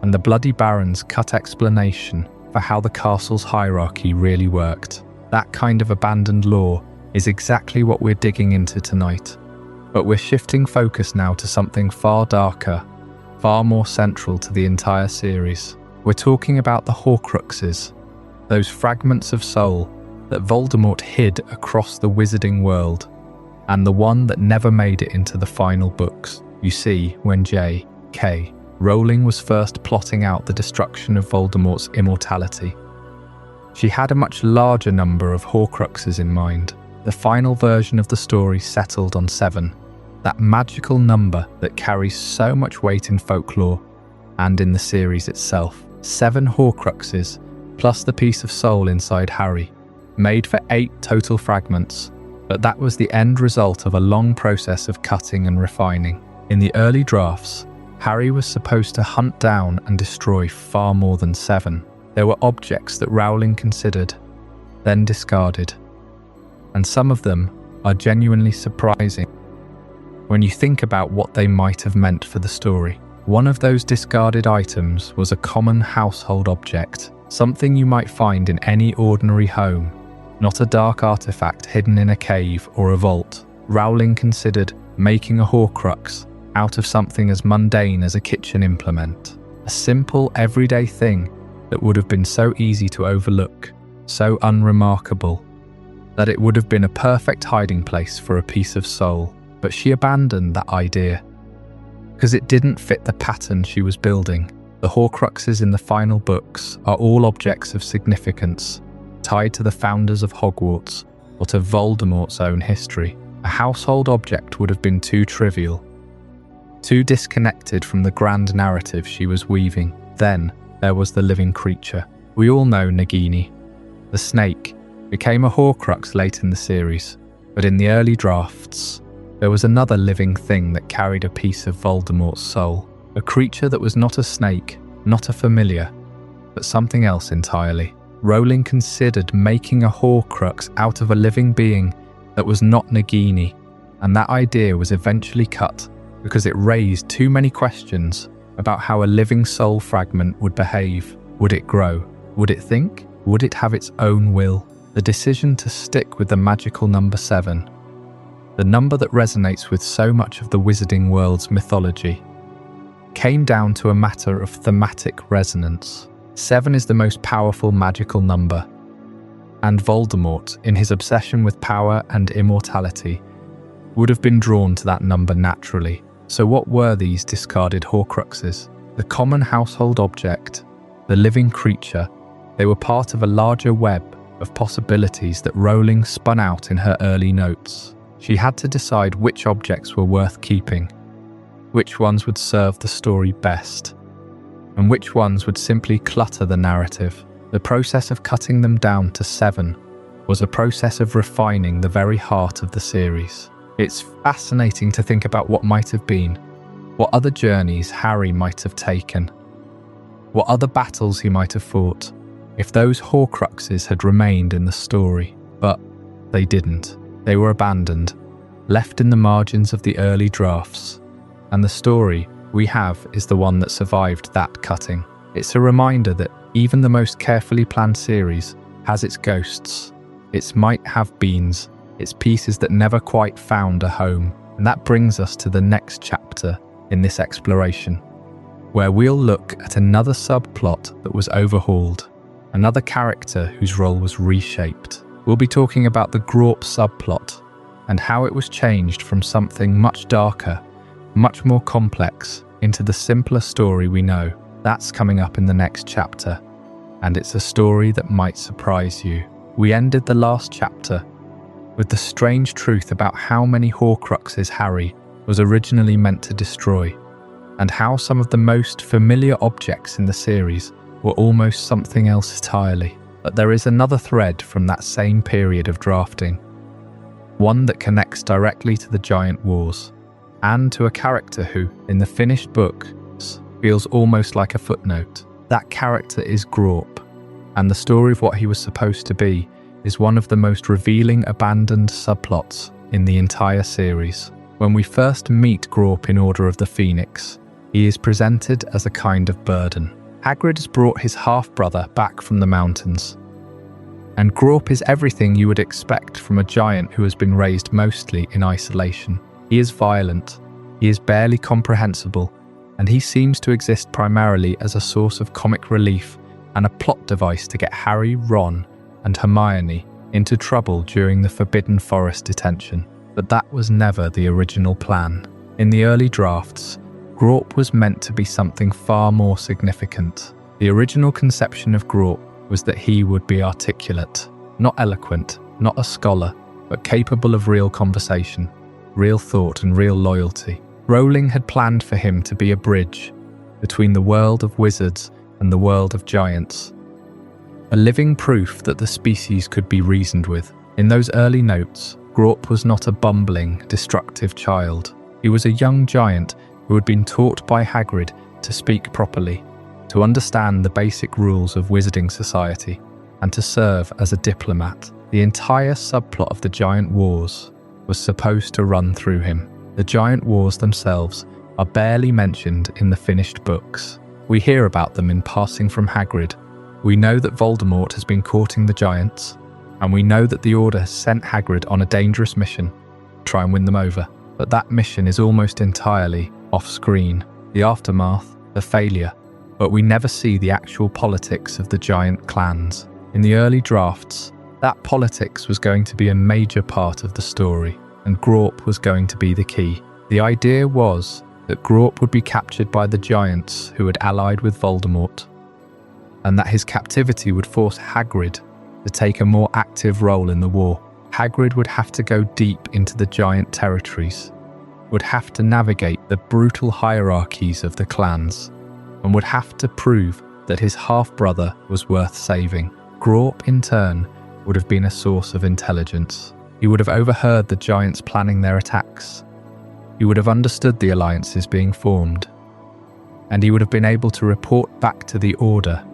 and the Bloody Baron's cut explanation for how the castle's hierarchy really worked. That kind of abandoned lore is exactly what we're digging into tonight. But we're shifting focus now to something far darker, far more central to the entire series. We're talking about the Horcruxes, those fragments of soul that Voldemort hid across the wizarding world, and the one that never made it into the final books. You see, when J.K. Rowling was first plotting out the destruction of Voldemort's immortality, she had a much larger number of Horcruxes in mind. The final version of the story settled on 7, that magical number that carries so much weight in folklore and in the series itself. 7 Horcruxes, plus the piece of soul inside Harry, made for 8 total fragments, but that was the end result of a long process of cutting and refining. In the early drafts, Harry was supposed to hunt down and destroy far more than 7. There were objects that Rowling considered, then discarded, and some of them are genuinely surprising when you think about what they might have meant for the story. One of those discarded items was a common household object, something you might find in any ordinary home, not a dark artifact hidden in a cave or a vault. Rowling considered making a Horcrux out of something as mundane as a kitchen implement, a simple, everyday thing that would have been so easy to overlook, so unremarkable, that it would have been a perfect hiding place for a piece of soul. but she abandoned that idea because it didn't fit the pattern she was building. The Horcruxes in the final books are all objects of significance, tied to the founders of Hogwarts or to Voldemort's own history. A household object would have been too trivial, too disconnected from the grand narrative she was weaving. Then there was the living creature. We all know Nagini. The snake became a Horcrux late in the series, but in the early drafts, there was another living thing that carried a piece of Voldemort's soul. A creature that was not a snake, not a familiar, but something else entirely. Rowling considered making a Horcrux out of a living being that was not Nagini, and that idea was eventually cut because it raised too many questions about how a living soul fragment would behave. Would it grow? Would it think? Would it have its own will? The decision to stick with the magical number 7, the number that resonates with so much of the wizarding world's mythology, came down to a matter of thematic resonance. 7 is the most powerful magical number, and Voldemort, in his obsession with power and immortality, would have been drawn to that number naturally. So what were these discarded Horcruxes? The common household object, the living creature. They were part of a larger web of possibilities that Rowling spun out in her early notes. She had to decide which objects were worth keeping, which ones would serve the story best, and which ones would simply clutter the narrative. The process of cutting them down to 7 was a process of refining the very heart of the series. It's fascinating to think about what might have been, what other journeys Harry might have taken, what other battles he might have fought, if those Horcruxes had remained in the story. But they didn't. They were abandoned, left in the margins of the early drafts, and the story we have is the one that survived that cutting. It's a reminder that even the most carefully planned series has its ghosts, its might-have-beens, its pieces that never quite found a home. And that brings us to the next chapter in this exploration, where we'll look at another subplot that was overhauled, another character whose role was reshaped. We'll be talking about the Grawp subplot and how it was changed from something much darker, much more complex, into the simpler story we know. That's coming up in the next chapter, and it's a story that might surprise you. We ended the last chapter with the strange truth about how many Horcruxes Harry was originally meant to destroy, and how some of the most familiar objects in the series were almost something else entirely. But there is another thread from that same period of drafting, one that connects directly to the Giant Wars, and to a character who, in the finished book, feels almost like a footnote. That character is Grawp, and the story of what he was supposed to be is one of the most revealing abandoned subplots in the entire series. When we first meet Grawp in Order of the Phoenix, he is presented as a kind of burden. Hagrid has brought his half-brother back from the mountains, and Grawp is everything you would expect from a giant who has been raised mostly in isolation. He is violent, he is barely comprehensible, and he seems to exist primarily as a source of comic relief and a plot device to get Harry, Ron, and Hermione into trouble during the Forbidden Forest detention. But that was never the original plan. In the early drafts, Grawp was meant to be something far more significant. The original conception of Grawp was that he would be articulate, not eloquent, not a scholar, but capable of real conversation, real thought and real loyalty. Rowling had planned for him to be a bridge between the world of wizards and the world of giants, a living proof that the species could be reasoned with. In those early notes, Grawp was not a bumbling, destructive child. He was a young giant who had been taught by Hagrid to speak properly, to understand the basic rules of wizarding society, and to serve as a diplomat. The entire subplot of the Giant Wars was supposed to run through him. The Giant Wars themselves are barely mentioned in the finished books. We hear about them in passing from Hagrid. We know that Voldemort has been courting the giants, and we know that the Order has sent Hagrid on a dangerous mission to try and win them over. But that mission is almost entirely off-screen. The aftermath, the failure, but we never see the actual politics of the giant clans. In the early drafts, that politics was going to be a major part of the story, and Grawp was going to be the key. The idea was that Grawp would be captured by the giants who had allied with Voldemort, and that his captivity would force Hagrid to take a more active role in the war. Hagrid would have to go deep into the giant territories, would have to navigate the brutal hierarchies of the clans, and would have to prove that his half-brother was worth saving. Grawp, in turn, would have been a source of intelligence. He would have overheard the giants planning their attacks. He would have understood the alliances being formed, and he would have been able to report back to the Order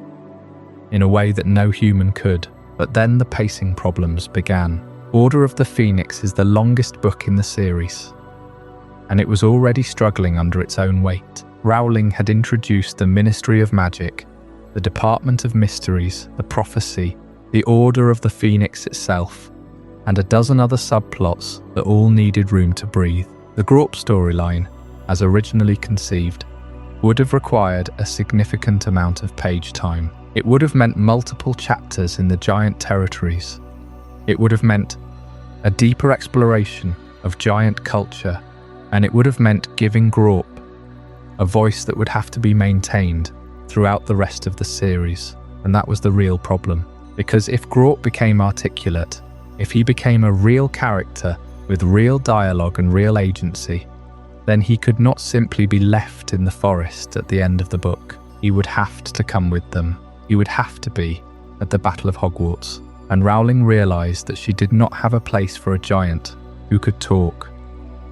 in a way that no human could. But then the pacing problems began. Order of the Phoenix is the longest book in the series, and it was already struggling under its own weight. Rowling had introduced the Ministry of Magic, the Department of Mysteries, the Prophecy, the Order of the Phoenix itself, and a dozen other subplots that all needed room to breathe. The Grawp storyline, as originally conceived, would have required a significant amount of page time. It would have meant multiple chapters in the giant territories. It would have meant a deeper exploration of giant culture, and it would have meant giving Grawp a voice that would have to be maintained throughout the rest of the series. And that was the real problem, because if Grawp became articulate, if he became a real character with real dialogue and real agency, then he could not simply be left in the forest at the end of the book. He would have to come with them. He would have to be at the Battle of Hogwarts. And Rowling realised that she did not have a place for a giant who could talk,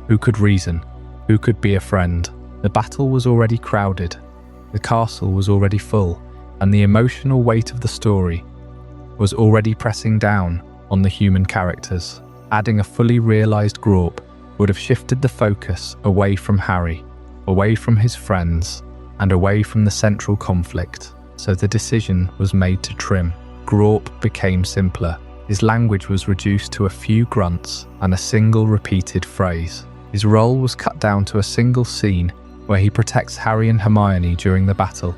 who could reason, who could be a friend. The battle was already crowded, the castle was already full, and the emotional weight of the story was already pressing down on the human characters. Adding a fully realised Grawp would have shifted the focus away from Harry, away from his friends, and away from the central conflict. So the decision was made to trim. Grawp became simpler. His language was reduced to a few grunts and a single repeated phrase. His role was cut down to a single scene where he protects Harry and Hermione during the battle.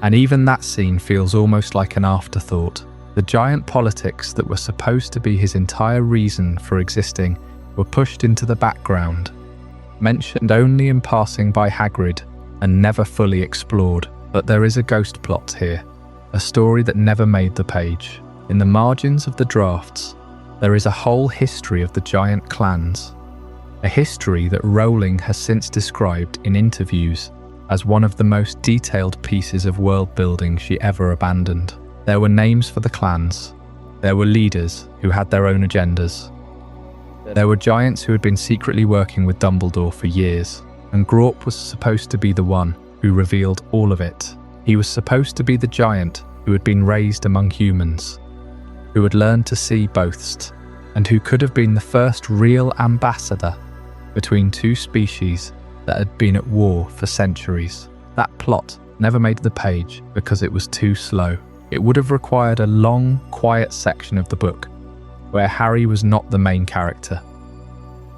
And even that scene feels almost like an afterthought. The giant politics that were supposed to be his entire reason for existing were pushed into the background, mentioned only in passing by Hagrid and never fully explored. But there is a ghost plot here, a story that never made the page. In the margins of the drafts, there is a whole history of the giant clans, a history that Rowling has since described in interviews as one of the most detailed pieces of world building she ever abandoned. There were names for the clans. There were leaders who had their own agendas. There were giants who had been secretly working with Dumbledore for years, and Grawp was supposed to be the one who revealed all of it. He was supposed to be the giant who had been raised among humans, who had learned to see both, and who could have been the first real ambassador between two species that had been at war for centuries. That plot never made the page because it was too slow. It would have required a long, quiet section of the book where Harry was not the main character,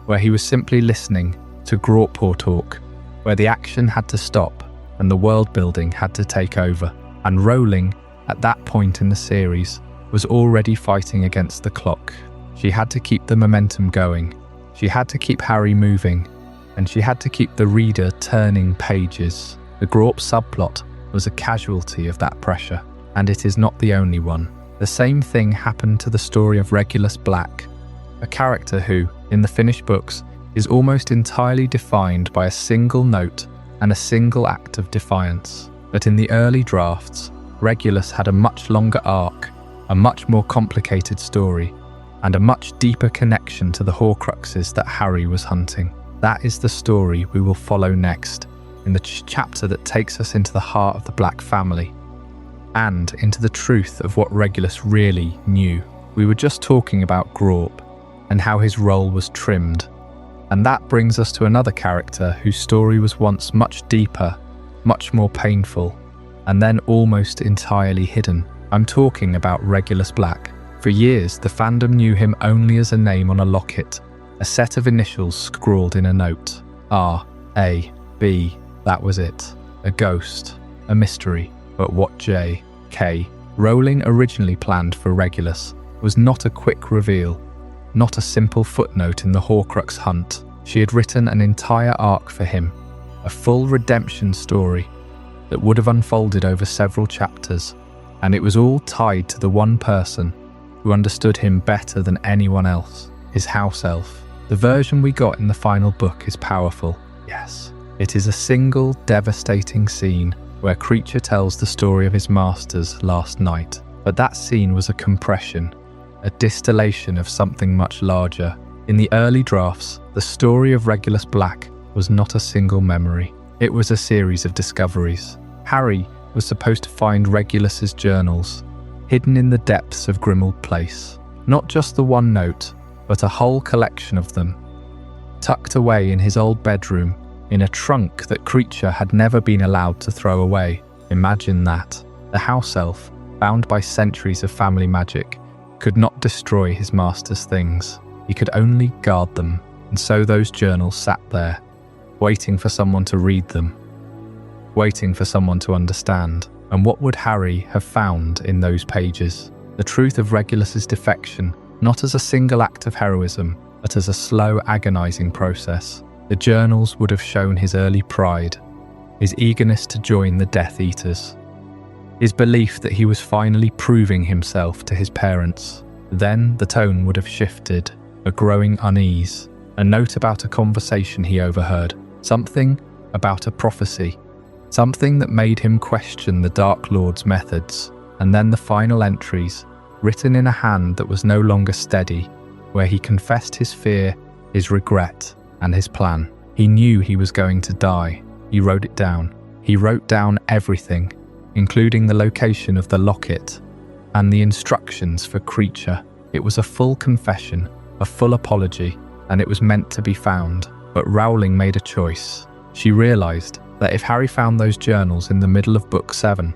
where he was simply listening to Grawp talk, where the action had to stop and the world building had to take over. And Rowling, at that point in the series, was already fighting against the clock. She had to keep the momentum going. She had to keep Harry moving, and she had to keep the reader turning pages. The Grawp subplot was a casualty of that pressure, and it is not the only one. The same thing happened to the story of Regulus Black, a character who, in the finished books, is almost entirely defined by a single note and a single act of defiance. But in the early drafts, Regulus had a much longer arc, a much more complicated story, and a much deeper connection to the Horcruxes that Harry was hunting. That is the story we will follow next, in the chapter that takes us into the heart of the Black family, and into the truth of what Regulus really knew. We were just talking about Grawp, and how his role was trimmed, and that brings us to another character whose story was once much deeper, much more painful, and then almost entirely hidden. I'm talking about Regulus Black. For years, the fandom knew him only as a name on a locket, a set of initials scrawled in a note. R.A.B. That was it. A ghost. A mystery. But what J.K. Rowling originally planned for Regulus was not a quick reveal, not a simple footnote in the Horcrux hunt. She had written an entire arc for him, a full redemption story that would have unfolded over several chapters, and it was all tied to the one person who understood him better than anyone else, his house elf. The version we got in the final book is powerful, yes. It is a single, devastating scene where Kreacher tells the story of his master's last night. But that scene was a compression, a distillation of something much larger. In the early drafts, the story of Regulus Black was not a single memory. It was a series of discoveries. Harry was supposed to find Regulus's journals, hidden in the depths of Grimmauld Place. Not just the one note, but a whole collection of them, tucked away in his old bedroom, in a trunk that Kreacher had never been allowed to throw away. Imagine that. The house elf, bound by centuries of family magic, could not destroy his master's things. He could only guard them, and so those journals sat there, waiting for someone to read them, waiting for someone to understand. And what would Harry have found in those pages? The truth of Regulus's defection, not as a single act of heroism, but as a slow, agonizing process. The journals would have shown his early pride, his eagerness to join the Death Eaters, his belief that he was finally proving himself to his parents. Then the tone would have shifted, a growing unease, a note about a conversation he overheard, something about a prophecy, something that made him question the Dark Lord's methods, and then the final entries, written in a hand that was no longer steady, where he confessed his fear, his regret, and his plan. He knew he was going to die. He wrote it down. He wrote down everything, including the location of the locket and the instructions for Kreacher. It was a full confession, a full apology, and it was meant to be found. But Rowling made a choice. She realised that if Harry found those journals in the middle of Book 7,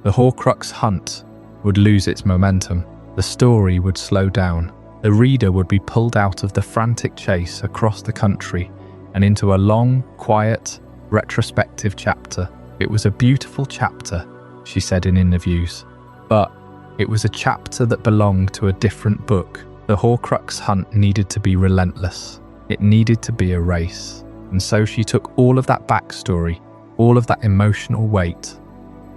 the Horcrux hunt would lose its momentum. The story would slow down. The reader would be pulled out of the frantic chase across the country and into a long, quiet, retrospective chapter. It was a beautiful chapter, she said in interviews, but it was a chapter that belonged to a different book. The Horcrux hunt needed to be relentless. It needed to be a race. And so she took all of that backstory, all of that emotional weight,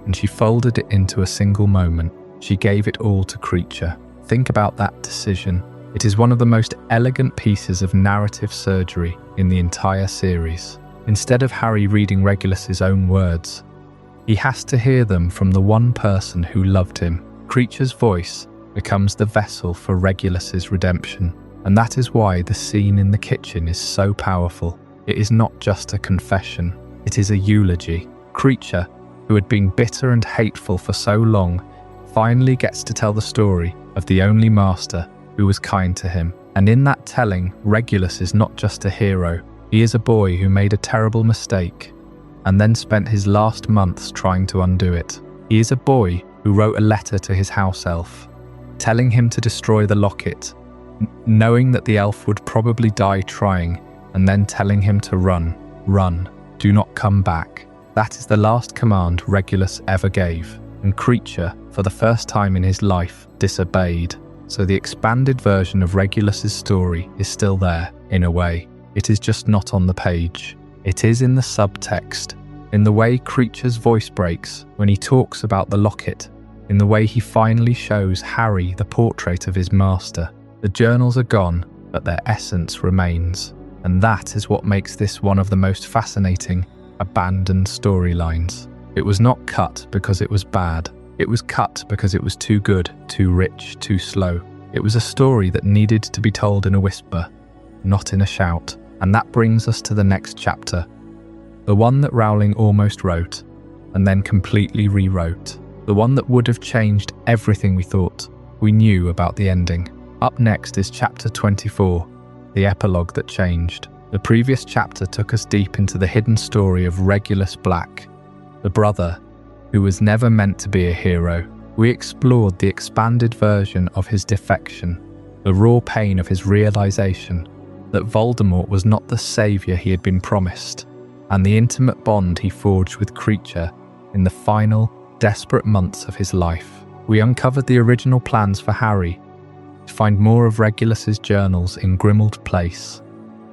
and she folded it into a single moment. She gave it all to Kreacher. Think about that decision. It is one of the most elegant pieces of narrative surgery in the entire series. Instead of Harry reading Regulus's own words, he has to hear them from the one person who loved him. Kreacher's voice becomes the vessel for Regulus's redemption, and that is why the scene in the kitchen is so powerful. It is not just a confession, it is a eulogy. Kreacher, who had been bitter and hateful for so long, finally gets to tell the story of the only master who was kind to him. And in that telling, Regulus is not just a hero. He is a boy who made a terrible mistake and then spent his last months trying to undo it. He is a boy who wrote a letter to his house elf, telling him to destroy the locket, knowing that the elf would probably die trying, and then telling him to run, do not come back. That is the last command Regulus ever gave, and Kreacher, for the first time in his life, disobeyed. So the expanded version of Regulus's story is still there, in a way. It is just not on the page. It is in the subtext, in the way Kreacher's voice breaks when he talks about the locket, in the way he finally shows Harry the portrait of his master. The journals are gone, but their essence remains. And that is what makes this one of the most fascinating, abandoned storylines. It was not cut because it was bad. It was cut because it was too good, too rich, too slow. It was a story that needed to be told in a whisper, not in a shout. And that brings us to the next chapter, the one that Rowling almost wrote, and then completely rewrote. The one that would have changed everything we thought we knew about the ending. Up next is chapter 24, the epilogue that changed. The previous chapter took us deep into the hidden story of Regulus Black, the brother who was never meant to be a hero. We explored the expanded version of his defection, the raw pain of his realization that Voldemort was not the savior he had been promised, and the intimate bond he forged with Kreacher in the final, desperate months of his life. We uncovered the original plans for Harry, to find more of Regulus's journals in Grimmauld Place,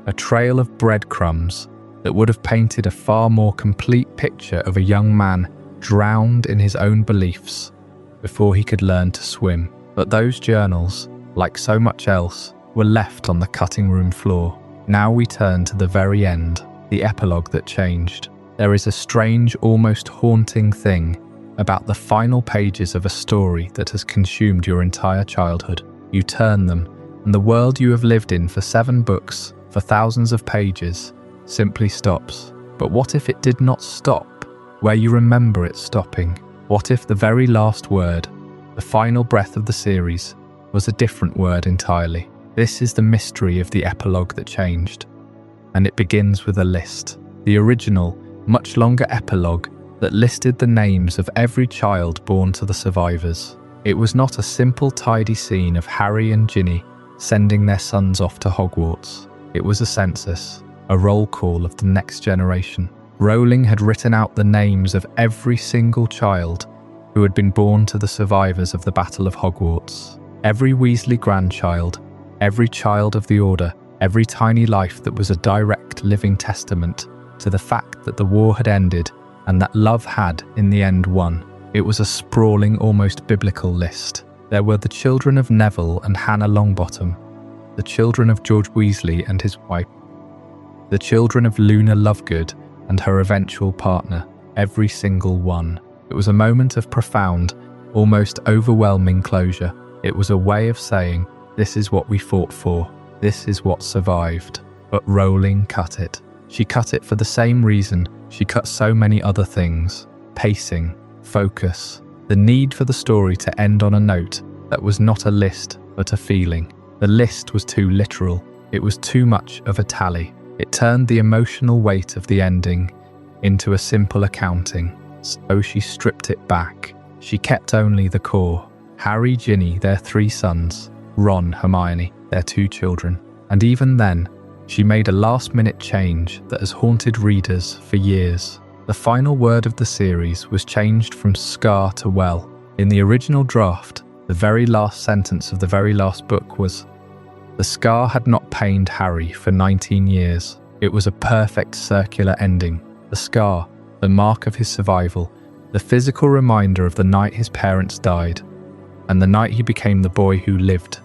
a trail of breadcrumbs that would have painted a far more complete picture of a young man drowned in his own beliefs before he could learn to swim. But those journals, like so much else, were left on the cutting room floor. Now we turn to the very end, the epilogue that changed. There is a strange, almost haunting thing about the final pages of a story that has consumed your entire childhood. You turn them, and the world you have lived in for 7 books, for thousands of pages, simply stops. But what if it did not stop where you remember it stopping? What if the very last word, the final breath of the series, was a different word entirely? This is the mystery of the epilogue that changed. And it begins with a list. The original, much longer epilogue that listed the names of every child born to the survivors. It was not a simple, tidy scene of Harry and Ginny sending their sons off to Hogwarts. It was a census, a roll call of the next generation. Rowling had written out the names of every single child who had been born to the survivors of the Battle of Hogwarts. Every Weasley grandchild, every child of the Order, every tiny life that was a direct living testament to the fact that the war had ended and that love had, in the end, won. It was a sprawling, almost biblical list. There were the children of Neville and Hannah Longbottom, the children of George Weasley and his wife, the children of Luna Lovegood and her eventual partner, every single one. It was a moment of profound, almost overwhelming closure. It was a way of saying, this is what we fought for, this is what survived. But Rowling cut it. She cut it for the same reason she cut so many other things: pacing, focus, the need for the story to end on a note that was not a list but a feeling. The list was too literal. It was too much of a tally. It turned the emotional weight of the ending into a simple accounting. So she stripped it back. She kept only the core. Harry, Ginny, their 3 sons, Ron, Hermione, their 2 children. And even then, she made a last-minute change that has haunted readers for years. The final word of the series was changed from scar to well. In the original draft, the very last sentence of the very last book was, "The scar had not pained Harry for 19 years. It was a perfect circular ending. The scar, the mark of his survival, the physical reminder of the night his parents died, and the night he became the boy who lived,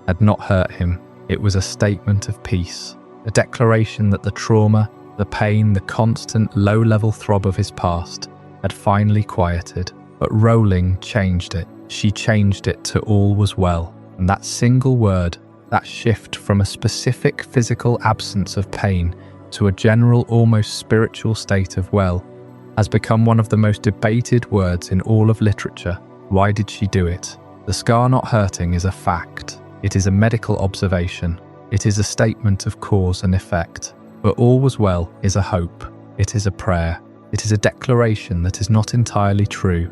had not hurt him. It was a statement of peace, a declaration that the trauma, the pain, the constant low-level throb of his past had finally quieted. But Rowling changed it. She changed it to all was well. And that single word, that shift from a specific physical absence of pain to a general, almost spiritual state of well, has become one of the most debated words in all of literature. Why did she do it? The scar not hurting is a fact. It is a medical observation. It is a statement of cause and effect. But all was well is a hope. It is a prayer. It is a declaration that is not entirely true,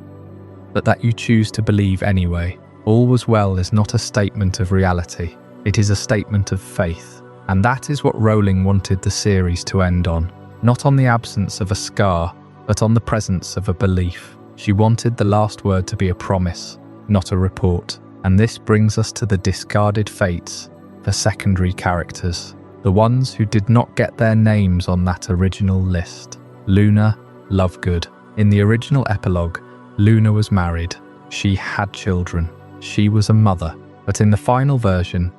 but that you choose to believe anyway. All was well is not a statement of reality. It is a statement of faith. And that is what Rowling wanted the series to end on. Not on the absence of a scar, but on the presence of a belief. She wanted the last word to be a promise, not a report. And this brings us to the discarded fates for secondary characters. The ones who did not get their names on that original list. Luna Lovegood. In the original epilogue, Luna was married. She had children. She was a mother. But in the final version,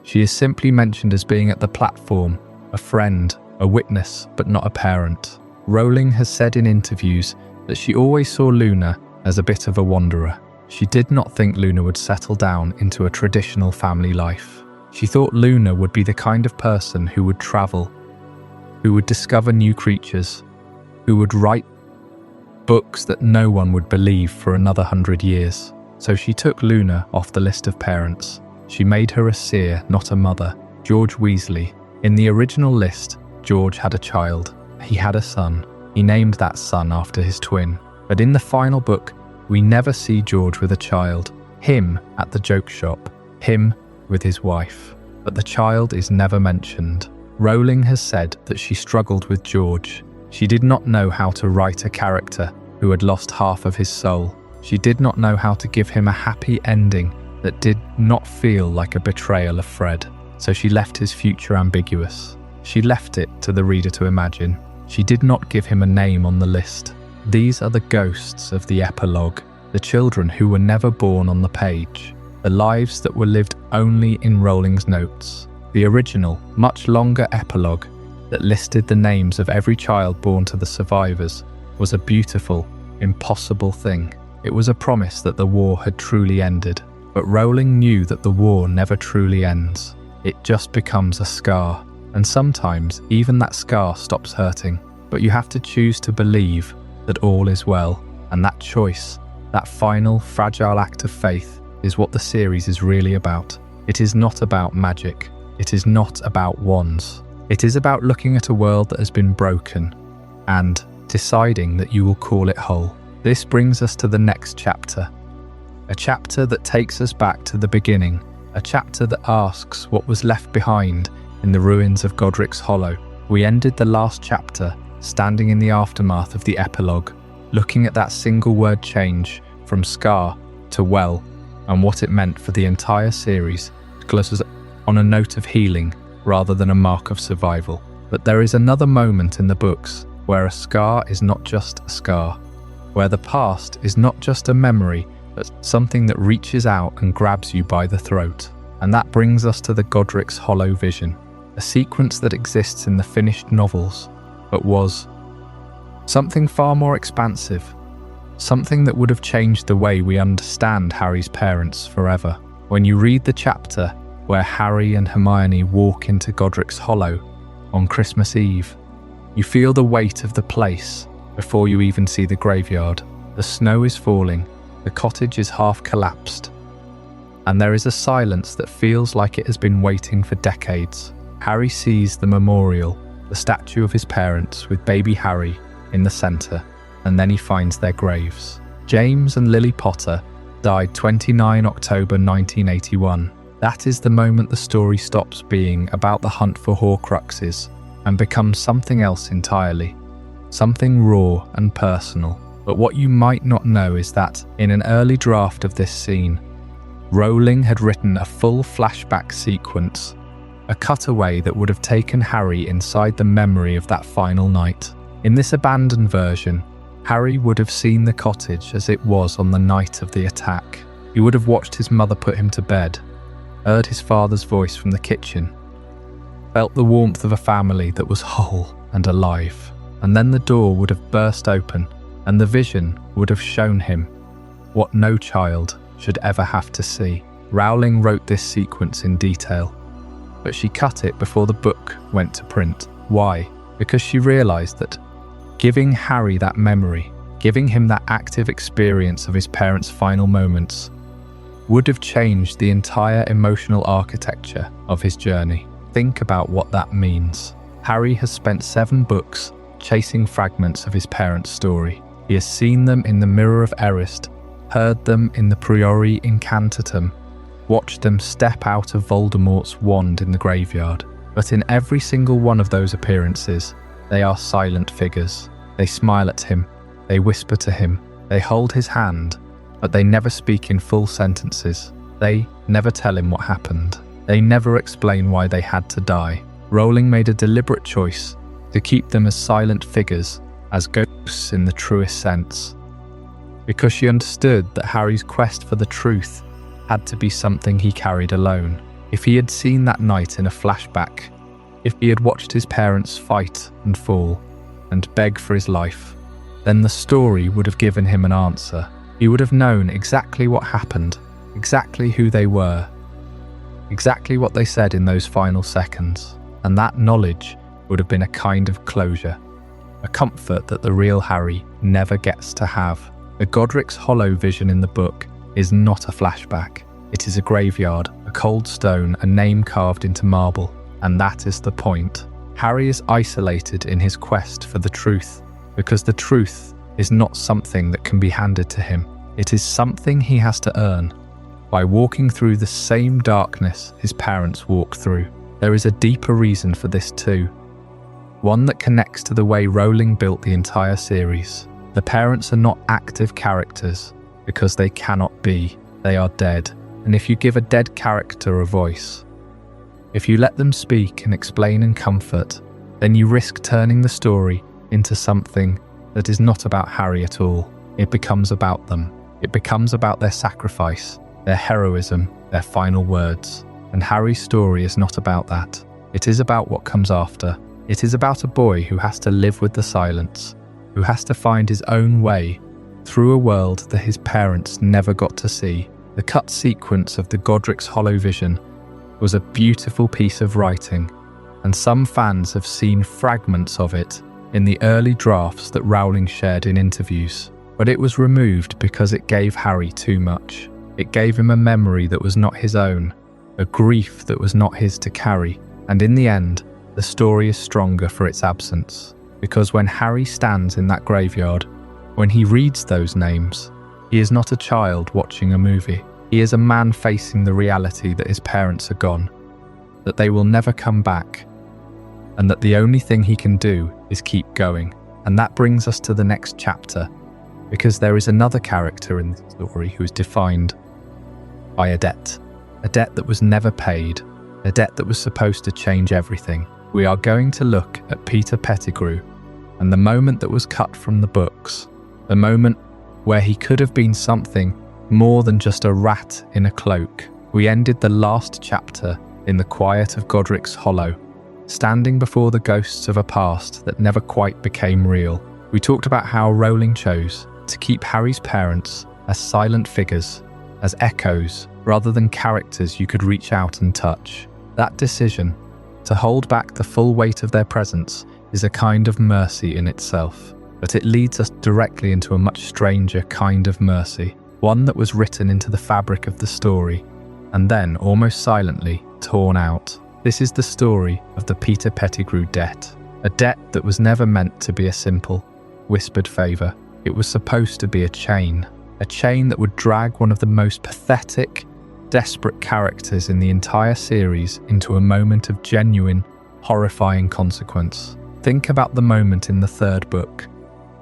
she is simply mentioned as being at the platform, a friend, a witness, but not a parent. Rowling has said in interviews that she always saw Luna as a bit of a wanderer. She did not think Luna would settle down into a traditional family life. She thought Luna would be the kind of person who would travel, who would discover new creatures, who would write books that no one would believe for another 100 years. So she took Luna off the list of parents. She made her a seer, not a mother. George Weasley. In the original list, George had a child. He had a son. He named that son after his twin. But in the final book, we never see George with a child. Him at the joke shop. Him with his wife. But the child is never mentioned. Rowling has said that she struggled with George. She did not know how to write a character who had lost half of his soul. She did not know how to give him a happy ending that did not feel like a betrayal of Fred, so she left his future ambiguous. She left it to the reader to imagine. She did not give him a name on the list. These are the ghosts of the epilogue, the children who were never born on the page, the lives that were lived only in Rowling's notes. The original, much longer epilogue that listed the names of every child born to the survivors was a beautiful, impossible thing. It was a promise that the war had truly ended. But Rowling knew that the war never truly ends. It just becomes a scar. And sometimes even that scar stops hurting. But you have to choose to believe that all is well. And that choice, that final, fragile act of faith, is what the series is really about. It is not about magic. It is not about wands. It is about looking at a world that has been broken and deciding that you will call it whole. This brings us to the next chapter. A chapter that takes us back to the beginning. A chapter that asks what was left behind in the ruins of Godric's Hollow. We ended the last chapter standing in the aftermath of the epilogue, looking at that single word change from scar to well, and what it meant for the entire series, to close us on a note of healing rather than a mark of survival. But there is another moment in the books where a scar is not just a scar, where the past is not just a memory, but something that reaches out and grabs you by the throat. And that brings us to the Godric's Hollow vision, a sequence that exists in the finished novels, but was something far more expansive, something that would have changed the way we understand Harry's parents forever. When you read the chapter where Harry and Hermione walk into Godric's Hollow on Christmas Eve, you feel the weight of the place before you even see the graveyard. The snow is falling, the cottage is half collapsed, and there is a silence that feels like it has been waiting for decades. Harry sees the memorial, the statue of his parents with baby Harry in the centre, and then he finds their graves. James and Lily Potter died 29 October 1981. That is the moment the story stops being about the hunt for Horcruxes and becomes something else entirely, something raw and personal. But what you might not know is that in an early draft of this scene, Rowling had written a full flashback sequence, a cutaway that would have taken Harry inside the memory of that final night. In this abandoned version, Harry would have seen the cottage as it was on the night of the attack. He would have watched his mother put him to bed, heard his father's voice from the kitchen, felt the warmth of a family that was whole and alive. And then the door would have burst open, and the vision would have shown him what no child should ever have to see. Rowling wrote this sequence in detail, but she cut it before the book went to print. Why? Because she realised that giving Harry that memory, giving him that active experience of his parents' final moments, would have changed the entire emotional architecture of his journey. Think about what that means. Harry has spent 7 books chasing fragments of his parents' story. He has seen them in the Mirror of Erised, heard them in the Priori Incantatem, watched them step out of Voldemort's wand in the graveyard. But in every single one of those appearances, they are silent figures. They smile at him, they whisper to him, they hold his hand, but they never speak in full sentences. They never tell him what happened. They never explain why they had to die. Rowling made a deliberate choice to keep them as silent figures, as ghosts in the truest sense, because she understood that Harry's quest for the truth had to be something he carried alone. If he had seen that night in a flashback, if he had watched his parents fight and fall and beg for his life, then the story would have given him an answer. He would have known exactly what happened, exactly who they were, exactly what they said in those final seconds, and that knowledge would have been a kind of closure, a comfort that the real Harry never gets to have. The Godric's Hollow vision in the book is not a flashback. It is a graveyard, a cold stone, a name carved into marble, and that is the point. Harry is isolated in his quest for the truth, because the truth is not something that can be handed to him. It is something he has to earn by walking through the same darkness his parents walked through. There is a deeper reason for this too, one that connects to the way Rowling built the entire series. The parents are not active characters because they cannot be. They are dead. And if you give a dead character a voice, if you let them speak and explain and comfort, then you risk turning the story into something that is not about Harry at all. It becomes about them. It becomes about their sacrifice, their heroism, their final words. And Harry's story is not about that. It is about what comes after. It is about a boy who has to live with the silence, who has to find his own way through a world that his parents never got to see. The cut sequence of the Godric's hollow vision was a beautiful piece of writing, and some fans have seen fragments of it in the early drafts that Rowling shared in interviews. But it was removed because it gave Harry too much. It gave him a memory that was not his own, a grief that was not his to carry, and in the end, the story is stronger for its absence. Because when Harry stands in that graveyard, when he reads those names, he is not a child watching a movie. He is a man facing the reality that his parents are gone, that they will never come back, and that the only thing he can do is keep going. And that brings us to the next chapter, because there is another character in the story who is defined by a debt that was never paid, a debt that was supposed to change everything. We are going to look at Peter Pettigrew and the moment that was cut from the books, the moment where he could have been something more than just a rat in a cloak. We ended the last chapter in the quiet of Godric's Hollow, standing before the ghosts of a past that never quite became real. We talked about how Rowling chose to keep Harry's parents as silent figures, as echoes, rather than characters you could reach out and touch. That decision, to hold back the full weight of their presence, is a kind of mercy in itself. But it leads us directly into a much stranger kind of mercy, one that was written into the fabric of the story, and then, almost silently, torn out. This is the story of the Peter Pettigrew debt, a debt that was never meant to be a simple, whispered favour. It was supposed to be a chain that would drag one of the most pathetic, desperate characters in the entire series into a moment of genuine, horrifying consequence. Think about the moment in the third book.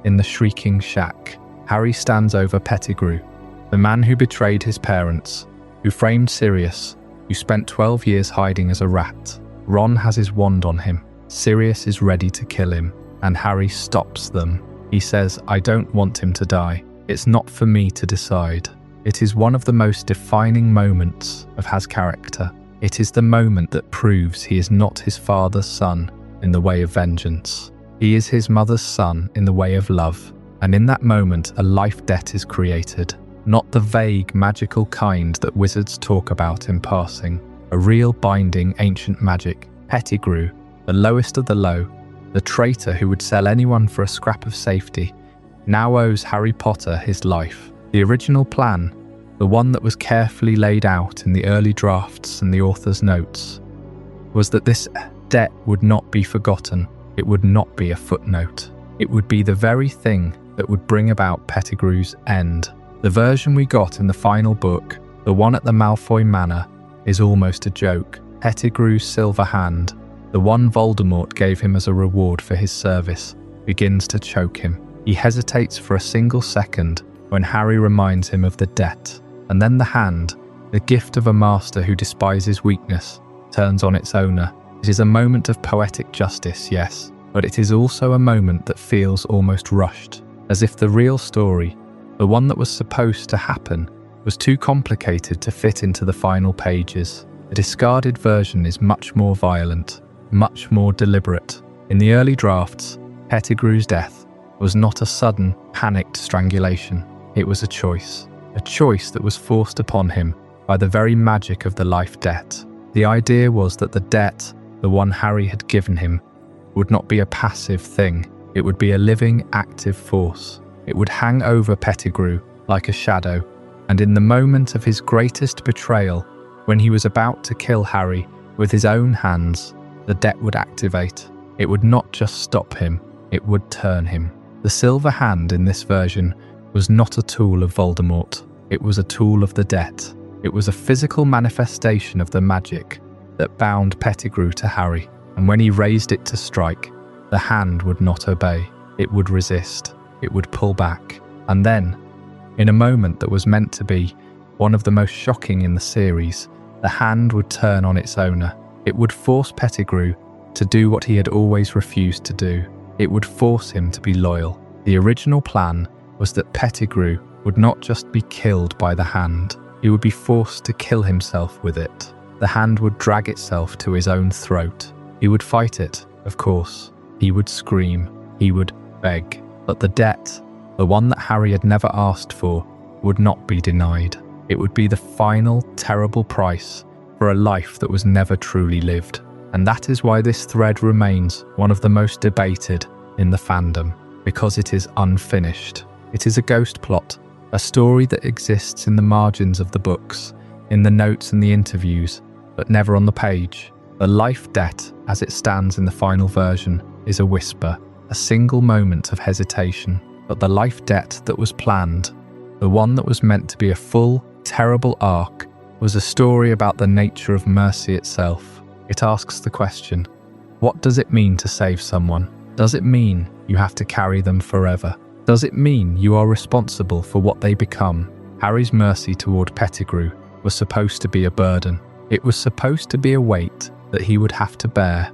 In the Shrieking Shack, Harry stands over Pettigrew, the man who betrayed his parents, who framed Sirius, who spent 12 years hiding as a rat. Ron has his wand on him. Sirius is ready to kill him, and Harry stops them. He says, "I don't want him to die. It's not for me to decide." It is one of the most defining moments of Harry's character. It is the moment that proves he is not his father's son in the way of vengeance. He is his mother's son in the way of love. And in that moment, a life debt is created. Not the vague, magical kind that wizards talk about in passing. A real binding ancient magic. Pettigrew, the lowest of the low, the traitor who would sell anyone for a scrap of safety, now owes Harry Potter his life. The original plan, the one that was carefully laid out in the early drafts and the author's notes, was that this debt would not be forgotten. It would not be a footnote. It would be the very thing that would bring about Pettigrew's end. The version we got in the final book, the one at the Malfoy Manor, is almost a joke. Pettigrew's silver hand, the one Voldemort gave him as a reward for his service, begins to choke him. He hesitates for a single second when Harry reminds him of the debt, and then the hand, the gift of a master who despises weakness, turns on its owner. It is a moment of poetic justice, yes, but it is also a moment that feels almost rushed, as if the real story, the one that was supposed to happen, was too complicated to fit into the final pages. The discarded version is much more violent, much more deliberate. In the early drafts, Pettigrew's death was not a sudden, panicked strangulation. It was a choice that was forced upon him by the very magic of the life debt. The idea was that the debt, the one Harry had given him, would not be a passive thing. It would be a living, active force. It would hang over Pettigrew like a shadow, and in the moment of his greatest betrayal, when he was about to kill Harry with his own hands, the debt would activate. It would not just stop him, it would turn him. The silver hand in this version was not a tool of Voldemort. It was a tool of the debt. It was a physical manifestation of the magic that bound Pettigrew to Harry, and when he raised it to strike, the hand would not obey. It would resist. It would pull back. And then, in a moment that was meant to be one of the most shocking in the series, the hand would turn on its owner. It would force Pettigrew to do what he had always refused to do. It would force him to be loyal. The original plan was that Pettigrew would not just be killed by the hand, he would be forced to kill himself with it. The hand would drag itself to his own throat. He would fight it, of course. He would scream. He would beg. But the debt, the one that Harry had never asked for, would not be denied. It would be the final, terrible price for a life that was never truly lived. And that is why this thread remains one of the most debated in the fandom, because it is unfinished. It is a ghost plot, a story that exists in the margins of the books, in the notes and the interviews, but never on the page. The life debt, as it stands in the final version, is a whisper, a single moment of hesitation. But the life debt that was planned, the one that was meant to be a full, terrible arc, was a story about the nature of mercy itself. It asks the question, what does it mean to save someone? Does it mean you have to carry them forever? Does it mean you are responsible for what they become? Harry's mercy toward Pettigrew was supposed to be a burden. It was supposed to be a weight that he would have to bear,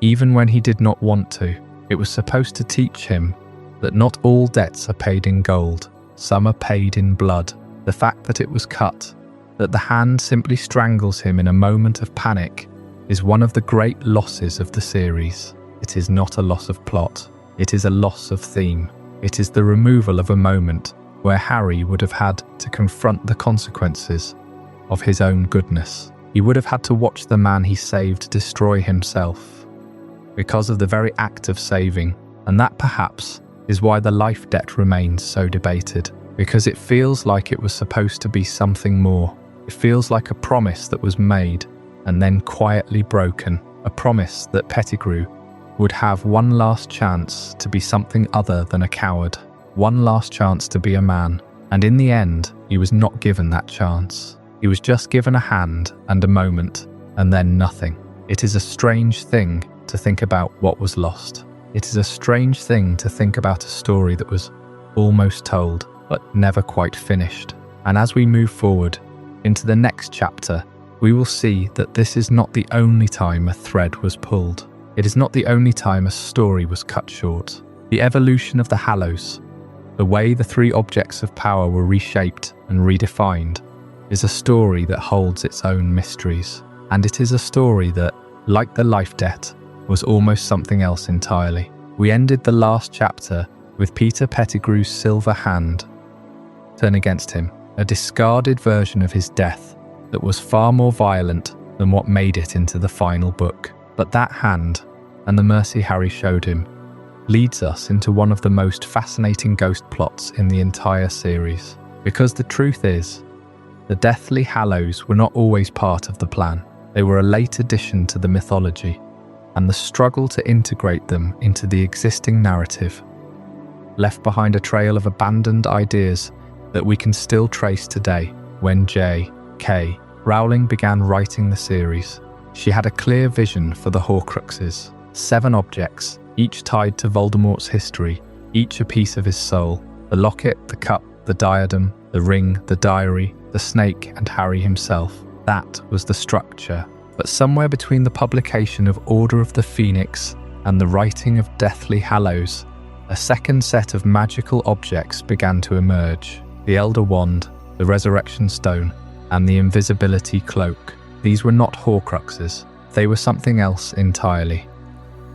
even when he did not want to. It was supposed to teach him that not all debts are paid in gold. Some are paid in blood. The fact that it was cut, that the hand simply strangles him in a moment of panic, is one of the great losses of the series. It is not a loss of plot. It is a loss of theme. It is the removal of a moment where Harry would have had to confront the consequences of his own goodness. He would have had to watch the man he saved destroy himself because of the very act of saving, and that perhaps is why the life debt remains so debated, because it feels like it was supposed to be something more. It feels like a promise that was made and then quietly broken, a promise that Pettigrew would have one last chance to be something other than a coward, one last chance to be a man, and in the end, he was not given that chance. He was just given a hand and a moment, and then nothing. It is a strange thing to think about what was lost. It is a strange thing to think about a story that was almost told, but never quite finished. And as we move forward into the next chapter, we will see that this is not the only time a thread was pulled. It is not the only time a story was cut short. The evolution of the Hallows, the way the three objects of power were reshaped and redefined, is a story that holds its own mysteries. And it is a story that, like the life debt, was almost something else entirely. We ended the last chapter with Peter Pettigrew's silver hand turn against him, a discarded version of his death that was far more violent than what made it into the final book. But that hand, and the mercy Harry showed him, leads us into one of the most fascinating ghost plots in the entire series. Because the truth is, the Deathly Hallows were not always part of the plan. They were a late addition to the mythology, and the struggle to integrate them into the existing narrative left behind a trail of abandoned ideas that we can still trace today. When J.K. Rowling began writing the series, she had a clear vision for the Horcruxes, 7 objects, each tied to Voldemort's history, each a piece of his soul: the locket, the cup, the diadem, the ring, the diary, the snake, and Harry himself. That was the structure. But somewhere between the publication of Order of the Phoenix and the writing of Deathly Hallows, a second set of magical objects began to emerge: the Elder Wand, the Resurrection Stone, and the Invisibility Cloak. These were not Horcruxes. They were something else entirely.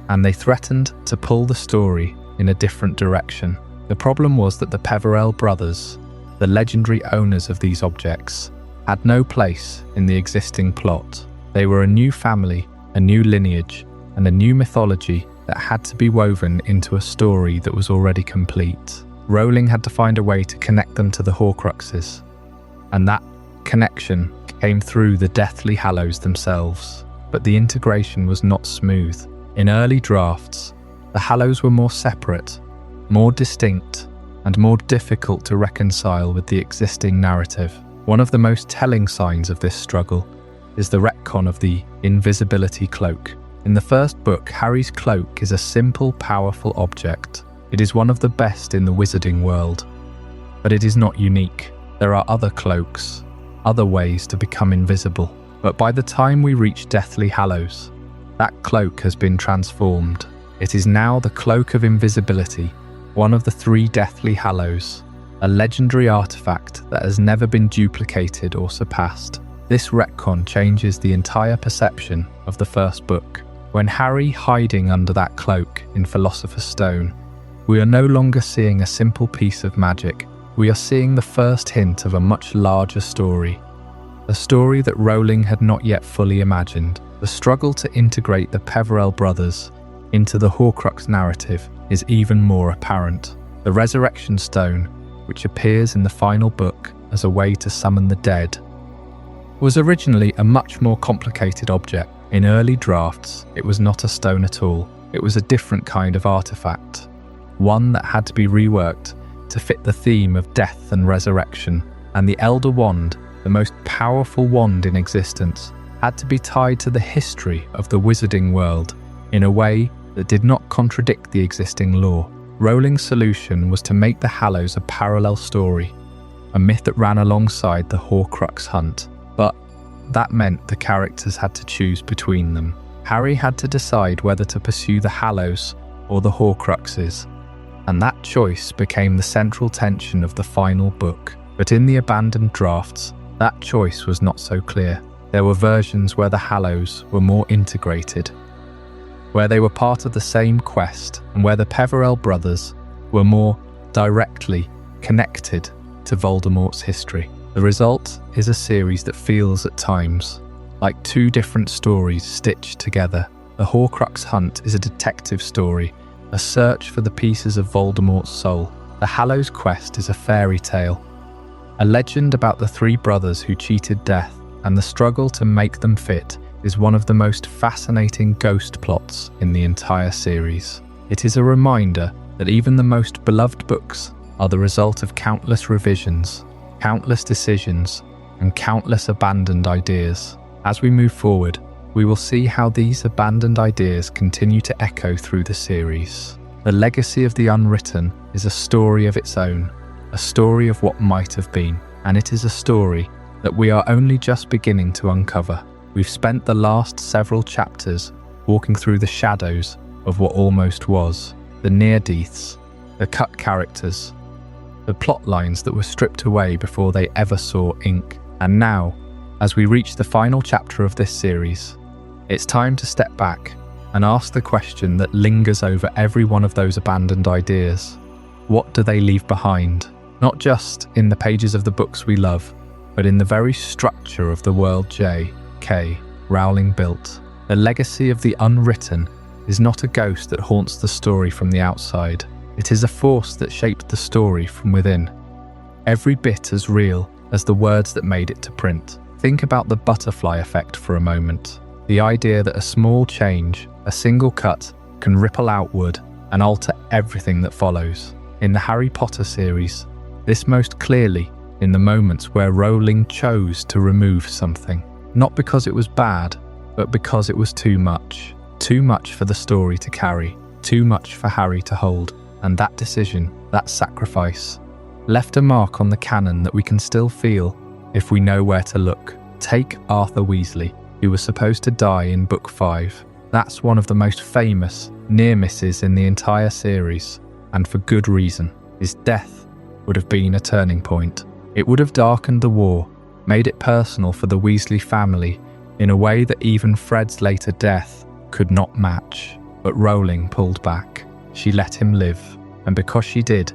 And they threatened to pull the story in a different direction. The problem was that the Peverell brothers, the legendary owners of these objects, had no place in the existing plot. They were a new family, a new lineage, and a new mythology that had to be woven into a story that was already complete. Rowling had to find a way to connect them to the Horcruxes, and that connection came through the Deathly Hallows themselves. But the integration was not smooth. In early drafts, the Hallows were more separate, more distinct, and more difficult to reconcile with the existing narrative. One of the most telling signs of this struggle is the retcon of the Invisibility Cloak. In the first book, Harry's cloak is a simple, powerful object. It is one of the best in the wizarding world. But it is not unique. There are other cloaks, other ways to become invisible. But by the time we reach Deathly Hallows, that cloak has been transformed. It is now the Cloak of Invisibility, one of the 3 Deathly Hallows, a legendary artifact that has never been duplicated or surpassed. This retcon changes the entire perception of the first book. When Harry hiding under that cloak in Philosopher's Stone, we are no longer seeing a simple piece of magic. We are seeing the first hint of a much larger story. A story that Rowling had not yet fully imagined. The struggle to integrate the Peverell brothers into the Horcrux narrative is even more apparent. The Resurrection Stone, which appears in the final book as a way to summon the dead, was originally a much more complicated object. In early drafts, it was not a stone at all. It was a different kind of artifact, one that had to be reworked to fit the theme of death and resurrection. And the Elder Wand, the most powerful wand in existence, had to be tied to the history of the wizarding world in a way that did not contradict the existing lore. Rowling's solution was to make the Hallows a parallel story, a myth that ran alongside the Horcrux hunt. But that meant the characters had to choose between them. Harry had to decide whether to pursue the Hallows or the Horcruxes, and that choice became the central tension of the final book. But in the abandoned drafts, that choice was not so clear. There were versions where the Hallows were more integrated, where they were part of the same quest, and where the Peverell brothers were more directly connected to Voldemort's history. The result is a series that feels at times like 2 different stories stitched together. The Horcrux hunt is a detective story, a search for the pieces of Voldemort's soul. The Hallows quest is a fairy tale, a legend about the 3 brothers who cheated death, and the struggle to make them fit is one of the most fascinating ghost plots in the entire series. It is a reminder that even the most beloved books are the result of countless revisions, countless decisions, and countless abandoned ideas. As we move forward, we will see how these abandoned ideas continue to echo through the series. The legacy of the unwritten is a story of its own, a story of what might have been, and it is a story that we are only just beginning to uncover. We've spent the last several chapters walking through the shadows of what almost was, the near-deaths, the cut characters, the plot lines that were stripped away before they ever saw ink. And now, as we reach the final chapter of this series, it's time to step back and ask the question that lingers over every one of those abandoned ideas. What do they leave behind? Not just in the pages of the books we love, but in the very structure of the world J.K. Rowling built. The legacy of the unwritten is not a ghost that haunts the story from the outside. It is a force that shaped the story from within, every bit as real as the words that made it to print. Think about the butterfly effect for a moment. The idea that a small change, a single cut, can ripple outward and alter everything that follows. In the Harry Potter series, this most clearly in the moments where Rowling chose to remove something, not because it was bad, but because it was too much. Too much for the story to carry, too much for Harry to hold. And that decision, that sacrifice, left a mark on the canon that we can still feel if we know where to look. Take Arthur Weasley, who was supposed to die in Book 5. That's one of the most famous near misses in the entire series, and for good reason. His death would have been a turning point. It would have darkened the war, made it personal for the Weasley family in a way that even Fred's later death could not match. But Rowling pulled back. She let him live, and because she did,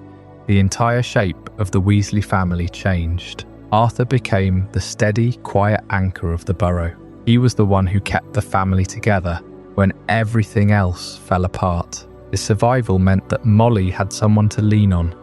the entire shape of the Weasley family changed. Arthur became the steady, quiet anchor of the Burrow. He was the one who kept the family together when everything else fell apart. His survival meant that Molly had someone to lean on,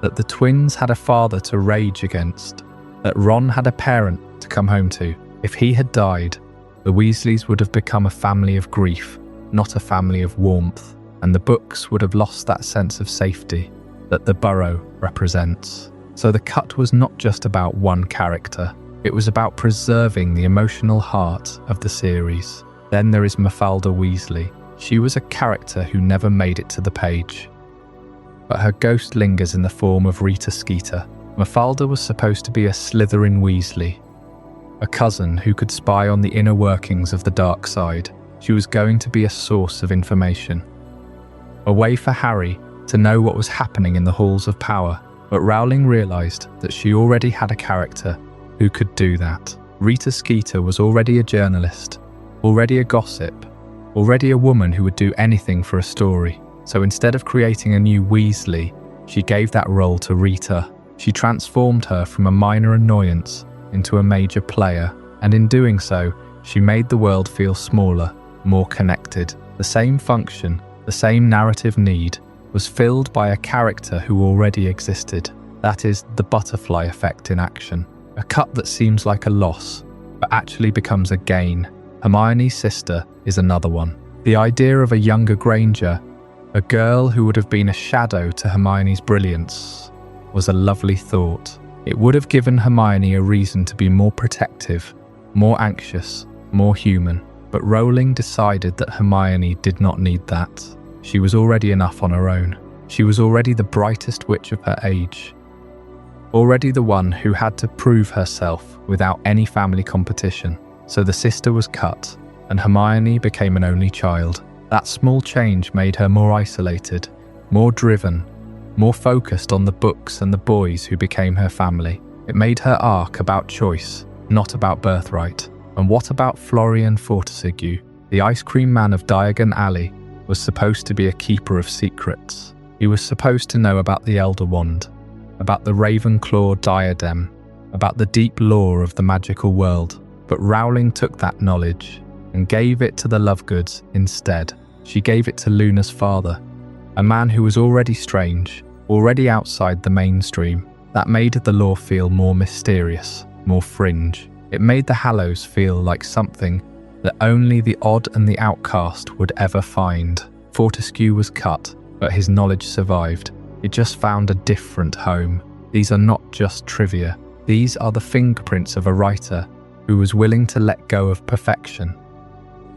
that the twins had a father to rage against, that Ron had a parent to come home to. If he had died, the Weasleys would have become a family of grief, not a family of warmth. And the books would have lost that sense of safety that the Burrow represents. So the cut was not just about one character, it was about preserving the emotional heart of the series. Then there is Mafalda Weasley. She was a character who never made it to the page, but her ghost lingers in the form of Rita Skeeter. Mafalda was supposed to be a Slytherin Weasley, a cousin who could spy on the inner workings of the dark side. She was going to be a source of information. A way for Harry to know what was happening in the halls of power, but Rowling realised that she already had a character who could do that. Rita Skeeter was already a journalist, already a gossip, already a woman who would do anything for a story. So instead of creating a new Weasley, she gave that role to Rita. She transformed her from a minor annoyance into a major player, and in doing so, she made the world feel smaller, more connected. The same function, the same narrative need, was filled by a character who already existed. That is the butterfly effect in action. A cut that seems like a loss, but actually becomes a gain. Hermione's sister is another one. The idea of a younger Granger, a girl who would have been a shadow to Hermione's brilliance, was a lovely thought. It would have given Hermione a reason to be more protective, more anxious, more human. But Rowling decided that Hermione did not need that. She was already enough on her own. She was already the brightest witch of her age. Already the one who had to prove herself without any family competition. So the sister was cut, and Hermione became an only child. That small change made her more isolated, more driven, more focused on the books and the boys who became her family. It made her arc about choice, not about birthright. And what about Florian Fortescue? The ice cream man of Diagon Alley was supposed to be a keeper of secrets. He was supposed to know about the Elder Wand, about the Ravenclaw diadem, about the deep lore of the magical world. But Rowling took that knowledge and gave it to the Lovegoods instead. She gave it to Luna's father, a man who was already strange, already outside the mainstream. That made the lore feel more mysterious, more fringe. It made the Hallows feel like something that only the odd and the outcast would ever find. Fortescue was cut, but his knowledge survived. It just found a different home. These are not just trivia. These are the fingerprints of a writer who was willing to let go of perfection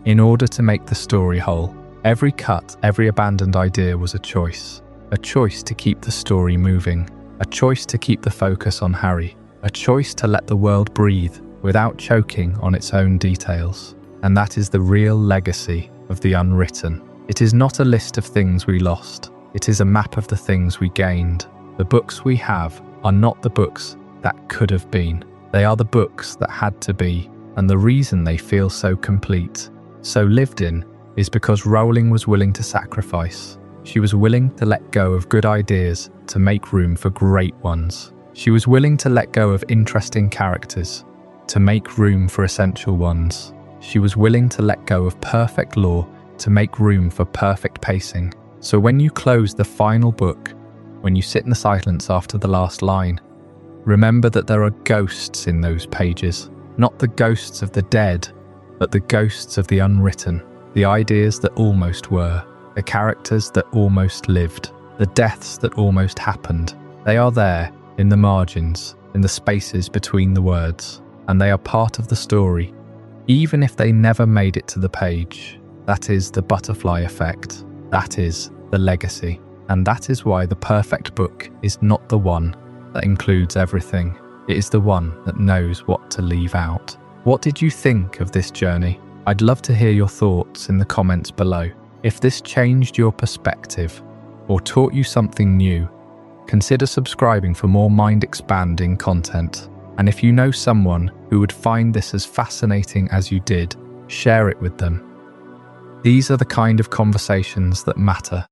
in order to make the story whole. Every cut, every abandoned idea was a choice to keep the story moving, a choice to keep the focus on Harry, a choice to let the world breathe without choking on its own details. And that is the real legacy of the unwritten. It is not a list of things we lost. It is a map of the things we gained. The books we have are not the books that could have been. They are the books that had to be. And the reason they feel so complete, so lived in, is because Rowling was willing to sacrifice. She was willing to let go of good ideas to make room for great ones. She was willing to let go of interesting characters to make room for essential ones. She was willing to let go of perfect lore to make room for perfect pacing. So when you close the final book, when you sit in the silence after the last line, remember that there are ghosts in those pages. Not the ghosts of the dead, but the ghosts of the unwritten. The ideas that almost were. The characters that almost lived. The deaths that almost happened. They are there, in the margins, in the spaces between the words. And they are part of the story, even if they never made it to the page. That is the butterfly effect. That is the legacy. And that is why the perfect book is not the one that includes everything. It is the one that knows what to leave out. What did you think of this journey? I'd love to hear your thoughts in the comments below. If this changed your perspective or taught you something new, consider subscribing for more mind-expanding content. And if you know someone who would find this as fascinating as you did, share it with them. These are the kind of conversations that matter.